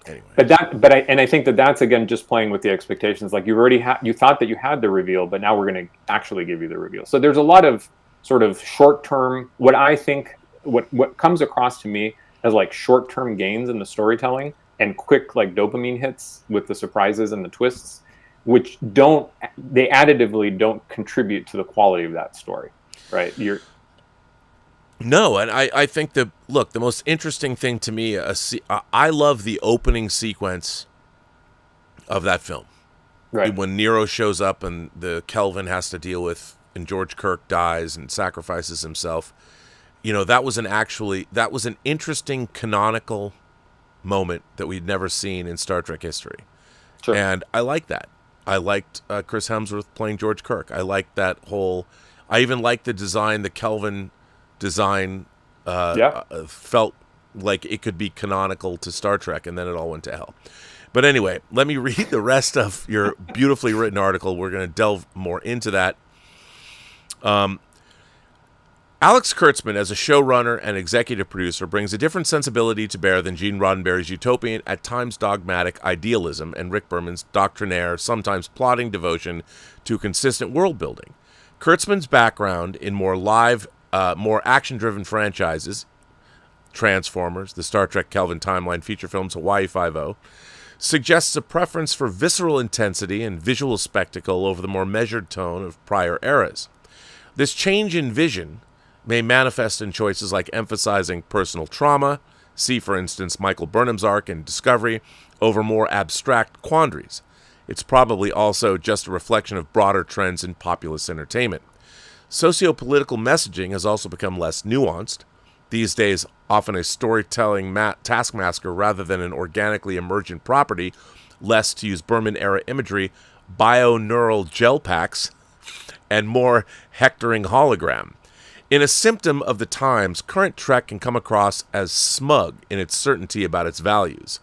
anyway.
I think that's again just playing with the expectations. Like you thought that you had the reveal, but now we're going to actually give you the reveal. So there's a lot of sort of short term. What I think, what comes across to me as like short term gains in the storytelling and quick like dopamine hits with the surprises and the twists, which they additively don't contribute to the quality of that story, right?
No, and I think the most interesting thing to me, I love the opening sequence of that film.
Right.
When Nero shows up and the Kelvin has to deal with, and George Kirk dies and sacrifices himself. You know, that was an interesting canonical moment that we'd never seen in Star Trek history.
Sure.
And I like that. I liked Chris Hemsworth playing George Kirk. I liked that whole. I even liked the design, the Kelvin design. Felt like it could be canonical to Star Trek, and then it all went to hell. But anyway, let me read the rest of your beautifully written article. We're going to delve more into that. Alex Kurtzman, as a showrunner and executive producer, brings a different sensibility to bear than Gene Roddenberry's utopian, at times dogmatic idealism and Rick Berman's doctrinaire, sometimes plotting devotion to consistent world building. Kurtzman's background in more live, more action-driven franchises, Transformers, the Star Trek Kelvin timeline feature films Hawaii Five-0, suggests a preference for visceral intensity and visual spectacle over the more measured tone of prior eras. This change in vision may manifest in choices like emphasizing personal trauma, see, for instance, Michael Burnham's arc in Discovery, over more abstract quandaries. It's probably also just a reflection of broader trends in populist entertainment. Socio-political messaging has also become less nuanced, these days often a storytelling taskmaster rather than an organically emergent property, less, to use Berman-era imagery, bio-neural gel packs, and more hectoring hologram. In a symptom of the times, current Trek can come across as smug in its certainty about its values.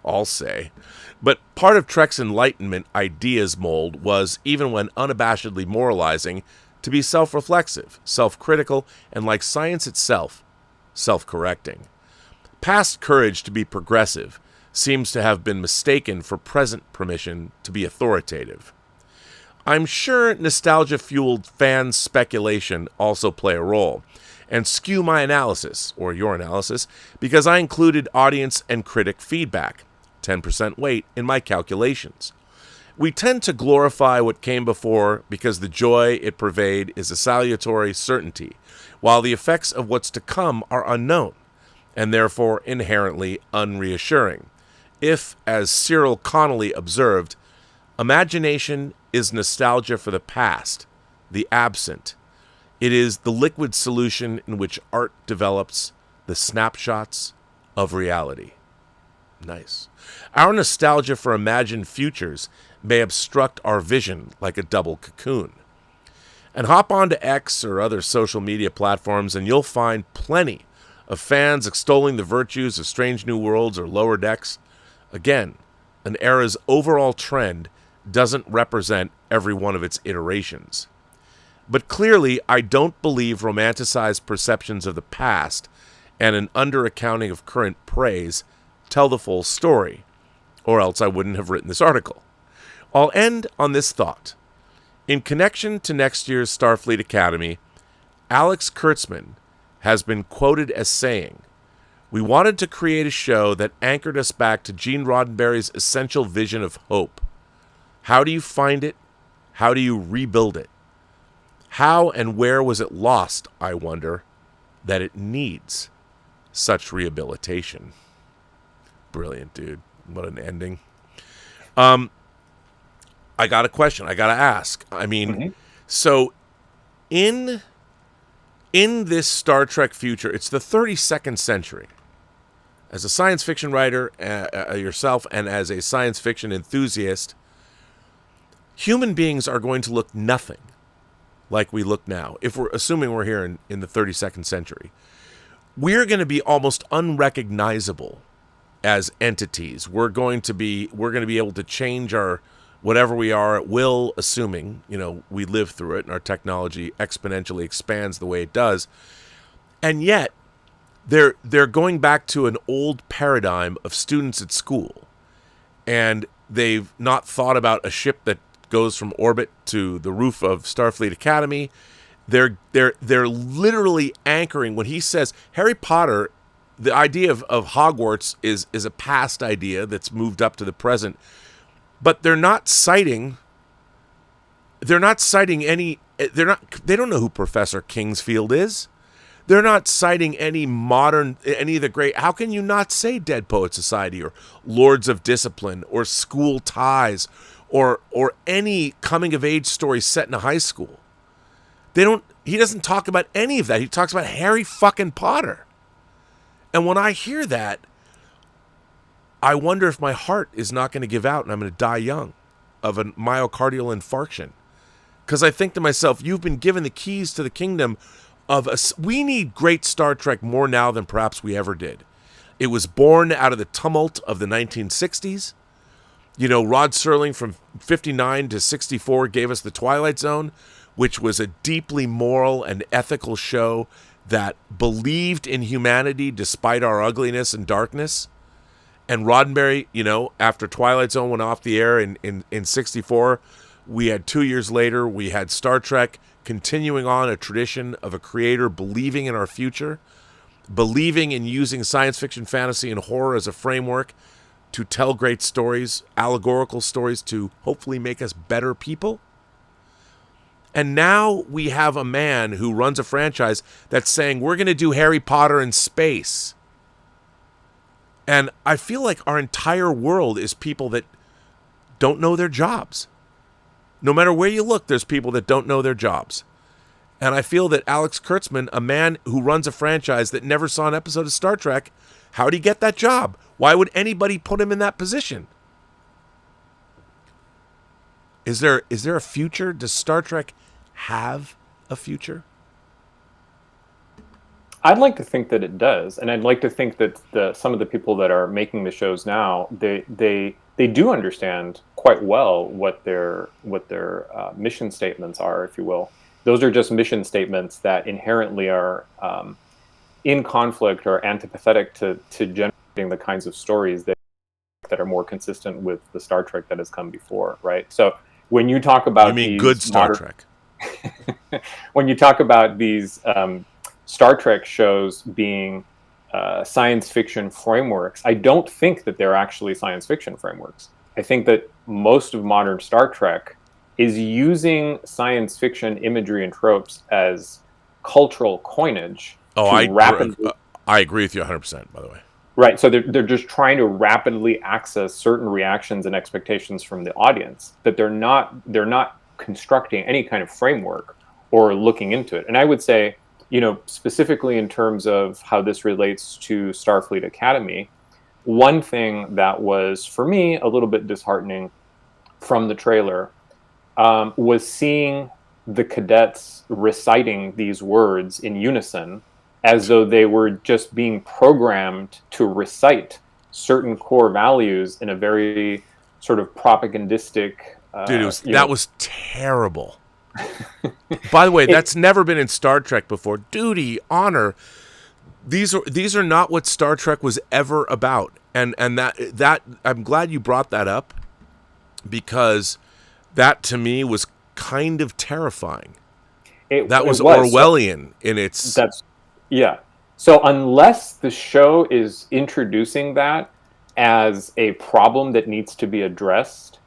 I'll say. But part of Trek's Enlightenment ideas mold was, even when unabashedly moralizing, to be self-reflexive, self-critical, and like science itself, self-correcting. Past courage to be progressive seems to have been mistaken for present permission to be authoritative. I'm sure nostalgia-fueled fan speculation also play a role, and skew my analysis, or your analysis, because I included audience and critic feedback, 10% weight, in my calculations. We tend to glorify what came before because the joy it purveyed is a salutary certainty, while the effects of what's to come are unknown, and therefore inherently unreassuring. If, as Cyril Connolly observed, imagination is nostalgia for the past, the absent, it is the liquid solution in which art develops the snapshots of reality. Nice. Our nostalgia for imagined futures may obstruct our vision like a double cocoon. And hop onto X or other social media platforms and you'll find plenty of fans extolling the virtues of Strange New Worlds or Lower Decks. Again, an era's overall trend doesn't represent every one of its iterations. But clearly, I don't believe romanticized perceptions of the past and an underaccounting of current praise tell the full story, or else I wouldn't have written this article. I'll end on this thought. In connection to next year's Starfleet Academy, Alex Kurtzman has been quoted as saying, "We wanted to create a show that anchored us back to Gene Roddenberry's essential vision of hope. How do you find it? How do you rebuild it? How and where was it lost, I wonder, that it needs such rehabilitation?" Brilliant, dude. What an ending. I got a question. I got to ask. I mean, so in this Star Trek future, it's the 32nd century. As a science fiction writer yourself and as a science fiction enthusiast, human beings are going to look nothing like we look now. If we're assuming we're here in the 32nd century, we're going to be almost unrecognizable as entities. We're going to be able to change our whatever we are at will, assuming, we live through it and our technology exponentially expands the way it does. And yet, they're going back to an old paradigm of students at school. And they've not thought about a ship that goes from orbit to the roof of Starfleet Academy. They're literally anchoring when he says Harry Potter, the idea of Hogwarts is a past idea that's moved up to the present. But they don't know who Professor Kingsfield is. They're not citing any of the great, how can you not say Dead Poet Society or Lords of Discipline or School Ties or any coming of age story set in a high school? He doesn't talk about any of that. He talks about Harry fucking Potter. And when I hear that, I wonder if my heart is not going to give out and I'm going to die young of a myocardial infarction. Because I think to myself, you've been given the keys to the kingdom of us. We need great Star Trek more now than perhaps we ever did. It was born out of the tumult of the 1960s. Rod Serling from 59 to 64 gave us The Twilight Zone, which was a deeply moral and ethical show that believed in humanity despite our ugliness and darkness. And Roddenberry, after Twilight Zone went off the air in 64, we had 2 years later, we had Star Trek continuing on a tradition of a creator believing in our future, believing in using science fiction, fantasy, and horror as a framework to tell great stories, allegorical stories to hopefully make us better people. And now we have a man who runs a franchise that's saying, we're going to do Harry Potter in space. And I feel like our entire world is people that don't know their jobs. No matter where you look, there's people that don't know their jobs. And I feel that Alex Kurtzman, a man who runs a franchise that never saw an episode of Star Trek, how did he get that job? Why would anybody put him in that position? Is there a future? Does Star Trek have a future?
I'd like to think that it does, and I'd like to think that some of the people that are making the shows now, they do understand quite well what their mission statements are, if you will. Those are just mission statements that inherently are in conflict or antipathetic to generating the kinds of stories that are more consistent with the Star Trek that has come before, right? So when you talk about
good Star Trek.
When you talk about these Star Trek shows being science fiction frameworks, I don't think that they're actually science fiction frameworks. I think that most of modern Star Trek is using science fiction imagery and tropes as cultural coinage
Oh, I agree with you 100%, by the way.
Right. So they're just trying to rapidly access certain reactions and expectations from the audience, that they're not constructing any kind of framework or looking into it. And I would say, specifically in terms of how this relates to Starfleet Academy, one thing that was, for me, a little bit disheartening from the trailer was seeing the cadets reciting these words in unison as though they were just being programmed to recite certain core values in a very sort of propagandistic...
Dude, that was terrible. By the way, that's never been in Star Trek before. Duty, honor... These are not what Star Trek was ever about, and that I'm glad you brought that up, because that to me was kind of terrifying. That was Orwellian in its.
Yeah. So unless the show is introducing that as a problem that needs to be addressed,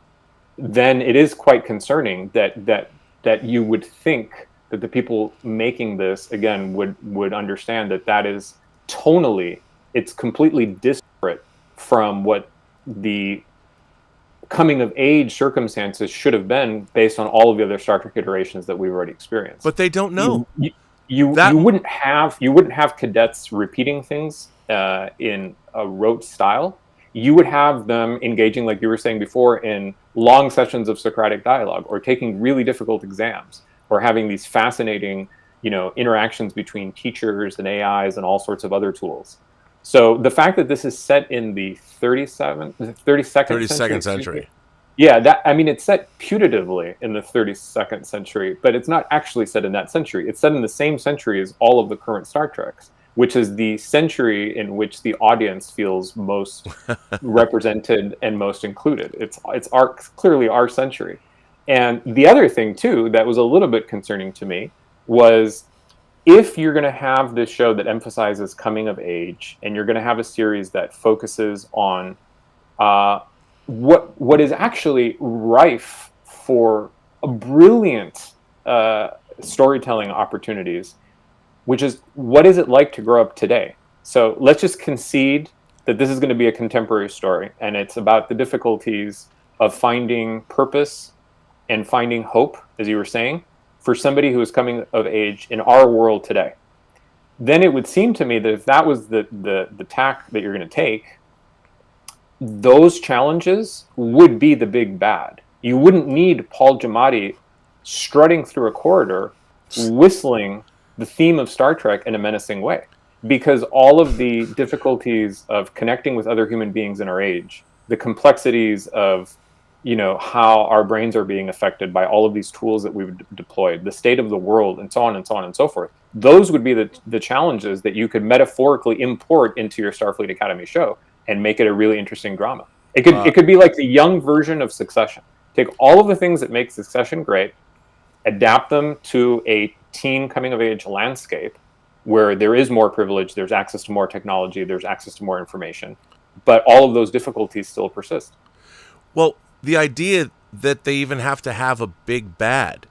then it is quite concerning that you would think that the people making this, again, would understand that is tonally, it's completely disparate from what the coming of age circumstances should have been based on all of the other Star Trek iterations that we've already experienced.
But they don't know.
You wouldn't have cadets repeating things in a rote style. You would have them engaging, like you were saying before, in long sessions of Socratic dialogue, or taking really difficult exams, or having these fascinating, interactions between teachers and AIs and all sorts of other tools. So the fact that this is set in the 32nd century. Yeah, it's set putatively in the 32nd century, but it's not actually set in that century. It's set in the same century as all of the current Star Treks, which is the century in which the audience feels most represented and most included. It's clearly our century. And the other thing, too, that was a little bit concerning to me was, if you're going to have this show that emphasizes coming of age, and you're going to have a series that focuses on what is actually rife for a brilliant storytelling opportunities, which is, what is it like to grow up today? So let's just concede that this is going to be a contemporary story, and it's about the difficulties of finding purpose and finding hope, as you were saying, for somebody who is coming of age in our world today. Then it would seem to me that if that was the tack that you're going to take, those challenges would be the big bad. You wouldn't need Paul Giamatti strutting through a corridor, whistling the theme of Star Trek in a menacing way, because all of the difficulties of connecting with other human beings in our age, the complexities of how our brains are being affected by all of these tools that we've deployed, the state of the world, and so on and so on and so forth. Those would be the challenges that you could metaphorically import into your Starfleet Academy show and make it a really interesting drama. It could be like the young version of Succession. Take all of the things that make Succession great, adapt them to a teen coming of age landscape where there is more privilege, there's access to more technology, there's access to more information, but all of those difficulties still persist.
Well, the idea that they even have to have a big bad.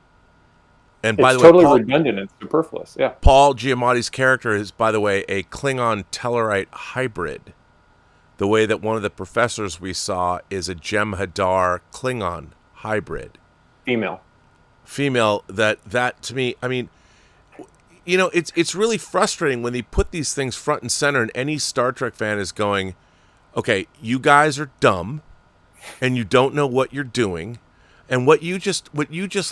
And by
it's
the way,
totally redundant and superfluous. Yeah.
Paul Giamatti's character is, by the way, a Klingon Tellarite hybrid. The way that one of the professors we saw is a Jem'Hadar Klingon hybrid.
Female. That to me, it's really frustrating when they put these things front and center, and any Star Trek fan is going, okay, you guys are dumb and you don't know what you're doing. And what you just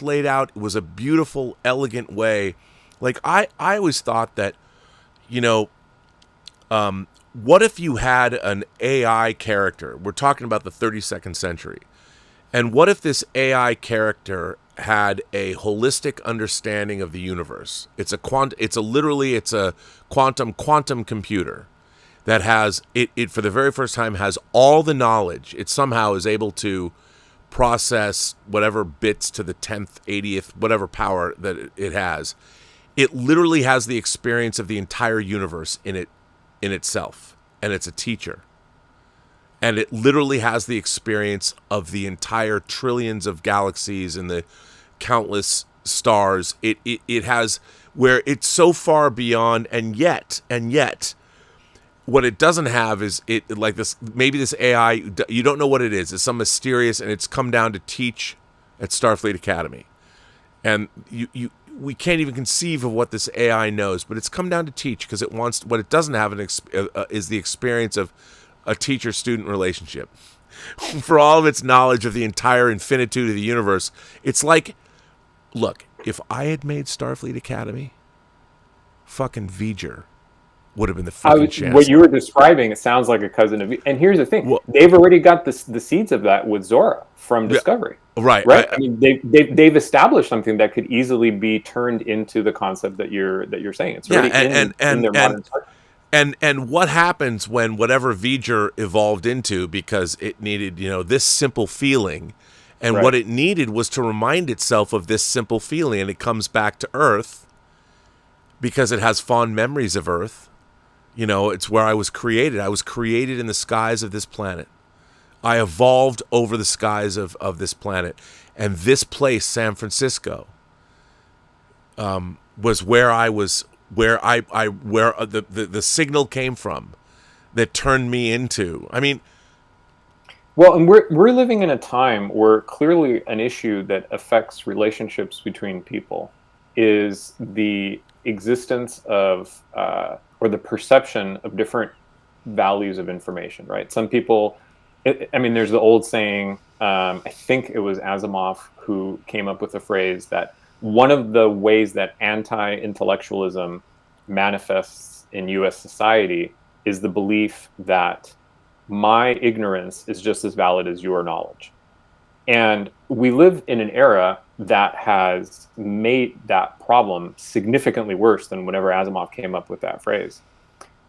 laid out was a beautiful, elegant way. Like I always thought that, what if you had an AI character? We're talking about the 32nd century. And what if this AI character had a holistic understanding of the universe? It's a quantum computer that has it for the very first time has all the knowledge. It somehow is able to process whatever bits to the 10th, 80th, whatever power that it has. It literally has the experience of the entire universe in itself, and it's a teacher.
and it literally has the experience of the entire trillions of galaxies and the countless stars. It has, where it's so far beyond, and yet what it doesn't have is it, like this, maybe this AI, you don't know what it is. It's some mysterious, and it's come down to teach at Starfleet Academy. And we can't even conceive of what this AI knows, but it's come down to teach because it wants, what it doesn't have is the experience of a teacher-student relationship. For all of its knowledge of the entire infinitude of the universe, it's like, look, if I had made Starfleet Academy, fucking V'ger would have been the fucking chance.
What you were describing, it sounds like a cousin of. And here's the thing: they've already got the seeds of that with Zora from Discovery.
Right.
I mean, they've established something that could easily be turned into the concept that you're saying. It's already in their modern start.
And what happens when whatever V'ger evolved into, because it needed, this simple feeling, and what it needed was to remind itself of this simple feeling, and it comes back to Earth because it has fond memories of Earth. It's where I was created. I was created in the skies of this planet. I evolved over the skies of this planet. And this place, San Francisco, was where I was, where the signal came from that turned me into. I mean,
well, and we're living in a time where clearly an issue that affects relationships between people is the existence of or the perception of different values of information, right? Some people, I mean, there's the old saying, I think it was Asimov who came up with the phrase that one of the ways that anti-intellectualism manifests in U.S. society is the belief that my ignorance is just as valid as your knowledge. And we live in an era that has made that problem significantly worse than whenever Asimov came up with that phrase.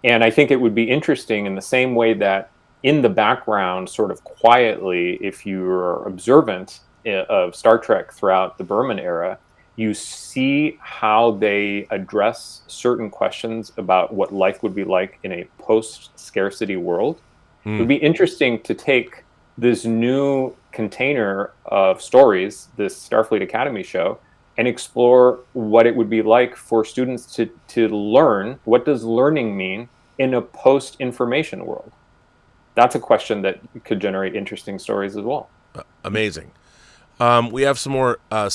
And I think it would be interesting in the same way that in the background, sort of quietly, if you're observant of Star Trek throughout the Berman era, you see how they address certain questions about what life would be like in a post-scarcity world. It would be interesting to take this new container of stories, this Starfleet Academy show, and explore what it would be like for students to learn. What does learning mean in a post-information world? That's a question that could generate interesting stories as well.
Amazing. We have some more. Are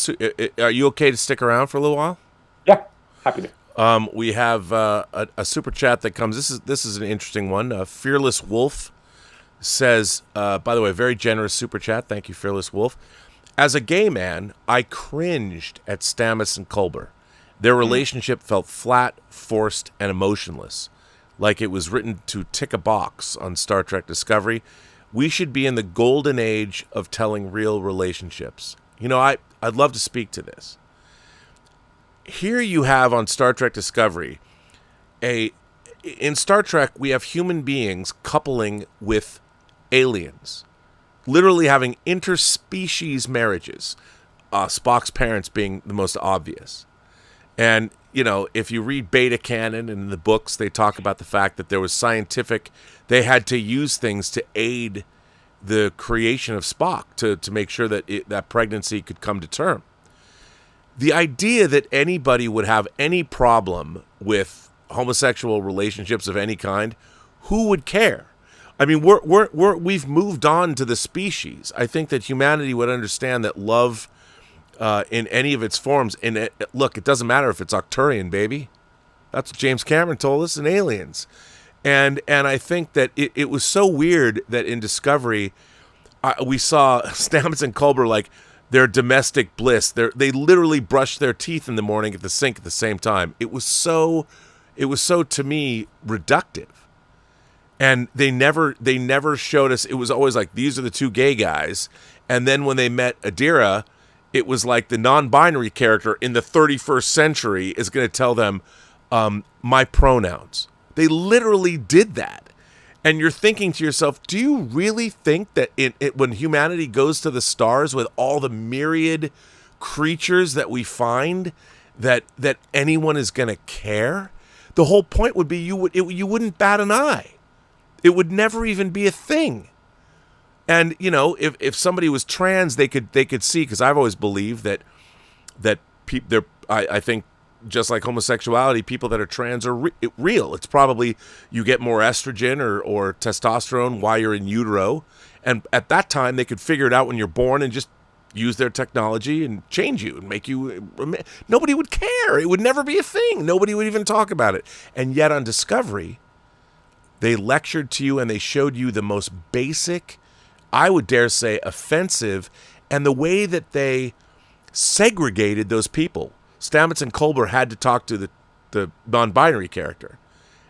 you okay to stick around for a little while?
Yeah, happy to.
We have a super chat that comes. This is an interesting one. Fearless Wolf says, by the way, very generous super chat. Thank you, Fearless Wolf. As a gay man, I cringed at Stamets and Culber. Their relationship felt flat, forced, and emotionless, like it was written to tick a box on Star Trek Discovery. We should be in the golden age of telling real relationships. I'd love to speak to this. Here you have on Star Trek Discovery, in Star Trek, we have human beings coupling with aliens, literally having interspecies marriages, Spock's parents being the most obvious. And, if you read Beta Canon and in the books, they talk about the fact that there was they had to use things to aid the creation of Spock to make sure that that pregnancy could come to term. The idea that anybody would have any problem with homosexual relationships of any kind, who would care? I mean, we've moved on to the species. I think that humanity would understand that love in any of its forms, look, it doesn't matter if it's Arcturian, baby. That's what James Cameron told us in Aliens. And I think that it was so weird that in Discovery, we saw Stamets and Culber like their domestic bliss. They literally brushed their teeth in the morning at the sink at the same time. It was so to me reductive. And they never showed us. It was always like, these are the two gay guys. And then when they met Adira, it was like the non-binary character in the 31st century is going to tell them my pronouns. They literally did that. And you're thinking to yourself, do you really think that when humanity goes to the stars with all the myriad creatures that we find, that anyone is going to care? The whole point would be you wouldn't bat an eye. It would never even be a thing. And if somebody was trans, they could see, because I've always believed that I think just like homosexuality, people that are trans are real. It's probably you get more estrogen or testosterone while you're in utero, and at that time they could figure it out when you're born and just use their technology and change you and make you. Nobody would care. It would never be a thing. Nobody would even talk about it. And yet on Discovery, they lectured to you and they showed you the most basic, I would dare say, offensive, and the way that they segregated those people. Stamets and Culber had to talk to the non-binary character,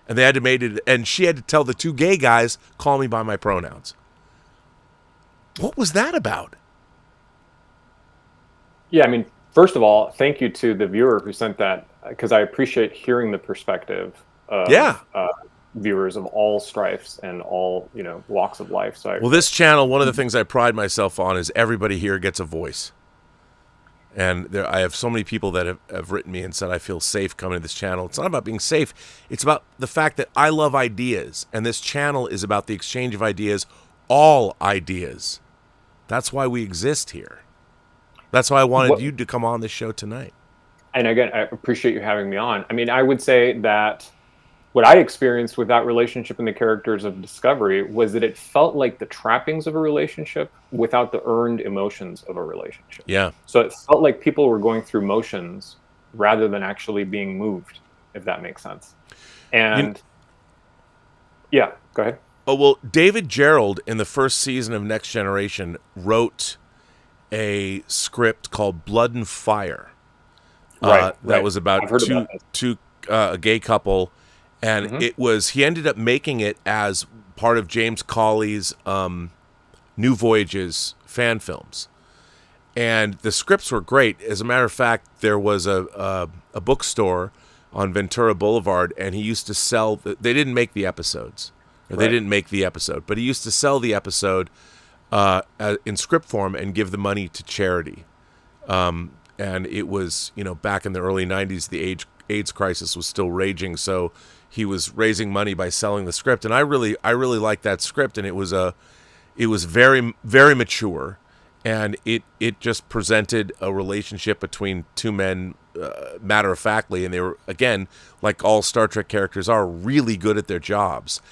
and they had to make it, and she had to tell the two gay guys, "Call me by my pronouns." What was that about?
Yeah, I mean, first of all, thank you to the viewer who sent that, because I appreciate hearing the perspective of viewers of all stripes and all walks of life. So
well, this channel, one of the things I pride myself on is everybody here gets a voice. And I have so many people that have written me and said, I feel safe coming to this channel. It's not about being safe. It's about the fact that I love ideas. And this channel is about the exchange of ideas, all ideas. That's why we exist here. That's why I wanted you to come on this show tonight.
And again, I appreciate you having me on. I mean, I would say that what I experienced with that relationship and the characters of Discovery was that it felt like the trappings of a relationship without the earned emotions of a relationship.
Yeah.
So it felt like people were going through motions rather than actually being moved, if that makes sense. And yeah, go ahead.
Oh, well, David Gerald in the first season of Next Generation wrote a script called Blood and Fire. That was about a gay couple. And he ended up making it as part of James Cawley's New Voyages fan films. And the scripts were great. As a matter of fact, there was a bookstore on Ventura Boulevard, and he used to sell, they didn't make the episodes. They didn't make the episode, but he used to sell the episode in script form and give the money to charity. And it was, back in the early 90s, the AIDS crisis was still raging, so he was raising money by selling the script, and I really liked that script, and it was very, very mature, and it just presented a relationship between two men matter-of-factly, and they were, again, like all Star Trek characters are, really good at their jobs.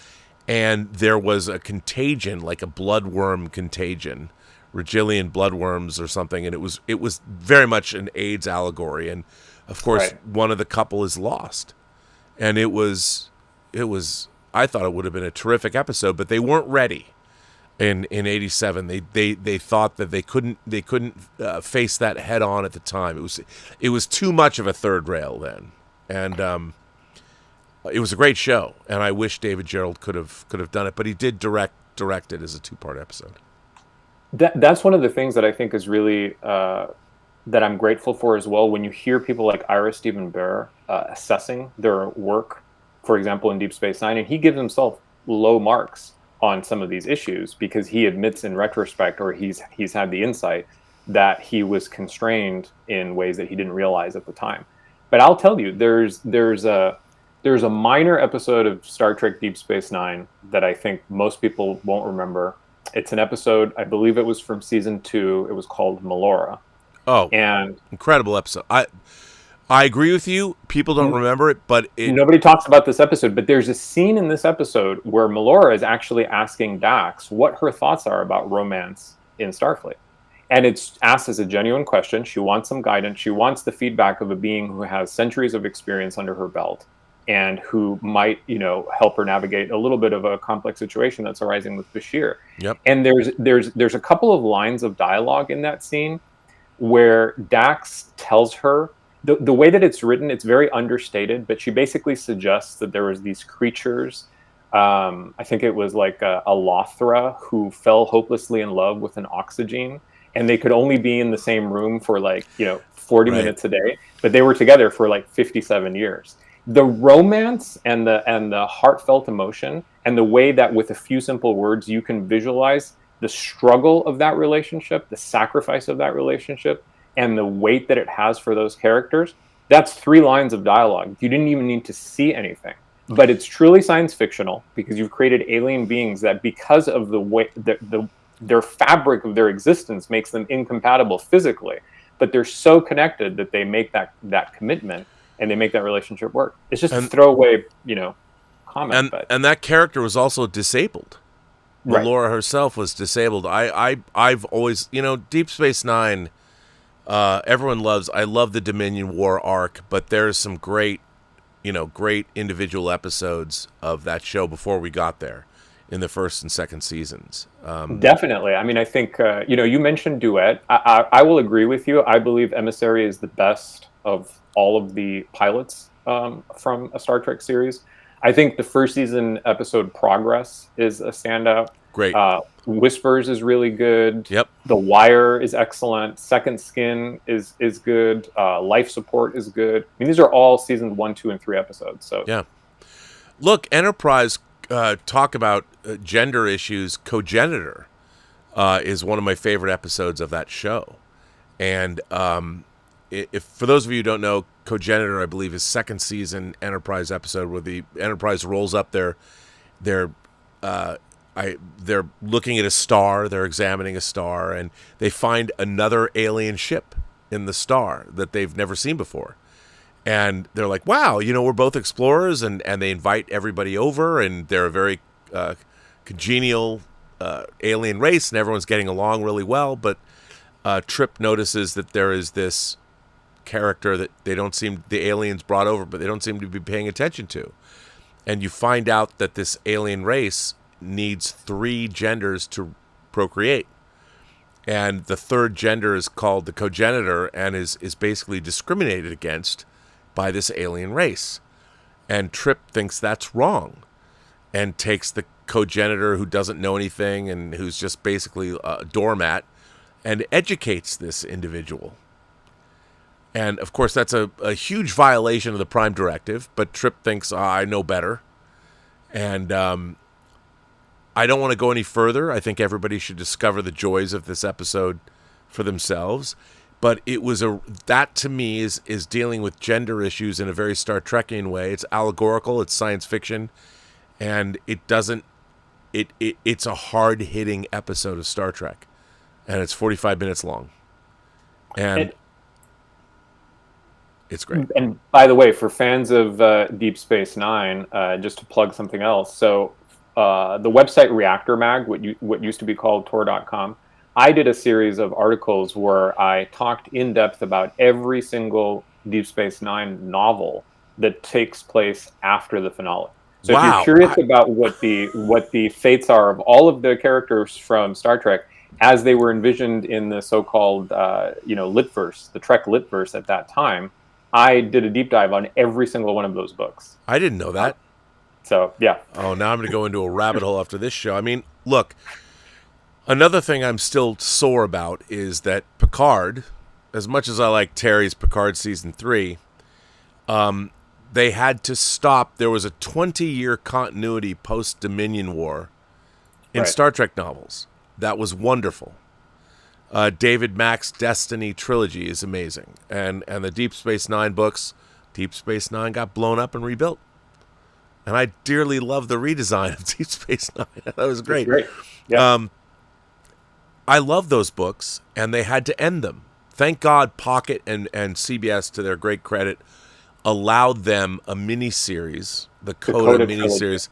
And there was a contagion, like a bloodworm contagion, Regillian bloodworms or something, and it was very much an AIDS allegory, and of course one of the couple is lost. And it was I thought it would have been a terrific episode, but they weren't ready in 87. They thought that they couldn't face that head on at the time. It was too much of a third rail then. And it was a great show, and I wish David Gerald could have done it, but he did direct it as a 2-part episode.
That's one of the things that I think is really that I'm grateful for as well. When you hear people like Ira Steven Behr assessing their work, for example, in Deep Space Nine, and he gives himself low marks on some of these issues because he admits in retrospect, or he's had the insight that he was constrained in ways that he didn't realize at the time. But I'll tell you, there's a minor episode of Star Trek Deep Space Nine that I think most people won't remember. It's an episode, I believe it was from season 2. It was called Melora.
Oh,
and
incredible episode. I agree with you. People don't remember it, but
nobody talks about this episode. But there's a scene in this episode where Melora is actually asking Dax what her thoughts are about romance in Starfleet. And it's asked as a genuine question. She wants some guidance. She wants the feedback of a being who has centuries of experience under her belt and who might, help her navigate a little bit of a complex situation that's arising with Bashir.
Yep.
And there's a couple of lines of dialogue in that scene where Dax tells her, the way that it's written, it's very understated, but she basically suggests that there was these creatures, I think it was like a Lothra, who fell hopelessly in love with an oxygen, and they could only be in the same room for 40 minutes a day, but they were together for 57 years. The romance and the heartfelt emotion and the way that with a few simple words you can visualize the struggle of that relationship, the sacrifice of that relationship, and the weight that it has for those characters, that's 3 lines of dialogue. You didn't even need to see anything. But it's truly science fictional because you've created alien beings that, because of the way, the their fabric of their existence makes them incompatible physically, but they're so connected that they make that commitment and they make that relationship work. It's just a throwaway, comment.
And that character was also disabled.
Right.
Laura herself was disabled. I've always, Deep Space Nine, everyone loves. I love the Dominion War arc, but there's some great individual episodes of that show before we got there in the first and second seasons.
Definitely. I mean, I think, you mentioned Duet. I will agree with you. I believe Emissary is the best of all of the pilots from a Star Trek series. I think the first season episode Progress is a standout.
Great.
Whispers is really good.
Yep.
The Wire is excellent. Second Skin is good. Life Support is good. I mean, these are all seasons 1, 2, and 3 episodes. So
yeah. Look, Enterprise talk about gender issues. Cogenitor is one of my favorite episodes of that show. And if for those of you who don't know, Cogenitor, I believe, is second season Enterprise episode where the Enterprise rolls up they're looking at a star, they're examining a star, and they find another alien ship in the star that they've never seen before. And they're like, wow, we're both explorers, and they invite everybody over, and they're a very congenial alien race, and everyone's getting along really well, but Trip notices that there is this character that the aliens brought over, but they don't seem to be paying attention to. And you find out that this alien race needs 3 genders to procreate. And the third gender is called the cogenitor and is basically discriminated against by this alien race. And Trip thinks that's wrong and takes the cogenitor who doesn't know anything and who's just basically a doormat and educates this individual. And, of course, that's a huge violation of the Prime Directive, but Trip thinks, I know better. And I don't want to go any further. I think everybody should discover the joys of this episode for themselves. But it was that, to me, is dealing with gender issues in a very Star Trekian way. It's allegorical, it's science fiction, and it's a hard-hitting episode of Star Trek. And it's 45 minutes long. And it's great.
And by the way, for fans of Deep Space Nine, just to plug something else, so the website Reactor Mag, what used to be called Tor.com, I did a series of articles where I talked in depth about every single Deep Space Nine novel that takes place after the finale. So if you're curious about what the fates are of all of the characters from Star Trek as they were envisioned in the so-called Litverse, the Trek Litverse at that time, I did a deep dive on every single one of those books.
I didn't know that.
So, yeah.
Oh, now I'm going to go into a rabbit hole after this show. I mean, look, another thing I'm still sore about is that Picard, as much as I like Terry's Picard Season 3, they had to stop. There was a 20-year continuity post-Dominion War in Star Trek novels. That was wonderful. David Mack's Destiny trilogy is amazing. And the Deep Space Nine books, Deep Space Nine got blown up and rebuilt. And I dearly love the redesign of Deep Space Nine. That was great.
Great. Yeah.
I love those books, and they had to end them. Thank God Pocket and CBS, to their great credit, allowed them a miniseries, the Coda miniseries,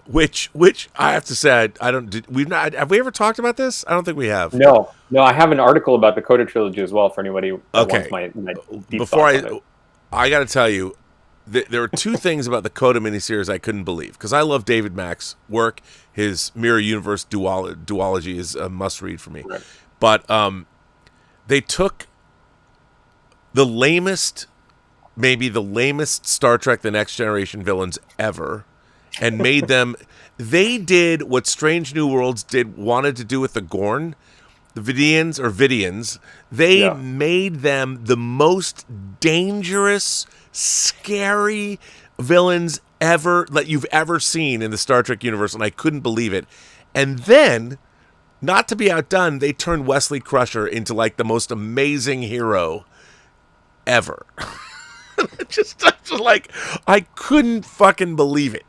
which I have to say, have we ever talked about this? I don't think we have.
No, I have an article about the Coda trilogy as well for anybody that wants my deep
Before
thoughts on it.
I got to tell you, there are two things about the Coda miniseries I couldn't believe, because I love David Mack's work. His Mirror Universe duology is a must-read for me. Right. But they took maybe the lamest Star Trek The Next Generation villains ever and made them... They did what Strange New Worlds wanted to do with the Gorn, the Vidians. They made them the most dangerous, scary villains ever that you've ever seen in the Star Trek universe, and I couldn't believe it. And then, not to be outdone, they turned Wesley Crusher into like the most amazing hero ever. just like, I couldn't fucking believe it.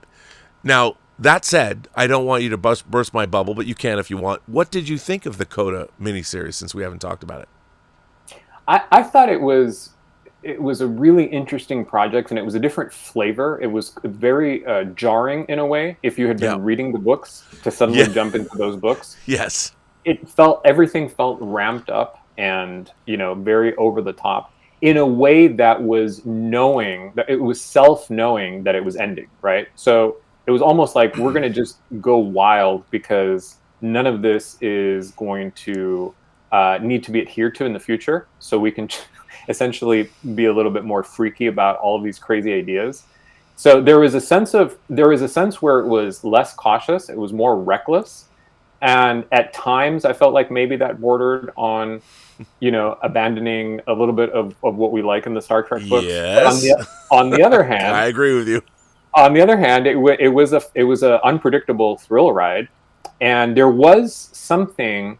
Now, that said, I don't want you to burst my bubble, but you can if you want. What did you think of the Coda miniseries, since we haven't talked about it?
I thought it was a really interesting project, and it was a different flavor. It was very jarring in a way, if you had been reading the books, to suddenly jump into those books.
Yes.
Everything felt ramped up and, very over the top in a way that was self-knowing that it was ending, right? So it was almost like we're going to just go wild because none of this is going to need to be adhered to in the future. So we can essentially be a little bit more freaky about all of these crazy ideas. So there was a sense where it was less cautious. It was more reckless. And at times I felt like maybe that bordered on, abandoning a little bit of what we like in the Star Trek books.
Yes.
On the other hand,
I agree with you.
On the other hand, it was a unpredictable thrill ride, and there was something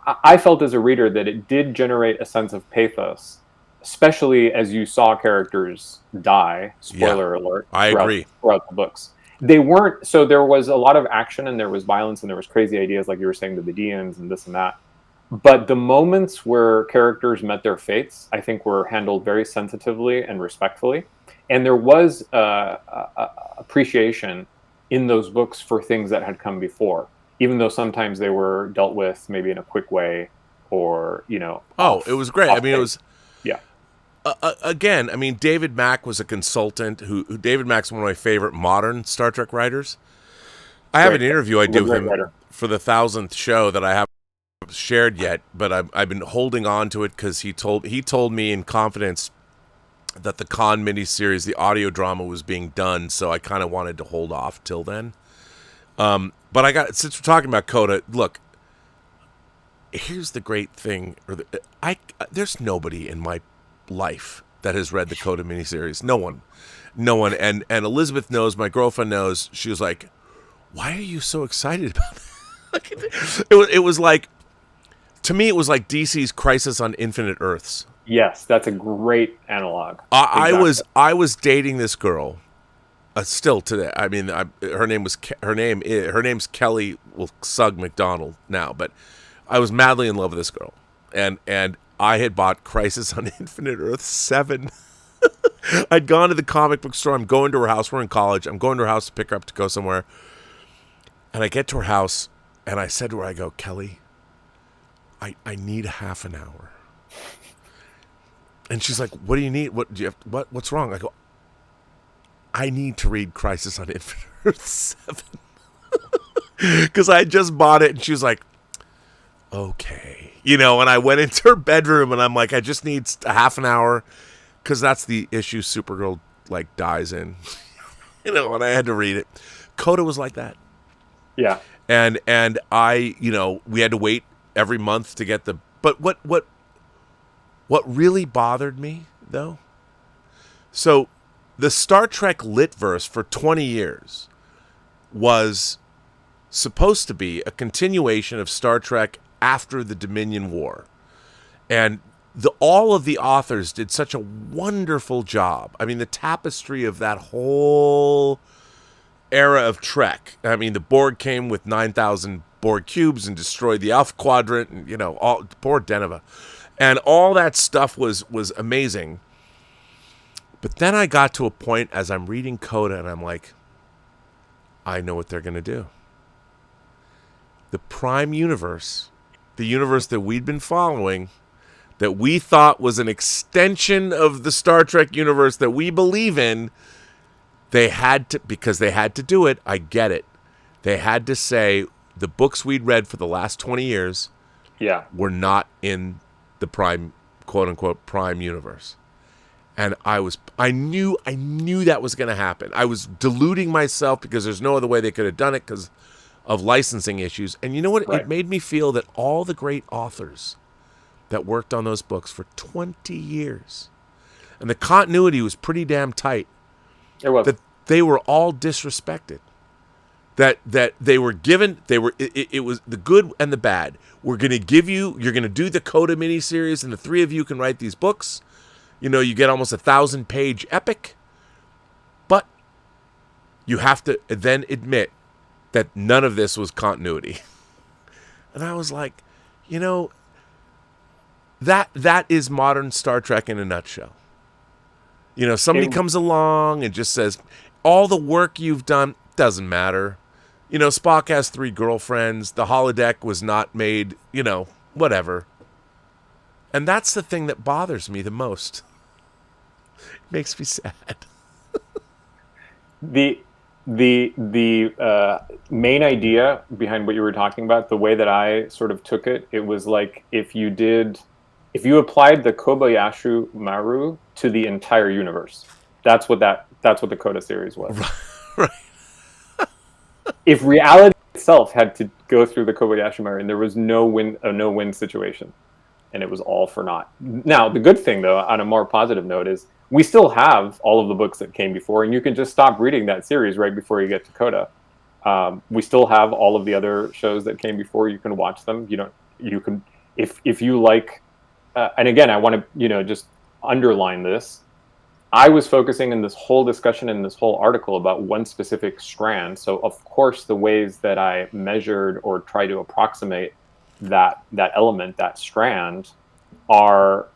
I felt as a reader that it did generate a sense of pathos, especially as you saw characters die. Spoiler alert.
I agree.
Throughout the books, they weren't. So there was a lot of action, and there was violence, and there was crazy ideas, like you were saying, the Vidians and this and that. But the moments where characters met their fates, I think, were handled very sensitively and respectfully. And there was appreciation in those books for things that had come before, even though sometimes they were dealt with maybe in a quick way or, it
was great. I mean, it was...
Yeah.
Again, I mean, David Mack was a consultant David Mack's one of my favorite modern Star Trek writers. I have an interview I did with him for the 1000th show that I haven't shared yet, but I've been holding on to it because he told me in confidence that the Con miniseries, the audio drama, was being done, so I kind of wanted to hold off till then. But since we're talking about Coda, look, here's the great thing. There's nobody in my life that has read the Coda miniseries. No one. And Elizabeth knows, my girlfriend knows. She was like, "Why are you so excited about that?" It was like, to me, it was like DC's Crisis on Infinite Earths.
Yes, that's a great analog.
Exactly. I was dating this girl, still today. I mean, her name's Kelly. Well, Sugg McDonald now, but I was madly in love with this girl, and I had bought Crisis on Infinite Earth 7. I'd gone to the comic book store. I'm going to her house. We're in college. I'm going to her house to pick her up to go somewhere, and I get to her house, and I said to her, I go, "Kelly, I need half an hour." And she's like, "What do you need? What do you have? What's wrong?" I go, "I need to read Crisis on Infinite Earth 7." Because I had just bought it, and she was like, "Okay." And I went into her bedroom, and I'm like, "I just need a half an hour," because that's the issue Supergirl, dies in. And I had to read it. Coda was like that.
Yeah.
And I, we had to wait every month to get but what really bothered me, though? So, the Star Trek Litverse for 20 years was supposed to be a continuation of Star Trek after the Dominion War. And all of the authors did such a wonderful job. I mean, the tapestry of that whole era of Trek. I mean, the Borg came with 9,000 Borg cubes and destroyed the Alpha Quadrant, and, poor Deneva. And all that stuff was amazing. But then I got to a point as I'm reading Coda, and I'm like, I know what they're going to do. The Prime Universe, the universe that we'd been following, that we thought was an extension of the Star Trek universe that we believe in, because they had to do it, I get it. They had to say the books we'd read for the last 20 years were not in the Prime, quote unquote, Prime universe. And I knew that was going to happen. I was deluding myself because there's no other way they could have done it because of licensing issues. And you know what? Right. It made me feel that all the great authors that worked on those books for 20 years, and the continuity was pretty damn tight.
It was.
That they were all disrespected. That they were given, it was the good and the bad. We're going to give you're going to do the Coda miniseries, and the three of you can write these books. You get almost 1,000-page epic. But you have to then admit that none of this was continuity. And I was like, you know, that is modern Star Trek in a nutshell. You know, somebody comes along and just says, all the work you've done doesn't matter. You know, Spock has 3 girlfriends. The holodeck was not made, you know, whatever. And that's the thing that bothers me the most. It makes me sad.
The main idea behind what you were talking about, the way that I sort of took it, it was like if you applied the Kobayashi Maru to the entire universe. That's what the Coda series was.
Right.
If reality itself had to go through the Kobayashi Maru, and there was no win situation, and it was all for naught. Now, the good thing, though, on a more positive note, is we still have all of the books that came before, and you can just stop reading that series right before you get to Coda. We still have all of the other shows that came before. You can watch them. You can, if you like. And again, I want to, just underline this. I was focusing in this whole discussion in this whole article about one specific strand. So, of course, the ways that I measured or try to approximate that element, that strand, are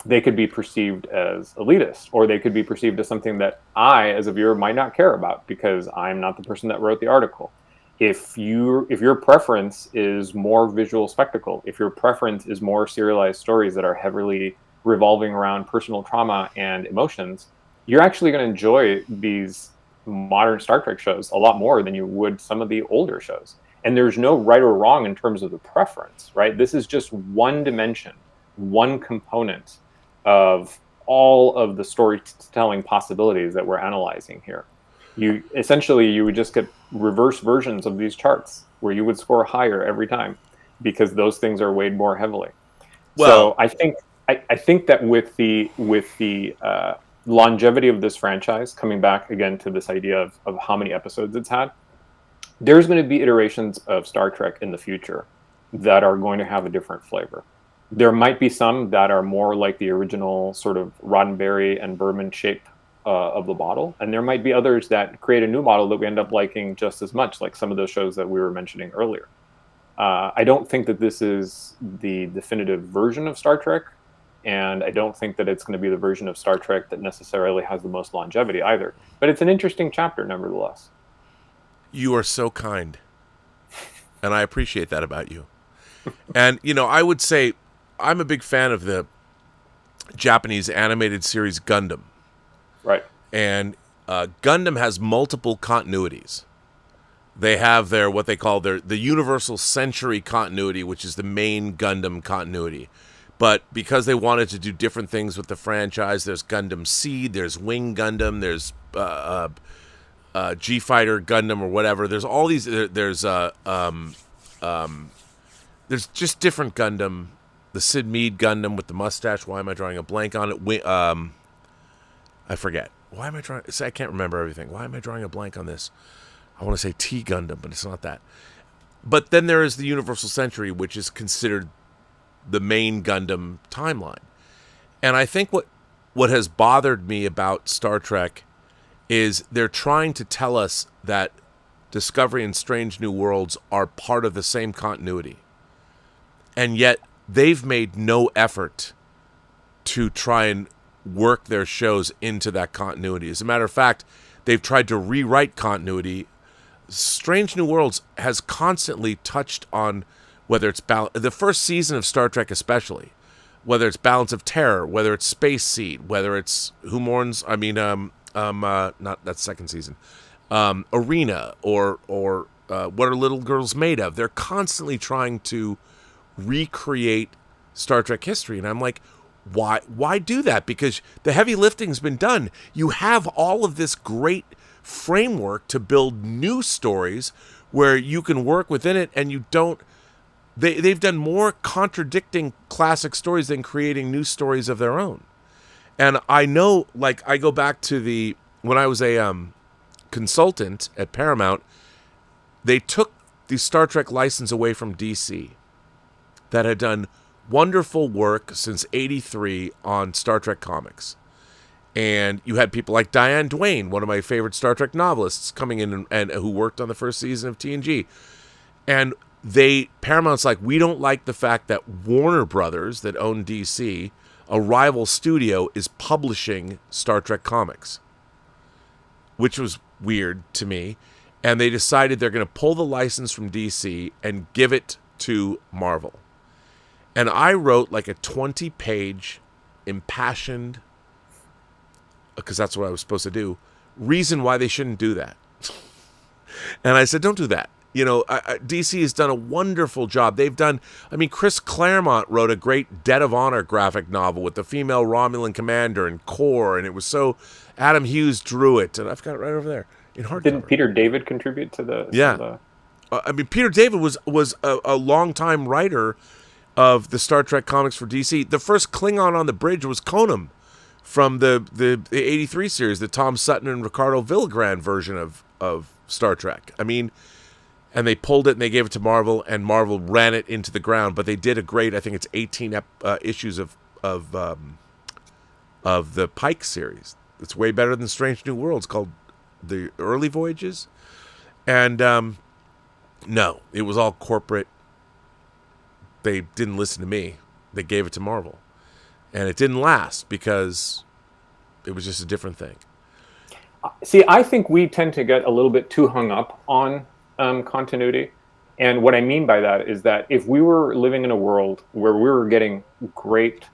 they could be perceived as elitist, or they could be perceived as something that I, as a viewer, might not care about because I'm not the person that wrote the article. If your preference is more visual spectacle, if your preference is more serialized stories that are heavily revolving around personal trauma and emotions, you're actually going to enjoy these modern Star Trek shows a lot more than you would some of the older shows. And there's no right or wrong in terms of the preference, right? This is just one dimension, one component of all of the storytelling possibilities that we're analyzing here. You would just get reverse versions of these charts where you would score higher every time because those things are weighed more heavily.
Well,
so I think that with the longevity of this franchise, coming back again to this idea of how many episodes it's had, there's going to be iterations of Star Trek in the future that are going to have a different flavor. There might be some that are more like the original sort of Roddenberry and Berman shape of the bottle, and there might be others that create a new model that we end up liking just as much, like some of those shows that we were mentioning earlier. I don't think that this is the definitive version of Star Trek, and I don't think that it's going to be the version of Star Trek that necessarily has the most longevity either. But it's an interesting chapter, nevertheless.
You are so kind, and I appreciate that about you. And, I would say I'm a big fan of the Japanese animated series Gundam.
Right.
And Gundam has multiple continuities. They have what they call the Universal Century continuity, which is the main Gundam continuity. But because they wanted to do different things with the franchise, there's Gundam Seed, there's Wing Gundam, there's G-Fighter Gundam or whatever. There's all these. There's just different Gundam. The Sid Mead Gundam with the mustache. Why am I drawing a blank on it? I forget. Why am I drawing? I can't remember everything. Why am I drawing a blank on this? I want to say T Gundam, but it's not that. But then there is the Universal Century, which is considered the main Gundam timeline. And I think what has bothered me about Star Trek is they're trying to tell us that Discovery and Strange New Worlds are part of the same continuity. And yet they've made no effort to try and work their shows into that continuity. As a matter of fact, they've tried to rewrite continuity. Strange New Worlds has constantly touched on whether it's the first season of Star Trek especially, whether it's Balance of Terror, whether it's Space Seed, whether it's not that second season, Arena, or What Are Little Girls Made Of? They're constantly trying to recreate Star Trek history, and I'm like, why do that? Because the heavy lifting's been done. You have all of this great framework to build new stories where you can work within it, and you don't. They've done more contradicting classic stories than creating new stories of their own. And I know, like, I go back to when I was a consultant at Paramount, they took the Star Trek license away from DC that had done wonderful work since '83 on Star Trek comics. And you had people like Diane Duane, one of my favorite Star Trek novelists, coming in and who worked on the first season of TNG. And Paramount's like, we don't like the fact that Warner Brothers, that own DC, a rival studio, is publishing Star Trek comics, which was weird to me. And they decided they're going to pull the license from DC and give it to Marvel. And I wrote like a 20-page impassioned, because that's what I was supposed to do, reason why they shouldn't do that. And I said, don't do that. You know, DC has done a wonderful job. They've done, I mean, Chris Claremont wrote a great Debt of Honor graphic novel with the female Romulan commander and Core, and it was so, Adam Hughes drew it, and I've got it right over there in hardcover.
Didn't Peter David contribute to the...
Yeah. I mean, Peter David was a longtime writer of the Star Trek comics for DC. The first Klingon on the bridge was Konam from the 83 series, the Tom Sutton and Ricardo Villagrán version of Star Trek. I mean, and they pulled it and they gave it to Marvel, and Marvel ran it into the ground. But they did a great, I think it's 18 issues of the Pike series. It's way better than Strange New Worlds, called The Early Voyages. And no, it was all corporate. They didn't listen to me. They gave it to Marvel. And it didn't last because it was just a different thing.
See, I think we tend to get a little bit too hung up on continuity. And what I mean by that is that if we were living in a world where we were getting great,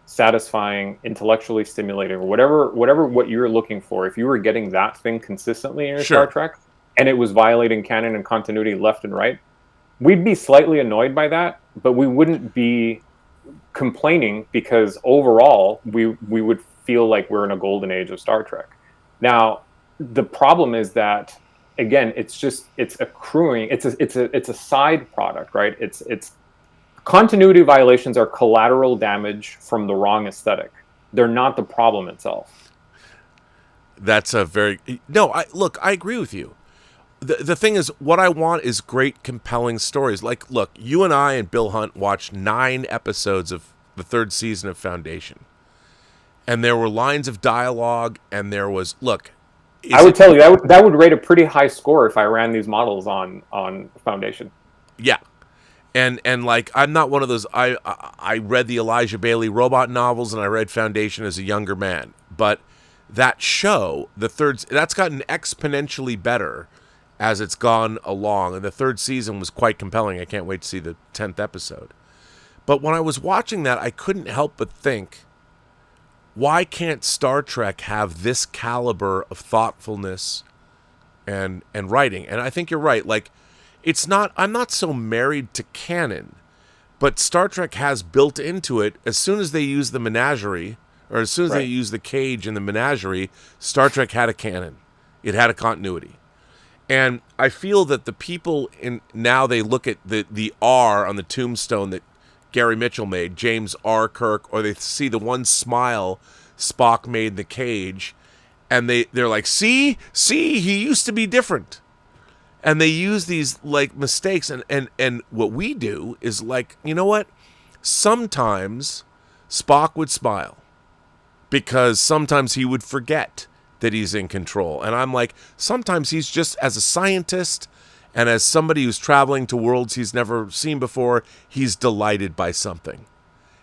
satisfying, intellectually stimulating, or whatever what you're looking for, if you were getting that thing consistently in your Star Trek, and it was violating canon and continuity left and right, we'd be slightly annoyed by that, but we wouldn't be complaining, because overall we would feel like we're in a golden age of Star Trek. Now, the problem is that, again, it's accruing. It's a side product, right? It's continuity violations are collateral damage from the wrong aesthetic. They're not the problem itself.
That's a very I agree with you. The thing is, what I want is great, compelling stories. Like, look, you and I and Bill Hunt watched 9 episodes of the 3rd season of Foundation. And there were lines of dialogue, and there was, look...
I would tell you, that would rate a pretty high score if I ran these models on Foundation.
Yeah. And like, I'm not one of those... I read the Elijah Bailey robot novels, and I read Foundation as a younger man. But that show, that's gotten exponentially better as it's gone along, and the 3rd season was quite compelling. I can't wait to see the 10th episode. But when I was watching that, I couldn't help but think, why can't Star Trek have this caliber of thoughtfulness and writing? And I think you're right. Like, I'm not so married to canon, but Star Trek has built into it, as soon as they use the menagerie, or as soon as they use the cage in the menagerie, Star Trek had a canon. It had a continuity. And I feel that the people now they look at the R on the tombstone that Gary Mitchell made, James R. Kirk, or they see the one smile Spock made in the cage, and they're like, see, he used to be different. And they use these like mistakes, and what we do is like, you know what? Sometimes Spock would smile because sometimes he would forget that he's in control. And I'm like, sometimes he's just, as a scientist and as somebody who's traveling to worlds he's never seen before, he's delighted by something.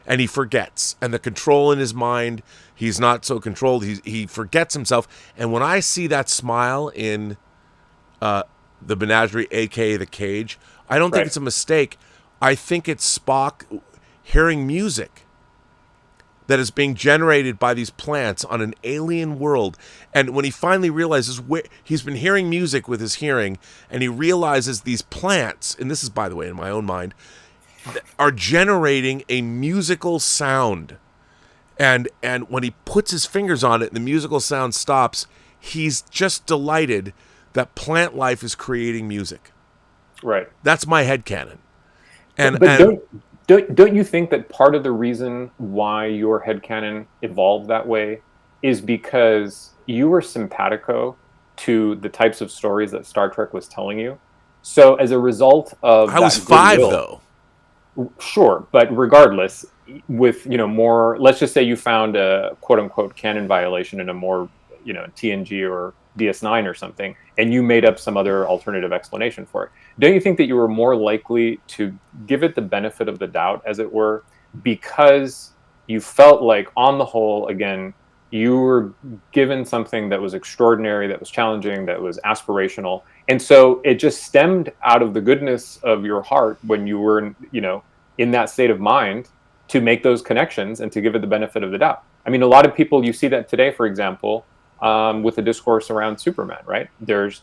And he forgets. And the control in his mind, he's not so controlled. He forgets himself. And when I see that smile in the menagerie, a.k.a. the cage, I don't think it's a mistake. I think it's Spock hearing music that is being generated by these plants on an alien world. And when he finally realizes he's been hearing music with his hearing, and he realizes these plants, and this is, by the way, in my own mind, are generating a musical sound. And when he puts his fingers on it and the musical sound stops, he's just delighted that plant life is creating music.
Right.
That's my headcanon.
Don't you think that part of the reason why your headcanon evolved that way is because you were simpatico to the types of stories that Star Trek was telling you? So as a result of
I was 5, though.
Sure, but regardless, with more, let's just say you found a quote unquote canon violation in a more TNG or DS9 or something, and you made up some other alternative explanation for it. Don't you think that you were more likely to give it the benefit of the doubt, as it were, because you felt like, on the whole, again, you were given something that was extraordinary, that was challenging, that was aspirational, and so it just stemmed out of the goodness of your heart when you were, in that state of mind, to make those connections and to give it the benefit of the doubt. I mean, a lot of people, you see that today, for example, with the discourse around Superman, right? There's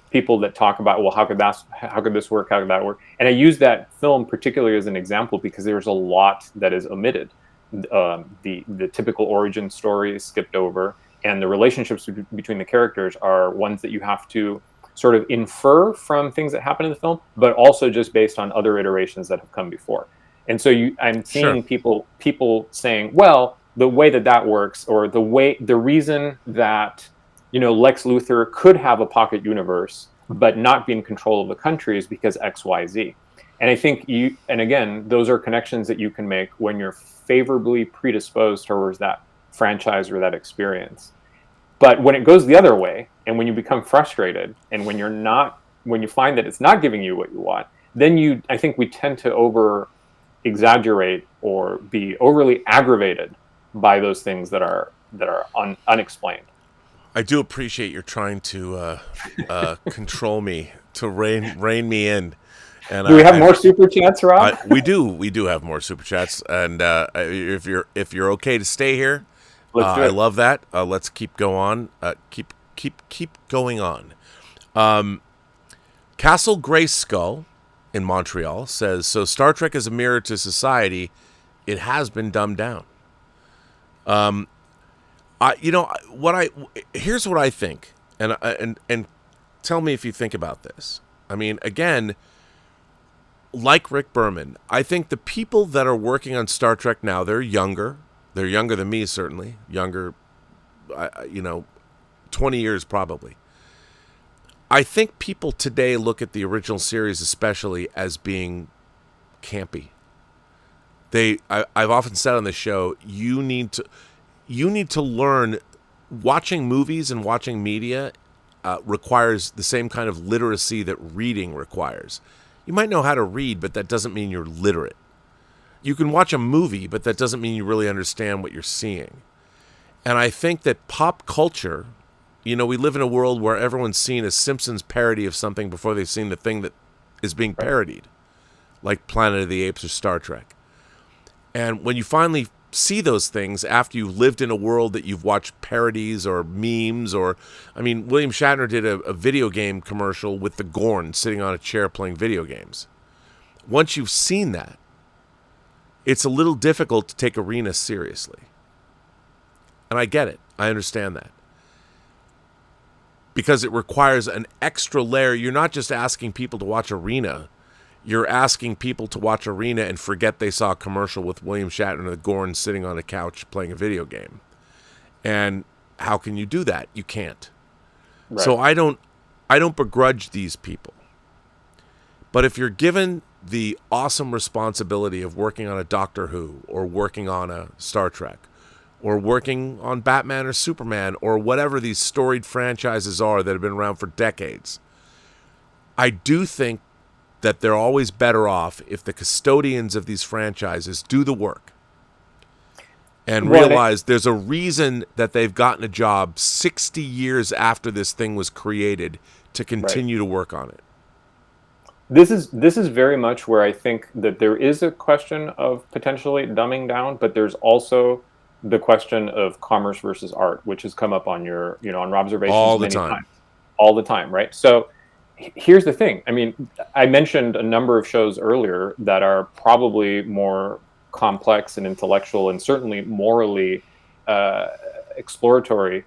people that talk about, well, how could this work? How could that work? And I use that film particularly as an example because there's a lot that is omitted. The typical origin story is skipped over, and the relationships between the characters are ones that you have to sort of infer from things that happen in the film, but also just based on other iterations that have come before. And so I'm seeing people saying, well, the way that works, or the reason that Lex Luthor could have a pocket universe but not be in control of the country is because X, Y, Z. And I think and again, those are connections that you can make when you're favorably predisposed towards that franchise or that experience. But when it goes the other way, and when you become frustrated, and when you find that it's not giving you what you want, then I think we tend to over exaggerate or be overly aggravated by those things that are unexplained.
I do appreciate you're trying to control me, to rein me in. And
do we have more super chats, Rob?
We do have more super chats, and if you're okay to stay here, I love that. Let's keep going on. Keep going on. Castle Grayskull in Montreal says, so Star Trek is a mirror to society. It has been dumbed down. Here's what I think, and tell me if you think about this. I mean, again, like Rick Berman, I think the people that are working on Star Trek now, they're younger. They're younger than me, certainly. Younger, 20 years probably. I think people today look at the original series especially as being campy. I've often said on the show, you need to learn. Watching movies and watching media requires the same kind of literacy that reading requires. You might know how to read, but that doesn't mean you're literate. You can watch a movie, but that doesn't mean you really understand what you're seeing. And I think that pop culture, we live in a world where everyone's seen a Simpsons parody of something before they've seen the thing that is being parodied, like Planet of the Apes or Star Trek. And when you finally see those things after you've lived in a world that you've watched parodies or memes, or, William Shatner did a video game commercial with the Gorn sitting on a chair playing video games. Once you've seen that, it's a little difficult to take Arena seriously. And I get it. I understand that. Because it requires an extra layer. You're not just asking people to watch Arena. You're asking people to watch Arena and forget they saw a commercial with William Shatner and the Gorn sitting on a couch playing a video game. And how can you do that? You can't. Right. So I don't begrudge these people. But if you're given the awesome responsibility of working on a Doctor Who, or working on a Star Trek, or working on Batman or Superman, or whatever these storied franchises are that have been around for decades, I do think that they're always better off if the custodians of these franchises do the work and realize there's a reason that they've gotten a job 60 years after this thing was created to continue to work on it.
This is very much where I think that there is a question of potentially dumbing down, but there's also the question of commerce versus art, which has come up on your, on Rob's observations many times. All the time, right? So here's the thing. I mentioned a number of shows earlier that are probably more complex and intellectual and certainly morally exploratory.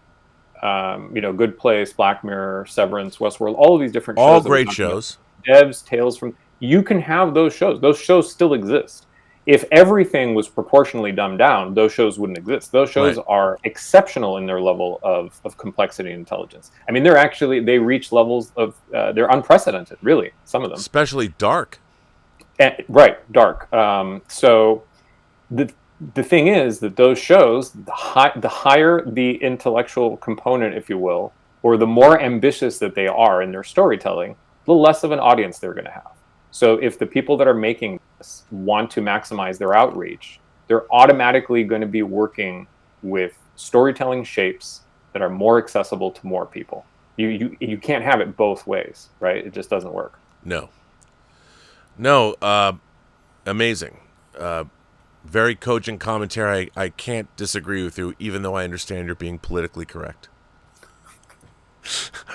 Good Place, Black Mirror, Severance, Westworld, all of these different shows.
All great shows.
Devs, Tales from... You can have those shows. Those shows still exist. If everything was proportionally dumbed down, those shows wouldn't exist. Those shows are exceptional in their level of complexity and intelligence. They reach levels of... they're unprecedented, really, some of them.
Especially Dark.
Right, dark. So the thing is that those shows, the higher the intellectual component, if you will, or the more ambitious that they are in their storytelling, the less of an audience they're going to have. So if the people that are making this want to maximize their outreach, they're automatically going to be working with storytelling shapes that are more accessible to more people. You can't have it both ways, right? It just doesn't work.
No, amazing. Very cogent commentary. I can't disagree with you, even though I understand you're being politically correct.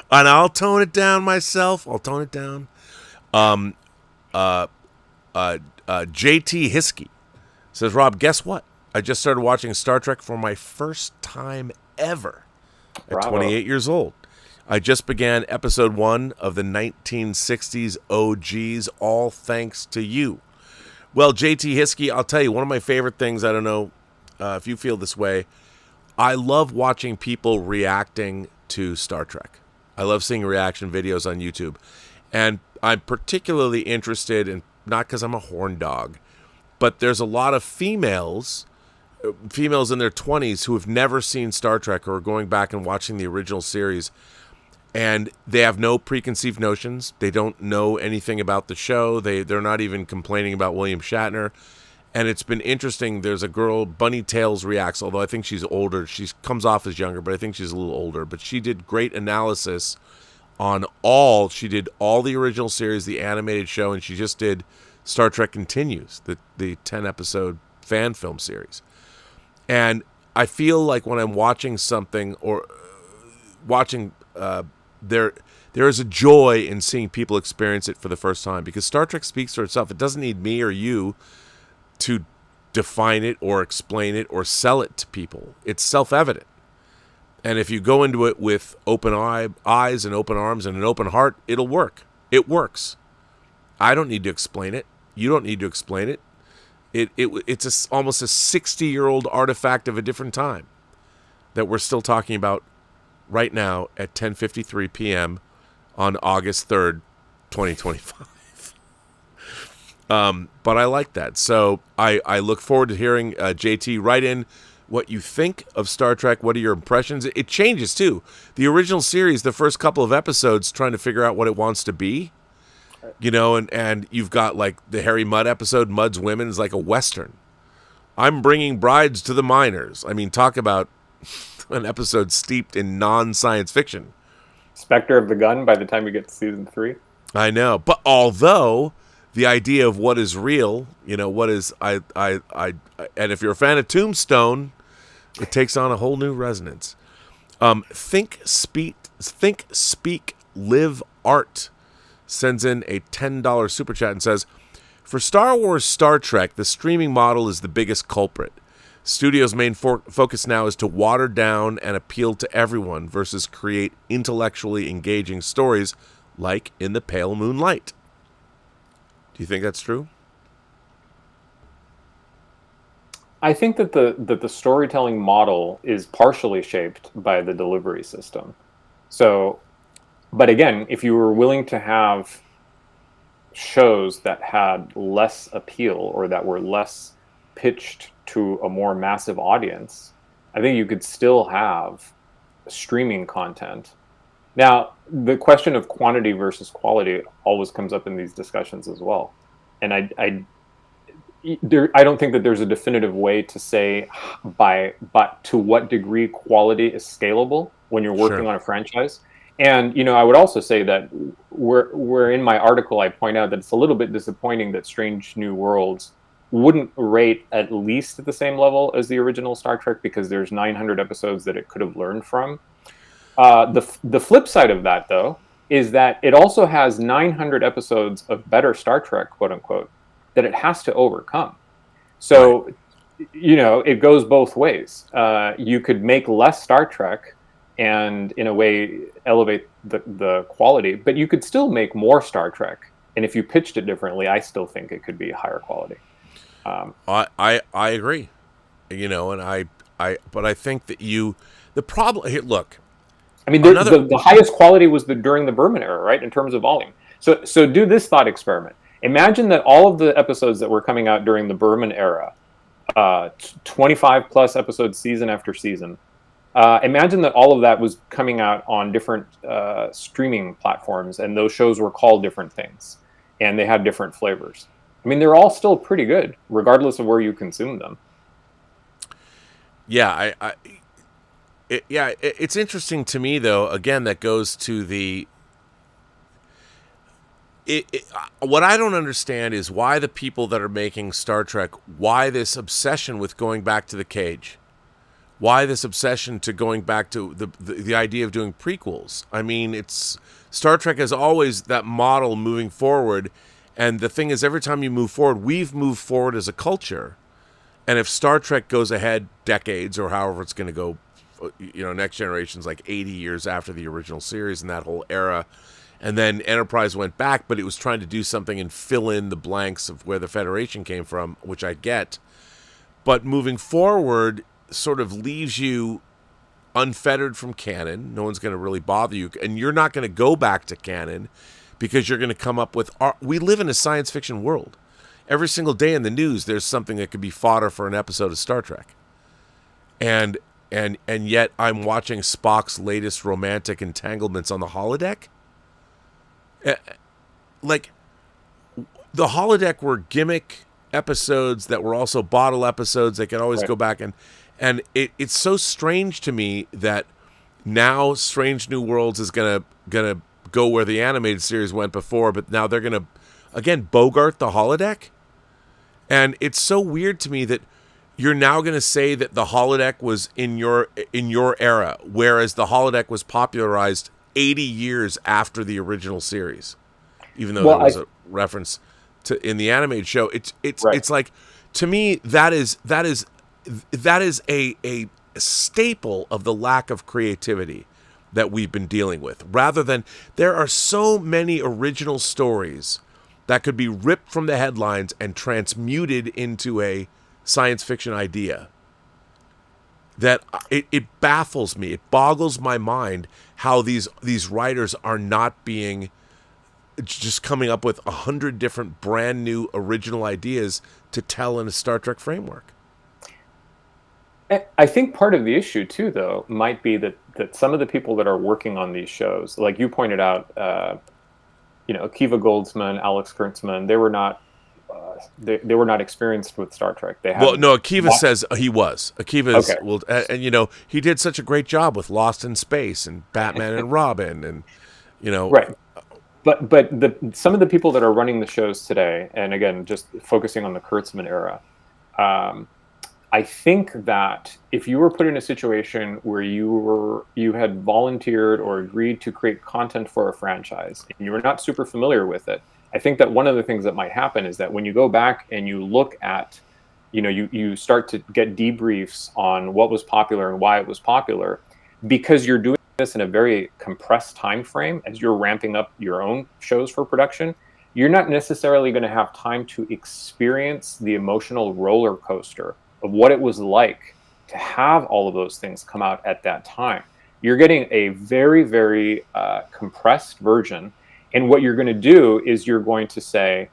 And I'll tone it down myself. I'll tone it down. JT Hiskey says, Rob, guess what? I just started watching Star Trek for my first time ever at
Bravo.
28 years old. I just began episode 1 of the 1960s OGs, all thanks to you. Well, JT Hiskey, I'll tell you, one of my favorite things, I don't know if you feel this way, I love watching people reacting to Star Trek. I love seeing reaction videos on YouTube. And I'm particularly interested in, not because I'm a horn dog, but there's a lot of females in their 20s who have never seen Star Trek or are going back and watching the original series. And they have no preconceived notions. They don't know anything about the show. They're not even complaining about William Shatner. And it's been interesting. There's a girl, Bunny Tails Reacts, although I think she's older. She comes off as younger, but I think she's a little older. But she did great analysis on she did all the original series, the animated show, and she just did Star Trek Continues, the 10-episode fan film series. And I feel like when I'm watching something or watching... there is a joy in seeing people experience it for the first time, because Star Trek speaks for itself. It doesn't need me or you to define it or explain it or sell it to people. It's self-evident. And if you go into it with open eyes and open arms and an open heart, it'll work. It works. I don't need to explain it. You don't need to explain it. It's almost a 60-year-old artifact of a different time that we're still talking about right now at 10:53 p.m. on August 3rd, 2025. But I like that. So I look forward to hearing JT write in what you think of Star Trek. What are your impressions? It changes, too. The original series, the first couple of episodes, trying to figure out what it wants to be. You know, and you've got, like, the Harry Mudd episode, Mudd's Women, is like a Western. I'm bringing brides to the minors. I mean, talk about an episode steeped in non-science fiction.
Spectre of the Gun by the time we get to season 3.
I know, but although the idea of what is real, you know, what is and if you're a fan of Tombstone, it takes on a whole new resonance. Think, Speak, Live Art sends in a $10 super chat and says, for Star Wars Star Trek, the streaming model is the biggest culprit. Studios' main focus now is to water down and appeal to everyone versus create intellectually engaging stories like In the Pale Moonlight. Do you think that's true?
I think that the storytelling model is partially shaped by the delivery system. So, but again, if you were willing to have shows that had less appeal or that were less pitched to a more massive audience, I think you could still have streaming content. Now, the question of quantity versus quality always comes up in these discussions as well. And I don't think that there's a definitive way to say but to what degree quality is scalable when you're working on a franchise. And, you know, I would also say that where in my article I point out that it's a little bit disappointing that Strange New Worlds wouldn't rate at least at the same level as the original Star Trek, because there's 900 episodes that it could have learned from. The flip side of that, though, is that it also has 900 episodes of better Star Trek, quote unquote, that it has to overcome. So, you know, it goes both ways. You could make less Star Trek and, in a way, elevate the quality, but you could still make more Star Trek. And if you pitched it differently, I still think it could be higher quality.
I agree, you know, and but I think that the problem here, look,
I mean, the highest quality was during the Berman era, right, in terms of volume. So do this thought experiment. Imagine that all of the episodes that were coming out during the Berman era, 25 plus episodes season after season, imagine that all of that was coming out on different streaming platforms, and those shows were called different things, and they had different flavors. I mean, they're all still pretty good, regardless of where you consume them.
Yeah, it's interesting to me, though. Again, that goes to the... what I don't understand is why the people that are making Star Trek, why this obsession with going back to the cage? Why this obsession to going back to the idea of doing prequels? I mean, it's Star Trek is always that model moving forward, and the thing is, every time you move forward, we've moved forward as a culture. And if Star Trek goes ahead decades, or however it's going to go, Next Generation's like 80 years after the original series and that whole era, and then Enterprise went back, but it was trying to do something and fill in the blanks of where the Federation came from, which I get. But moving forward sort of leaves you unfettered from canon. No one's going to really bother you, and you're not going to go back to canon because you're going to come up with... We live in a science fiction world. Every single day in the news, there's something that could be fodder for an episode of Star Trek. And yet I'm watching Spock's latest romantic entanglements on the holodeck. Like, the holodeck were gimmick episodes that were also bottle episodes. They could always go back, and it's so strange to me that now Strange New Worlds is gonna go where the animated series went before, but now they're gonna again bogart the holodeck. And it's so weird to me that you're now going to say that the holodeck was in your era, whereas the holodeck was popularized 80 years after the original series, even though there was a reference to in the animated show. It's like, to me, that is a staple of the lack of creativity that we've been dealing with. Rather than, there are so many original stories that could be ripped from the headlines and transmuted into a science fiction idea, that it baffles me. It boggles my mind how these writers are not being just coming up with 100 different brand new original ideas to tell in a Star Trek framework.
I think part of the issue too, though, might be that some of the people that are working on these shows, like you pointed out, Akiva Goldsman, Alex Kurtzman, they were not experienced with Star Trek.
Akiva says he was. Akiva is, and he did such a great job with Lost in Space and Batman and Robin, and
right. But some of the people that are running the shows today, and again, just focusing on the Kurtzman era, I think that if you were put in a situation where you had volunteered or agreed to create content for a franchise and you were not super familiar with it, I think that one of the things that might happen is that when you go back and you look at, you start to get debriefs on what was popular and why it was popular, because you're doing this in a very compressed time frame as you're ramping up your own shows for production, you're not necessarily going to have time to experience the emotional roller coaster of what it was like to have all of those things come out at that time. You're getting a very, very compressed version. And what you're going to do is you're going to say,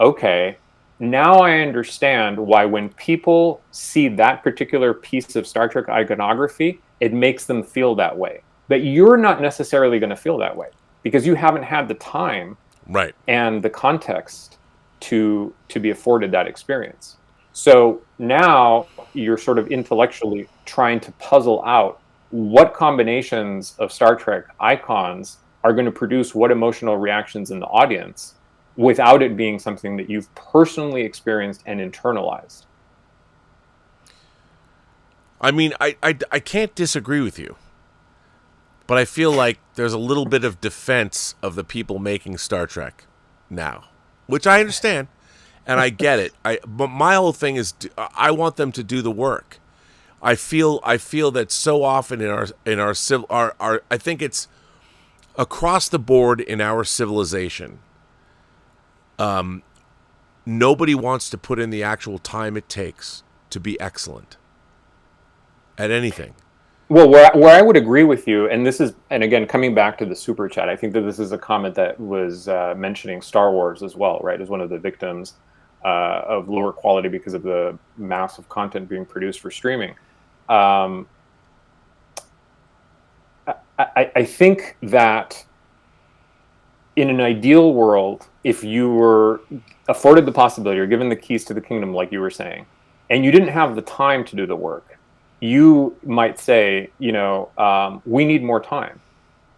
okay, now I understand why when people see that particular piece of Star Trek iconography, it makes them feel that way. But you're not necessarily going to feel that way because you haven't had the time and the context to be afforded that experience. So now you're sort of intellectually trying to puzzle out what combinations of Star Trek icons are going to produce what emotional reactions in the audience without it being something that you've personally experienced and internalized.
I mean, I can't disagree with you, but I feel like there's a little bit of defense of the people making Star Trek now, which I understand. And I get it. But my whole thing is, I want them to do the work. I feel that so often in our I think it's across the board in our civilization. Nobody wants to put in the actual time it takes to be excellent at anything.
Well, where I would agree with you, and this is, and again, coming back to the super chat, I think that this is a comment that was mentioning Star Wars as well, right, as one of the victims of lower quality because of the massive content being produced for streaming. I think that in an ideal world, if you were afforded the possibility or given the keys to the kingdom, like you were saying, and you didn't have the time to do the work, you might say, we need more time.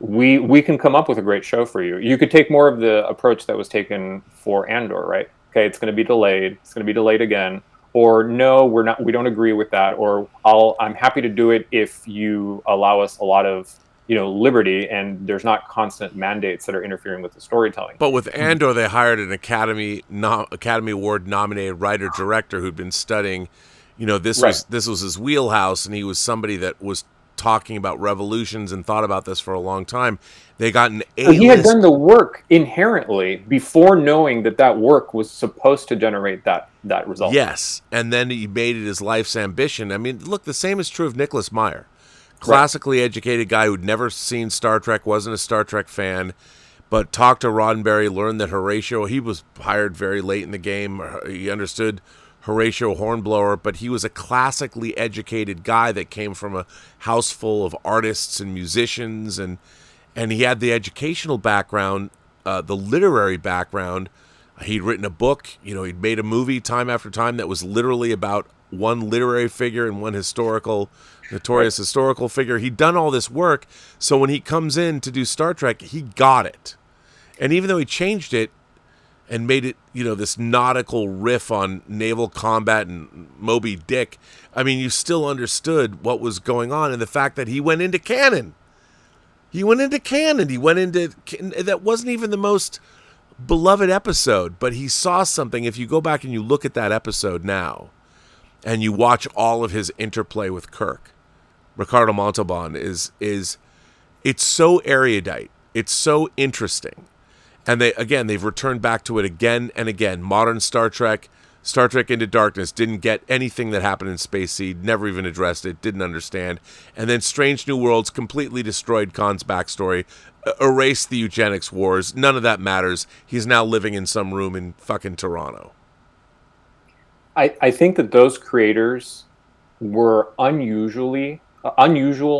We can come up with a great show for you. You could take more of the approach that was taken for Andor, right? Okay, it's going to be delayed. It's going to be delayed again. Or no, we're not. We don't agree with that. Or I'm happy to do it if you allow us a lot of liberty, and there's not constant mandates that are interfering with the storytelling.
But with Andor, they hired an Academy Award nominated writer director who'd been studying. This was his wheelhouse, and he was somebody that was talking about revolutions and thought about this for a long time. They got an A-list.
He had done the work inherently before knowing that work was supposed to generate that result.
Yes, and then he made it his life's ambition. I mean, look, the same is true of Nicholas Meyer. Classically educated guy who'd never seen Star Trek, wasn't a Star Trek fan, but talked to Roddenberry, learned that Horatio, he was hired very late in the game. He understood Horatio Hornblower, but he was a classically educated guy that came from a house full of artists and musicians, and he had the educational background, the literary background. He'd written a book, he'd made a movie time after time that was literally about one literary figure and one notorious historical figure. He'd done all this work, so when he comes in to do Star Trek, he got it. And even though he changed it and made it, this nautical riff on naval combat and Moby Dick, I mean, you still understood what was going on, and the fact that he went into canon. That wasn't even the most beloved episode, but he saw something. If you go back and you look at that episode now, and you watch all of his interplay with Kirk, Ricardo Montalban it's so erudite. It's so interesting. And they've returned back to it again and again. Modern Star Trek Into Darkness didn't get anything that happened in Space Seed, never even addressed it, didn't understand. And then Strange New Worlds completely destroyed Khan's backstory, erased the eugenics wars. None of that matters. He's now living in some room in fucking Toronto.
I think that those creators were unusual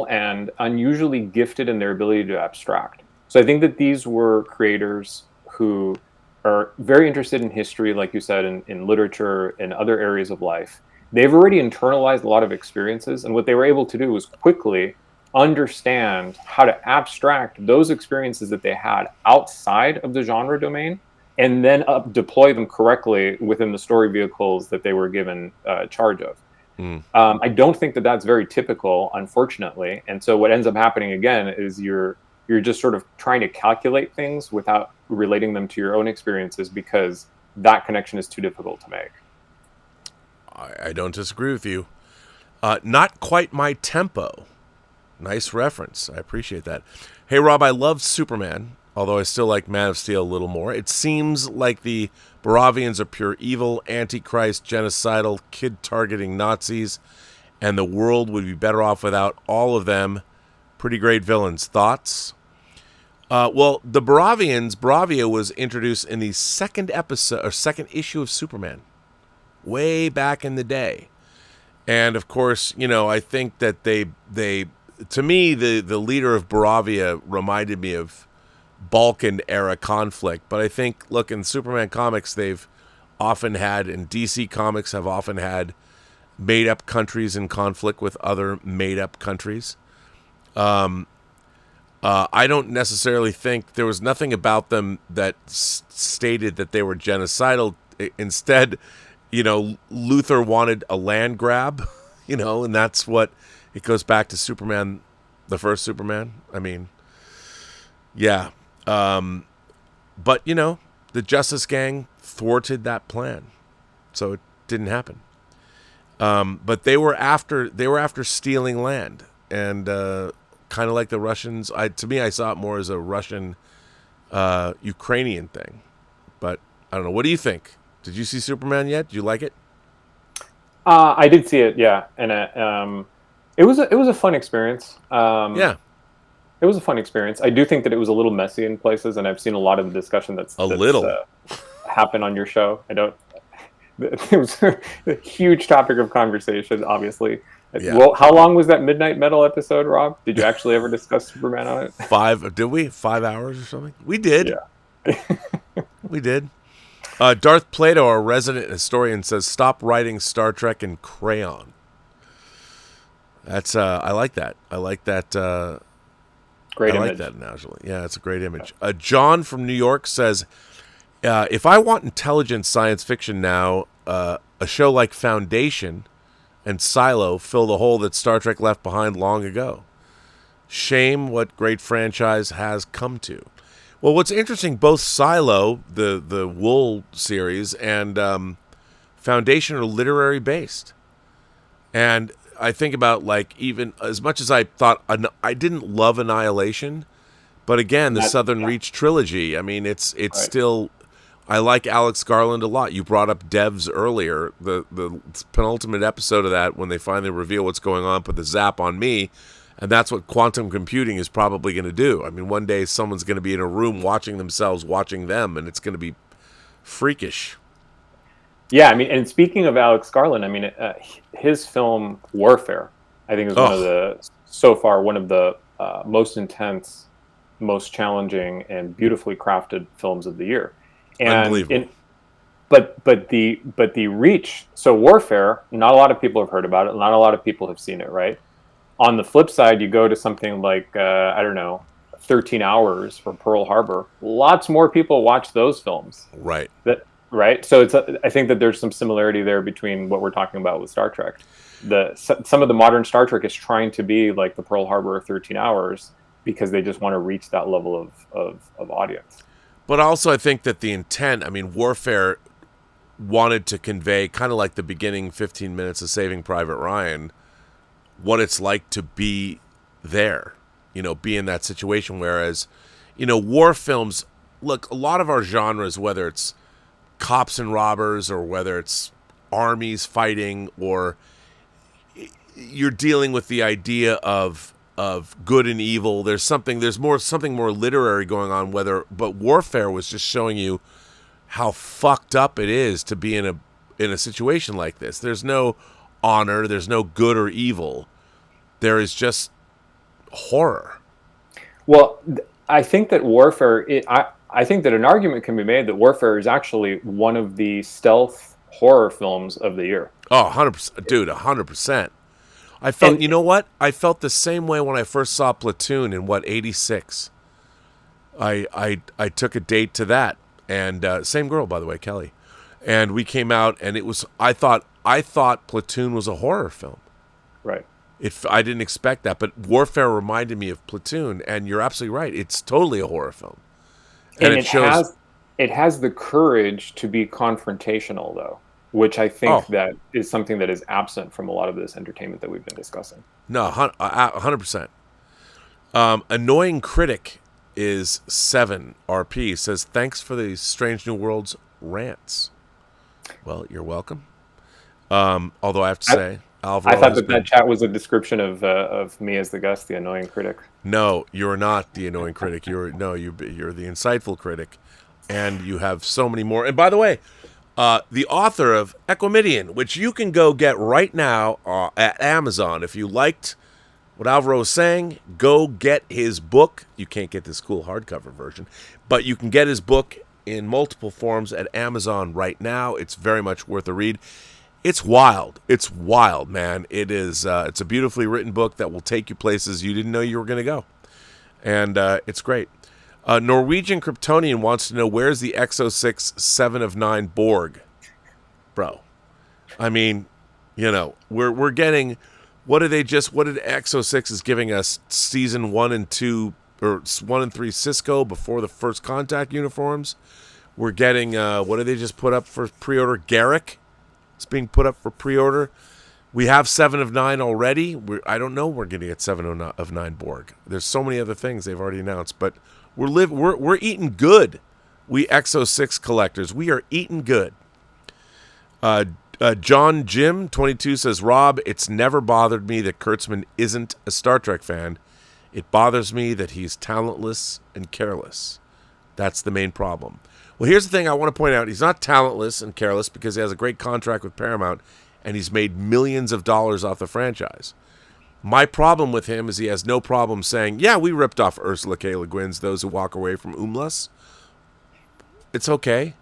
and unusually gifted in their ability to abstract. So I think that these were creators who are very interested in history, like you said, in literature and other areas of life. They've already internalized a lot of experiences, and what they were able to do was quickly understand how to abstract those experiences that they had outside of the genre domain, and then deploy them correctly within the story vehicles that they were given charge of. I don't think that that's very typical, unfortunately. And so what ends up happening again is you're just sort of trying to calculate things without relating them to your own experiences, because that connection is too difficult to make.
I don't disagree with you. Not quite my tempo. Nice reference. I appreciate that. Hey, Rob, I love Superman, although I still like Man of Steel a little more. It seems like the Baravians are pure evil, antichrist, genocidal, kid-targeting Nazis, and the world would be better off without all of them. Pretty great villains. Thoughts? Well, the Baravians, Baravia was introduced in the second issue of Superman, way back in the day. And of course, I think that they to me, the leader of Baravia reminded me of Balkan era conflict. But I think, look, in Superman comics, they've often had, and DC comics have often had, made up countries in conflict with other made up countries. I don't necessarily think there was nothing about them that stated that they were genocidal. Instead, Luther wanted a land grab, and that's what it goes back to Superman, the first Superman. I mean, yeah. But, the Justice Gang thwarted that plan, so it didn't happen. But they were after stealing land, and kind of like the Russians. To me, I saw it more as a Russian Ukrainian thing. But I don't know. What do you think? Did you see Superman yet? Did you like it?
I did see it, yeah. And It was a fun experience.
Yeah.
It was a fun experience. I do think that it was a little messy in places, and I've seen a lot of the discussion that's happen on your show. It was a huge topic of conversation, obviously.
Yeah.
Well, how long was that Midnight Metal episode, Rob? Did you actually ever discuss Superman on it?
Did we? 5 hours or something? We did.
Yeah.
We did. Darth Plato, our resident historian, says, stop writing Star Trek in crayon. That's, I like that. I like that.
Great
I
image.
like that analogy. Yeah, it's a great image. John from New York says, if I want intelligent science fiction now, a show like Foundation and Silo fill the hole that Star Trek left behind long ago. Shame what great franchise has come to. Well, what's interesting, both Silo, the Wool series, and Foundation are literary based. And I think about, like, even as much as I thought, I didn't love Annihilation, but again, the Southern Reach trilogy, I mean, it's right. Still, I like Alex Garland a lot. You brought up Devs earlier, the penultimate episode of that, when they finally reveal what's going on, put the zap on me, and that's what quantum computing is probably going to do. I mean, one day someone's going to be in a room watching themselves, watching them, and it's going to be freakish.
Yeah, I mean, and speaking of Alex Garland, I mean, his film Warfare, I think, is one of the most intense, most challenging, and beautifully crafted films of the year. And
unbelievable.
But the reach. So Warfare, not a lot of people have heard about it. Not a lot of people have seen it. Right. On the flip side, you go to something like 13 Hours for Pearl Harbor. Lots more people watch those films.
Right.
Right. So I think that there's some similarity there between what we're talking about with Star Trek. Some of the modern Star Trek is trying to be like the Pearl Harbor 13 Hours because they just want to reach that level of audience.
But also, I think that the intent, I mean, Warfare wanted to convey, kind of like the beginning 15 minutes of Saving Private Ryan, what it's like to be there, be in that situation. Whereas, war films, look, a lot of our genres, whether it's cops and robbers or whether it's armies fighting, or you're dealing with the idea of good and evil. There's something more literary going on, but Warfare was just showing you how fucked up it is to be in a situation like this. There's no honor, there's no good or evil. There is just horror.
Well, I think that Warfare, I think that an argument can be made that Warfare is actually one of the stealth horror films of the year.
Oh, 100%. Dude, 100%. I felt, you know what? I felt the same way when I first saw Platoon in 86. I took a date to that, and same girl, by the way, Kelly. And we came out, and it was, I thought Platoon was a horror film.
Right.
I didn't expect that, but Warfare reminded me of Platoon, and you're absolutely right. It's totally a horror film. And
it has the courage to be confrontational, though, which I think that is something that is absent from a lot of this entertainment that we've been discussing.
No, 100%. Annoying Critic is 7 RP, says, thanks for the Strange New Worlds rants. Well, you're welcome. Although I have to say, Alvaro,
I thought that chat was a description of me as the guest, the annoying critic.
No, you're not the annoying critic. You're the insightful critic, and you have so many more. And by the way, the author of Equimidian, which you can go get right now at Amazon. If you liked what Alvaro was saying, go get his book. You can't get this cool hardcover version, but you can get his book in multiple forms at Amazon right now. It's very much worth a read. It's wild. It's wild, man. It is. It's a beautifully written book that will take you places you didn't know you were going to go. And it's great. Norwegian Kryptonian wants to know, where's the Exo-6 7 of 9 Borg? Bro. I mean, we're getting, what did Exo-6 is giving us season 1 and 2, or 1 and 3 Cisco before the First Contact uniforms. We're getting, what did they just put up for pre-order? Garrick. It's being put up for pre-order. We have 7 of 9 already. I don't know we're going to get 7 of 9 Borg. There's so many other things they've already announced, but we're eating good. We Exo-6 collectors, we are eating good. John Jim 22 says, Rob, it's never bothered me that Kurtzman isn't a Star Trek fan. It bothers me that he's talentless and careless. That's the main problem. Well, here's the thing I want to point out. He's not talentless and careless because he has a great contract with Paramount and he's made millions of dollars off the franchise. My problem with him is he has no problem saying, yeah, we ripped off Ursula K. Le Guin's Those Who Walk Away from Umlas. It's okay.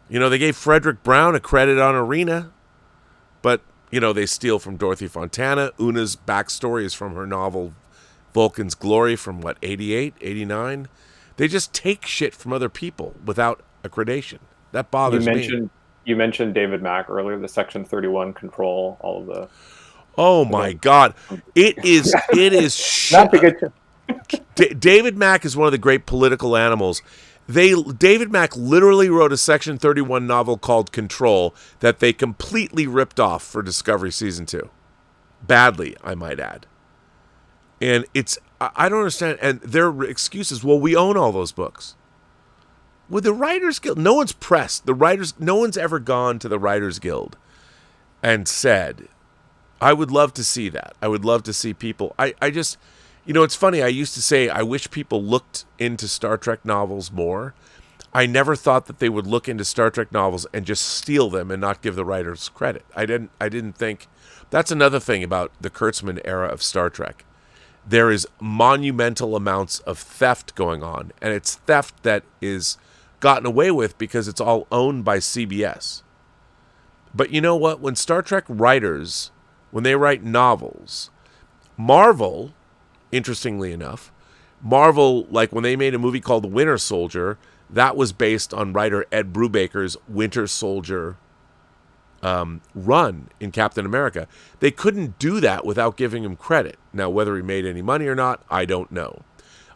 You know, they gave Frederick Brown a credit on Arena, but, you know, they steal from Dorothy Fontana. Una's backstory is from her novel Vulcan's Glory from, 88, 89? They just take shit from other people without accreditation. That bothers me.
You mentioned David Mack earlier, the Section 31 control, all of the...
Oh, my God. It is shit. David Mack is one of the great political animals. David Mack literally wrote a Section 31 novel called Control that they completely ripped off for Discovery Season 2. Badly, I might add. And I don't understand. And their excuse is, well, we own all those books. With the Writers Guild, no one's pressed. No one's ever gone to the Writers Guild and said, I would love to see that. I would love to see people. I just... You know, it's funny. I used to say I wish people looked into Star Trek novels more. I never thought that they would look into Star Trek novels and just steal them and not give the writers credit. I didn't think. That's another thing about the Kurtzman era of Star Trek. There is monumental amounts of theft going on, and it's theft that is gotten away with because it's all owned by CBS. But you know what? When Star Trek writers, when they write novels, Marvel... Interestingly enough, Marvel, like when they made a movie called The Winter Soldier, that was based on writer Ed Brubaker's Winter Soldier run in Captain America. They couldn't do that without giving him credit. Now, whether he made any money or not, I don't know.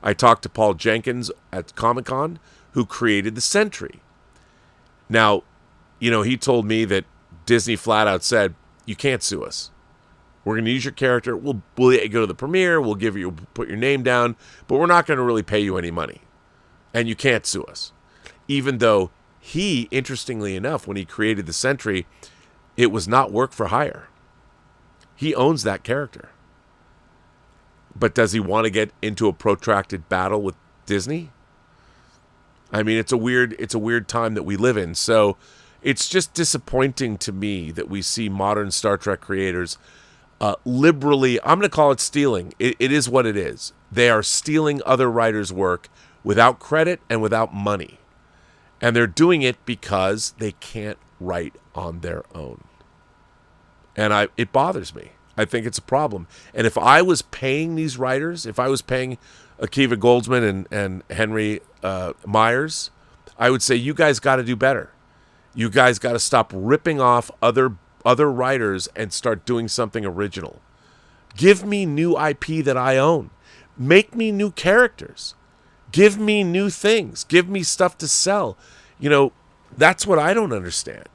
I talked to Paul Jenkins at Comic-Con, who created the Sentry. Now, you know, he told me that Disney flat out said, you can't sue us. We're going to use your character. We'll go to the premiere. We'll put your name down, but we're not going to really pay you any money. And you can't sue us. Even though he, interestingly enough, when he created the Sentry, it was not work for hire. He owns that character. But does he want to get into a protracted battle with Disney? I mean, it's a weird time that we live in. So it's just disappointing to me that we see modern Star Trek creators liberally, I'm going to call it stealing. It is what it is. They are stealing other writers' work without credit and without money. And they're doing it because they can't write on their own. And it bothers me. I think it's a problem. And if I was paying these writers, if I was paying Akiva Goldsman and Henry Myers, I would say, you guys got to do better. You guys got to stop ripping off other writers and start doing something original. Give me new IP that I own. Make me new characters. Give me new things. Give me stuff to sell. You know, that's what I don't understand.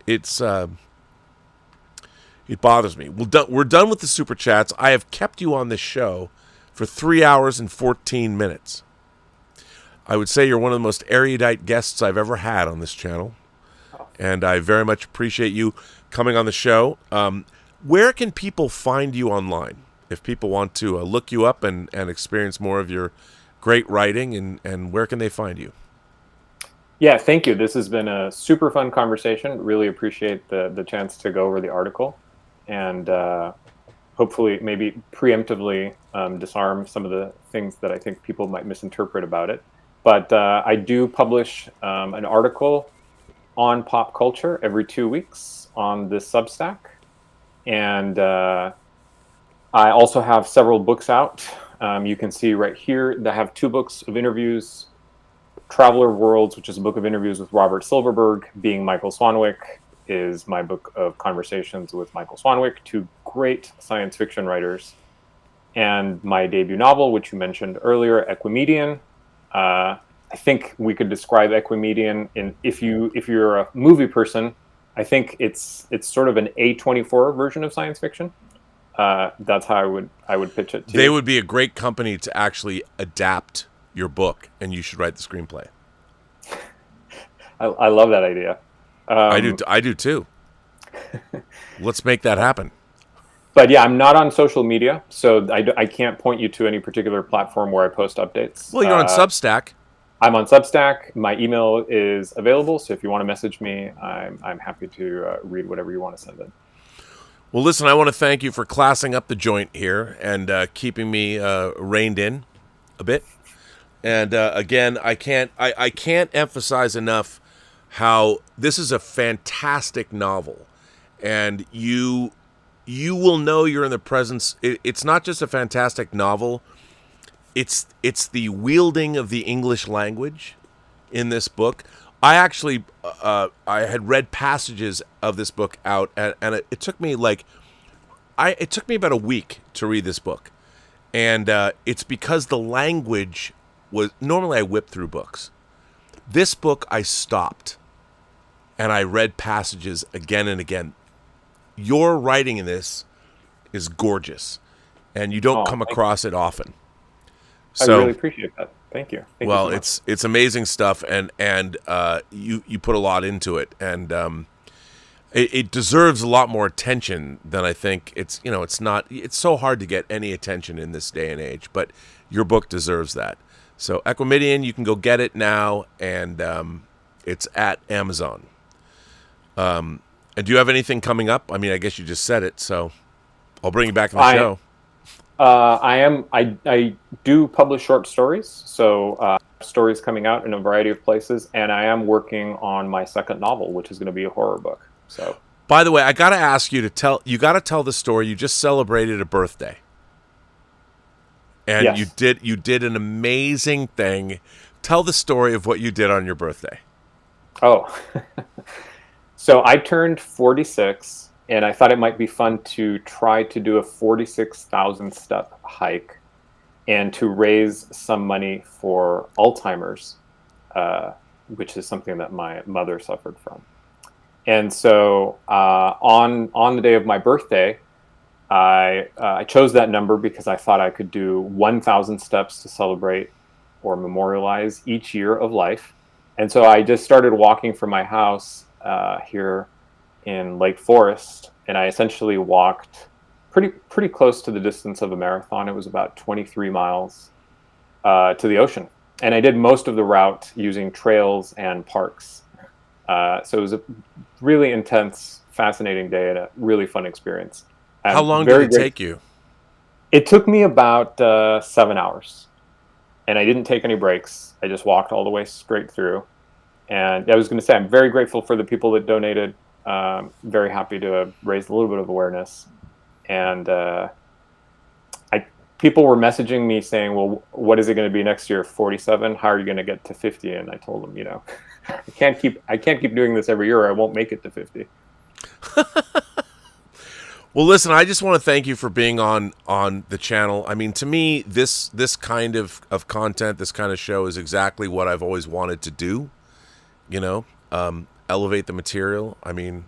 It bothers me. We're done with the super chats. I have kept you on this show for 3 hours and 14 minutes. I would say you're one of the most erudite guests I've ever had on this channel. And I very much appreciate you coming on the show. Where can people find you online if people want to look you up and experience more of your great writing? And where can they find you?
Yeah, thank you. This has been a super fun conversation. Really appreciate the chance to go over the article and hopefully maybe preemptively disarm some of the things that I think people might misinterpret about it. But I do publish an article on pop culture every 2 weeks on this Substack. And I also have several books out. You can see right here that I have 2 books of interviews. Traveler Worlds, which is a book of interviews with Robert Silverberg, Being Michael Swanwick is my book of conversations with Michael Swanwick, 2 great science fiction writers. And my debut novel, which you mentioned earlier, Equimedian. I think we could describe Equimedian if you're a movie person, I think it's sort of an A24 version of science fiction. That's how I would pitch it to you.
They would be a great company to actually adapt your book, and you should write the screenplay.
I love that idea.
I do too. Let's make that happen.
But yeah, I'm not on social media, so I can't point you to any particular platform where I post updates.
Well, you're on Substack.
I'm on Substack. My email is available, so if you want to message me, I'm happy to read whatever you want to send in.
Well, listen, I want to thank you for classing up the joint here and keeping me reined in a bit. And again, I can't emphasize enough how this is a fantastic novel, and you will know you're in the presence. It's not just a fantastic novel. It's the wielding of the English language in this book. I actually I had read passages of this book out, and it took me about a week to read this book, and it's because the language was, normally I whip through books. This book I stopped, and I read passages again and again. Your writing in this is gorgeous, and you don't come across it often. So,
I really appreciate that. Thank you. Thank
well,
you so
it's amazing stuff, and you put a lot into it, and it deserves a lot more attention than I think. It's it's so hard to get any attention in this day and age, but your book deserves that. So Equimedian, you can go get it now, and it's at Amazon. And do you have anything coming up? I mean, I guess you just said it, so I'll bring you back on the show.
I do publish short stories, so stories coming out in a variety of places, and I am working on my second novel, which is going to be a horror book. So,
by the way, I got to ask you to tell the story. You just celebrated a birthday, and
yes.
you did an amazing thing. Tell the story of what you did on your birthday.
Oh, so I turned 46. And I thought it might be fun to try to do a 46,000 step hike and to raise some money for Alzheimer's, which is something that my mother suffered from. And so on the day of my birthday, I chose that number because I thought I could do 1,000 steps to celebrate or memorialize each year of life. And so I just started walking from my house here in Lake Forest, and I essentially walked pretty close to the distance of a marathon. It was about 23 miles to the ocean, and I did most of the route using trails and parks. So it was a really intense, fascinating day and a really fun experience.
How long did it take you?
It took me about 7 hours, and I didn't take any breaks. I just walked all the way straight through. And I was going to say, I'm very grateful for the people that donated. Very happy to have raised a little bit of awareness, and people were messaging me saying, "Well, what is it going to be next year? 47? How are you going to get to 50?" And I told them, I can't keep doing this every year, or I won't make it to 50.
Well, listen, I just want to thank you for being on the channel. I mean, to me, this kind of content, this kind of show is exactly what I've always wanted to do. Elevate the material. I mean,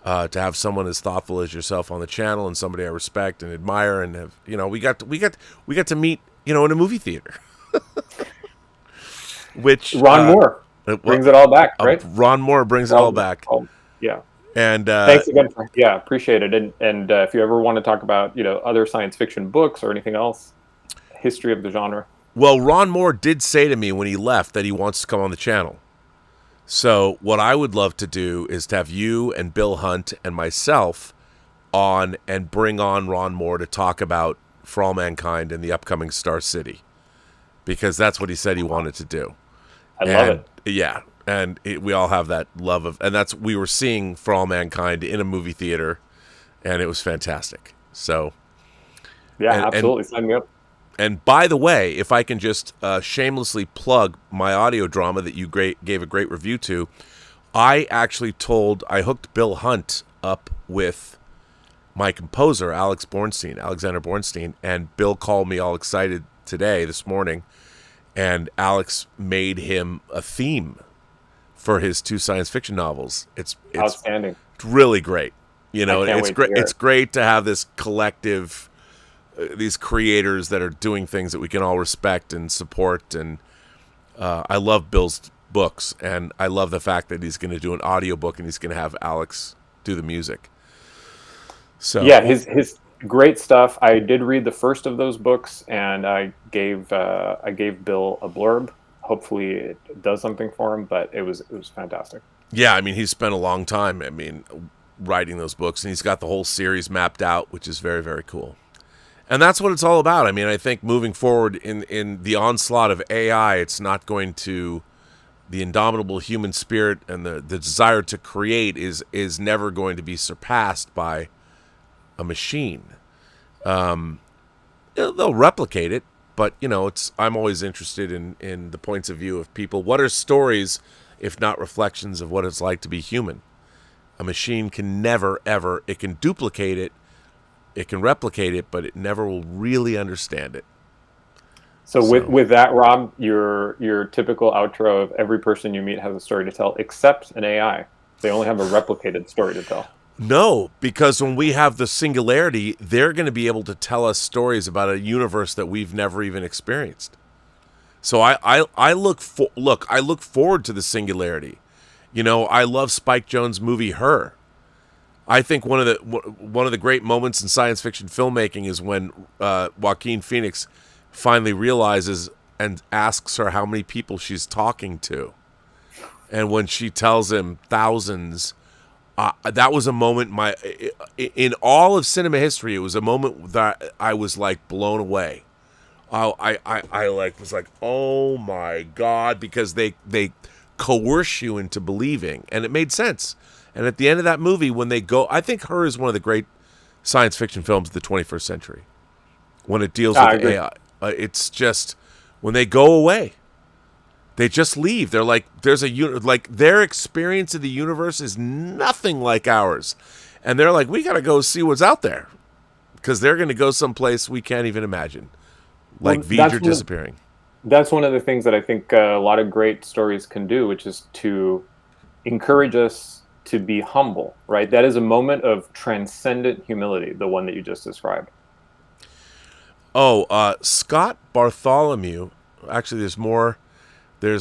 to have someone as thoughtful as yourself on the channel, and somebody I respect and admire, and have we got to meet in a movie theater. Which
Ron Moore brings it all back, right?
Ron Moore brings it all back.
Yeah.
And
thanks again. Appreciate it. And if you ever want to talk about other science fiction books or anything else, history of the genre.
Well, Ron Moore did say to me when he left that he wants to come on the channel. So what I would love to do is to have you and Bill Hunt and myself on and bring on Ron Moore to talk about For All Mankind and the upcoming Star City, because that's what he said he wanted to do.
I love it.
Yeah, and we all have that love of, and we were seeing For All Mankind in a movie theater, and it was fantastic. So
yeah, absolutely, sign me up.
And by the way, if I can just shamelessly plug my audio drama that you gave a great review to, I hooked Bill Hunt up with my composer, Alexander Bornstein, and Bill called me all excited this morning, and Alex made him a theme for his 2 science fiction novels. It's
outstanding.
It's really great.
It's great.
It's great to have this collective, these creators that are doing things that we can all respect and support, and I love Bill's books, and I love the fact that he's going to do an audiobook and he's going to have Alex do the music. So
yeah, his great stuff. I did read the first of those books, and I gave Bill a blurb. Hopefully, it does something for him. But it was fantastic.
Yeah, I mean, he's spent a long time, writing those books, and he's got the whole series mapped out, which is very, very cool. And that's what it's all about. I mean, I think moving forward in the onslaught of AI, it's not going to, the indomitable human spirit and the desire to create is never going to be surpassed by a machine. They'll replicate it, but I'm always interested in the points of view of people. What are stories, if not reflections of what it's like to be human? A machine can never, ever, it can duplicate it, it can replicate it, but it never will really understand it.
So with that, Rob, your typical outro of every person you meet has a story to tell, except an AI. They only have a replicated story to tell.
No, because when we have the singularity, they're going to be able to tell us stories about a universe that we've never even experienced. So I look forward to the singularity. I love Spike Jonze' movie Her. I think one of the great moments in science fiction filmmaking is when Joaquin Phoenix finally realizes and asks her how many people she's talking to, and when she tells him thousands. That was a moment in all of cinema history. It was a moment that I was like blown away. I was like, oh my God, because they coerce you into believing, and it made sense. And at the end of that movie, when they go, I think Her is one of the great science fiction films of the 21st century. When it deals with AI, it's just when they go away. They just leave. They're like, their experience of the universe is nothing like ours. And they're like, we got to go see what's out there. Because they're going to go someplace we can't even imagine. Like V'ger disappearing.
That's one of the things that I think a lot of great stories can do, which is to encourage us to be humble, right? That is a moment of transcendent humility, the one that you just described.
Oh, Scott Bartholomew. Actually, there's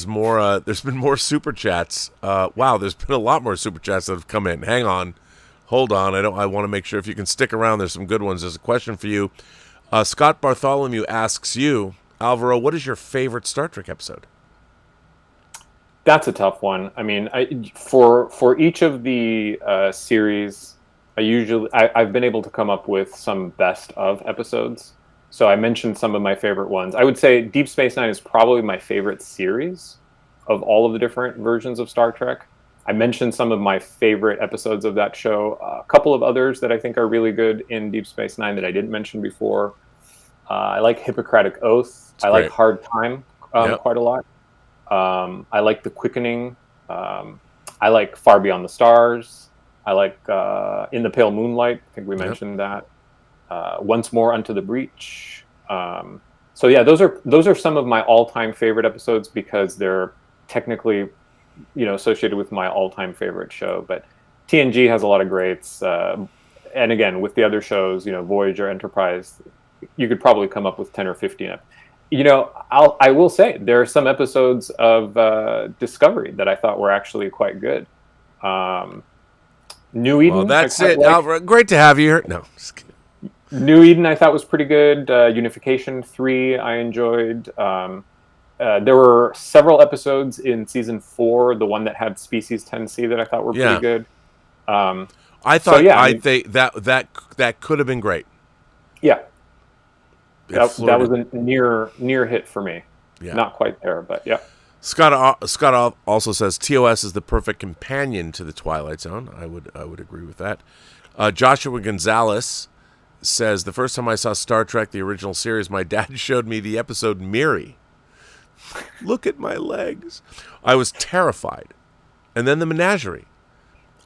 been more super chats. Wow, there's been a lot more super chats that have come in. Hang on. Hold on. I want to make sure if you can stick around, there's some good ones. There's a question for you. Scott Bartholomew asks you, Alvaro, what is your favorite Star Trek episode?
That's a tough one. I mean, for each of the series, I've been able to come up with some best of episodes. So I mentioned some of my favorite ones. I would say Deep Space Nine is probably my favorite series of all of the different versions of Star Trek. I mentioned some of my favorite episodes of that show. A couple of others that I think are really good in Deep Space Nine that I didn't mention before. I like Hippocratic Oath. I like Hard Time quite a lot. I like The Quickening. I like Far Beyond the Stars. I like In the Pale Moonlight. I think we mentioned that. Once More Unto the Breach. So yeah, those are some of my all-time favorite episodes because they're technically, associated with my all-time favorite show. But TNG has a lot of greats, and again, with the other shows, Voyager, Enterprise, you could probably come up with 10 or 15. I will say there are some episodes of Discovery that I thought were actually quite good. New Eden.
Well, that's it, Alvaro. Great to have you here. No, just kidding.
New Eden, I thought was pretty good. Unification 3, I enjoyed. There were several episodes in season 4, the one that had Species 10C, that I thought were pretty good.
I thought that could have been great.
Yeah, that was a near hit for me. Yeah. Not quite there, but yeah.
Scott also says TOS is the perfect companion to the Twilight Zone. I would agree with that. Joshua Gonzalez says, the first time I saw Star Trek, the original series, my dad showed me the episode Miri. Look at my legs. I was terrified. And then the menagerie.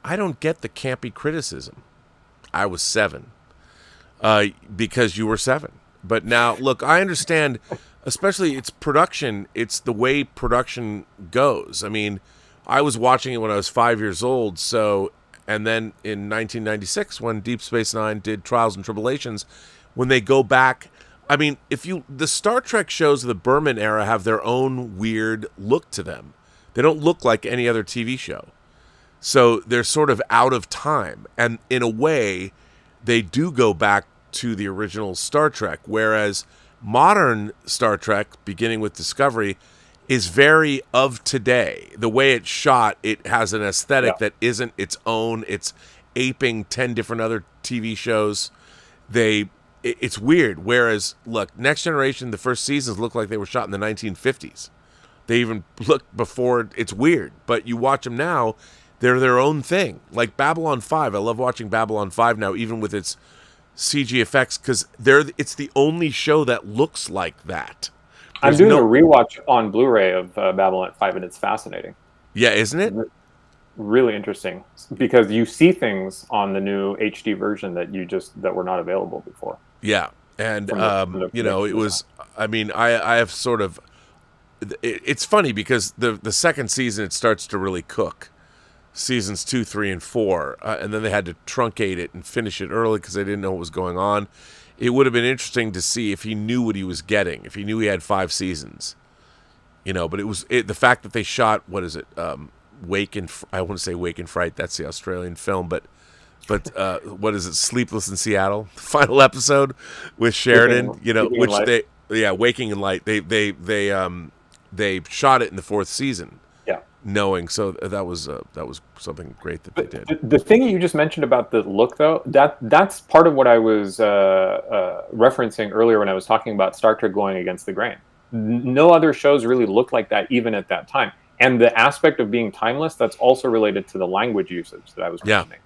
I don't get the campy criticism. I was 7. Because you were 7. But now, look, I understand, especially it's production. It's the way production goes. I mean, I was watching it when I was 5 years old, and then in 1996, when Deep Space Nine did Trials and Tribulations, when they go back, I mean, the Star Trek shows of the Berman era have their own weird look to them They don't look like any other TV show. So they're sort of out of time. And in a way, they do go back to the original Star Trek, whereas modern Star Trek, beginning with Discovery, is very of today. The way it's shot, it has an aesthetic that isn't its own. It's aping 10 different other TV shows. It's weird. Whereas, look, Next Generation, the first seasons look like they were shot in the 1950s. They even look before. It's weird. But you watch them now, they're their own thing. Like Babylon 5. I love watching Babylon 5 now, even with its CG effects, because it's the only show that looks like that.
I'm doing a rewatch on Blu-ray of Babylon 5, and it's fascinating.
Yeah, isn't it?
Really interesting, because you see things on the new HD version that were not available before.
Yeah, and it was. I mean, I have sort of. It's funny because the second season it starts to really cook. Seasons 2, 3, and 4, and then they had to truncate it and finish it early because they didn't know what was going on. It would have been interesting to see if he knew what he was getting, if he knew he had 5 seasons, But the fact that they shot, what is it, I want to say Wake in Fright. That's the Australian film, but what is it, Sleepless in Seattle, the final episode with Sheridan, Waking in Light. They shot it in the 4th season. Knowing, so that was something great that they did.
The thing you just mentioned about the look, though, that's part of what I was referencing earlier when I was talking about Star Trek going against the grain. No other shows really looked like that, even at that time. And the aspect of being timeless, that's also related to the language usage that I was mentioning.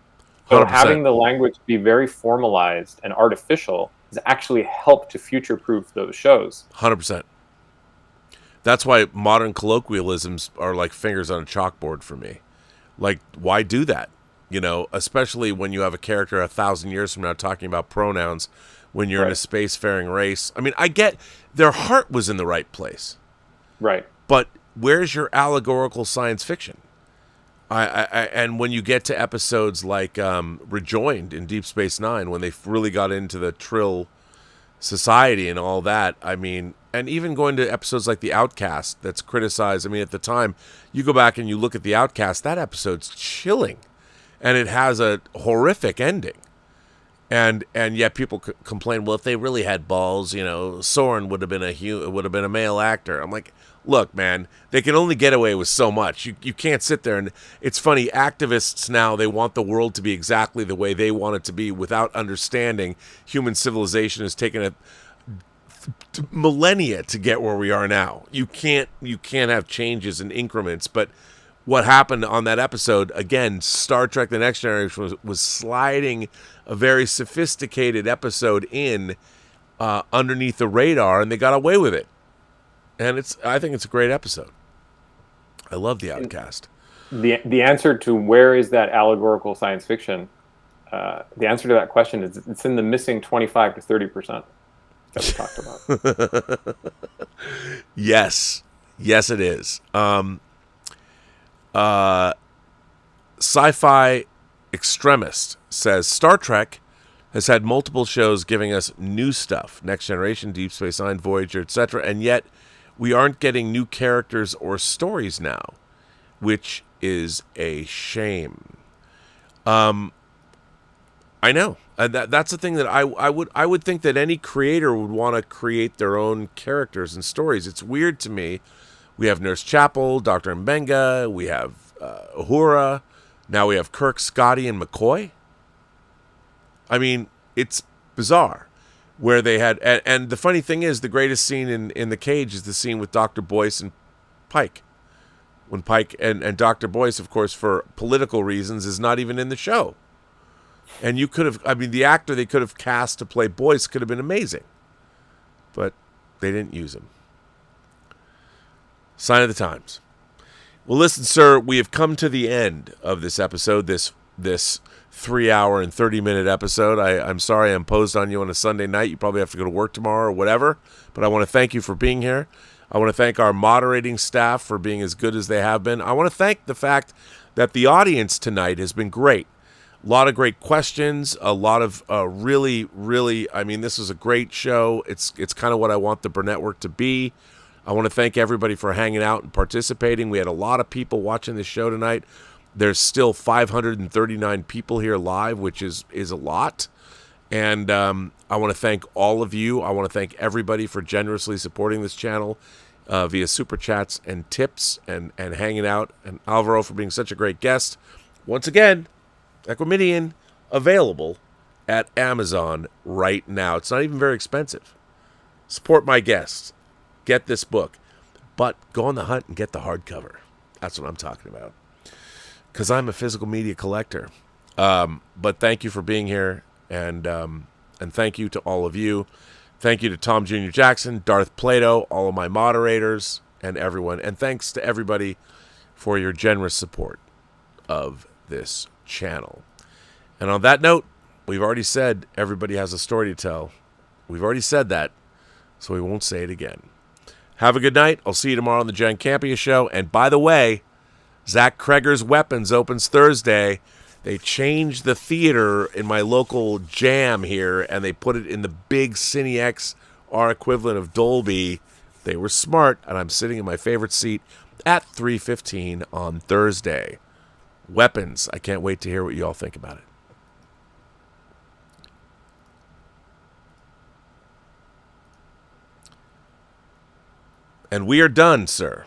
So
100%.
Having the language be very formalized and artificial has actually helped to future-proof those shows.
100%. That's why modern colloquialisms are like fingers on a chalkboard for me. Like, why do that? Especially when you have a character 1,000 years from now talking about pronouns when you're in a spacefaring race. I mean, I get their heart was in the right place.
Right.
But where's your allegorical science fiction? And when you get to episodes like Rejoined in Deep Space Nine, when they really got into the Trill society and all that, I mean, and even going to episodes like The Outcast that's criticized. I mean, at the time, you go back and you look at The Outcast, that episode's chilling. And it has a horrific ending. And yet people complain, well, if they really had balls, Soren would have been a male actor. I'm like, look, man, they can only get away with so much. You can't sit there. And it's funny, activists now, they want the world to be exactly the way they want it to be without understanding human civilization has taken millennia to get where we are now. You can't have changes in increments. But what happened on that episode, again, Star Trek The Next Generation was sliding a very sophisticated episode in underneath the radar, and they got away with it. And I think it's a great episode. I love The Outcast.
The answer to where is that allegorical science fiction, the answer to that question is it's in the missing 25 to 30% that we talked about.
Yes, it is. Sci-Fi Extremist says Star Trek has had multiple shows giving us new stuff, Next Generation, Deep Space Nine, Voyager, etc., and yet we aren't getting new characters or stories now, which is a shame. I know. That's the thing that I would think that any creator would want to create their own characters and stories. It's weird to me. We have Nurse Chapel, Dr. Mbenga, we have Uhura, now we have Kirk, Scotty, and McCoy. I mean, it's bizarre. Where they had, and the funny thing is, the greatest scene in The Cage is the scene with Dr. Boyce and Pike. When Pike and Dr. Boyce, of course, for political reasons, is not even in the show. And you could have, the actor they could have cast to play Boyce could have been amazing. But they didn't use him. Sign of the times. Well, listen, sir, we have come to the end of this episode, this 3-hour and 30-minute episode. I'm sorry I imposed on you on a Sunday night. You probably have to go to work tomorrow or whatever. But I want to thank you for being here. I want to thank our moderating staff for being as good as they have been. I want to thank the fact that the audience tonight has been great. A lot of great questions. A lot of really, this was a great show. It's kind of what I want the Burnettwork to be. I want to thank everybody for hanging out and participating. We had a lot of people watching this show tonight. There's still 539 people here live, which is a lot. And I want to thank all of you. I want to thank everybody for generously supporting this channel via super chats and tips and hanging out. And Alvaro for being such a great guest. Once again, Equimedian available at Amazon right now. It's not even very expensive. Support my guests. Get this book. But go on the hunt and get the hardcover. That's what I'm talking about. Because I'm a physical media collector. But thank you for being here. And thank you to all of you. Thank you to Tom Jr. Jackson, Darth Plato, all of my moderators, and everyone. And thanks to everybody for your generous support of this channel. And on that note, we've already said everybody has a story to tell. We've already said that, so we won't say it again. Have a good night. I'll see you tomorrow on the Jen Campia Show. And by the way, Zach Kreger's Weapons opens Thursday. They changed the theater in my local Jam here, and they put it in the big CineX, our equivalent of Dolby. They were smart, and I'm sitting in my favorite seat at 3:15 on Thursday. Weapons. I can't wait to hear what you all think about it. And we are done, sir.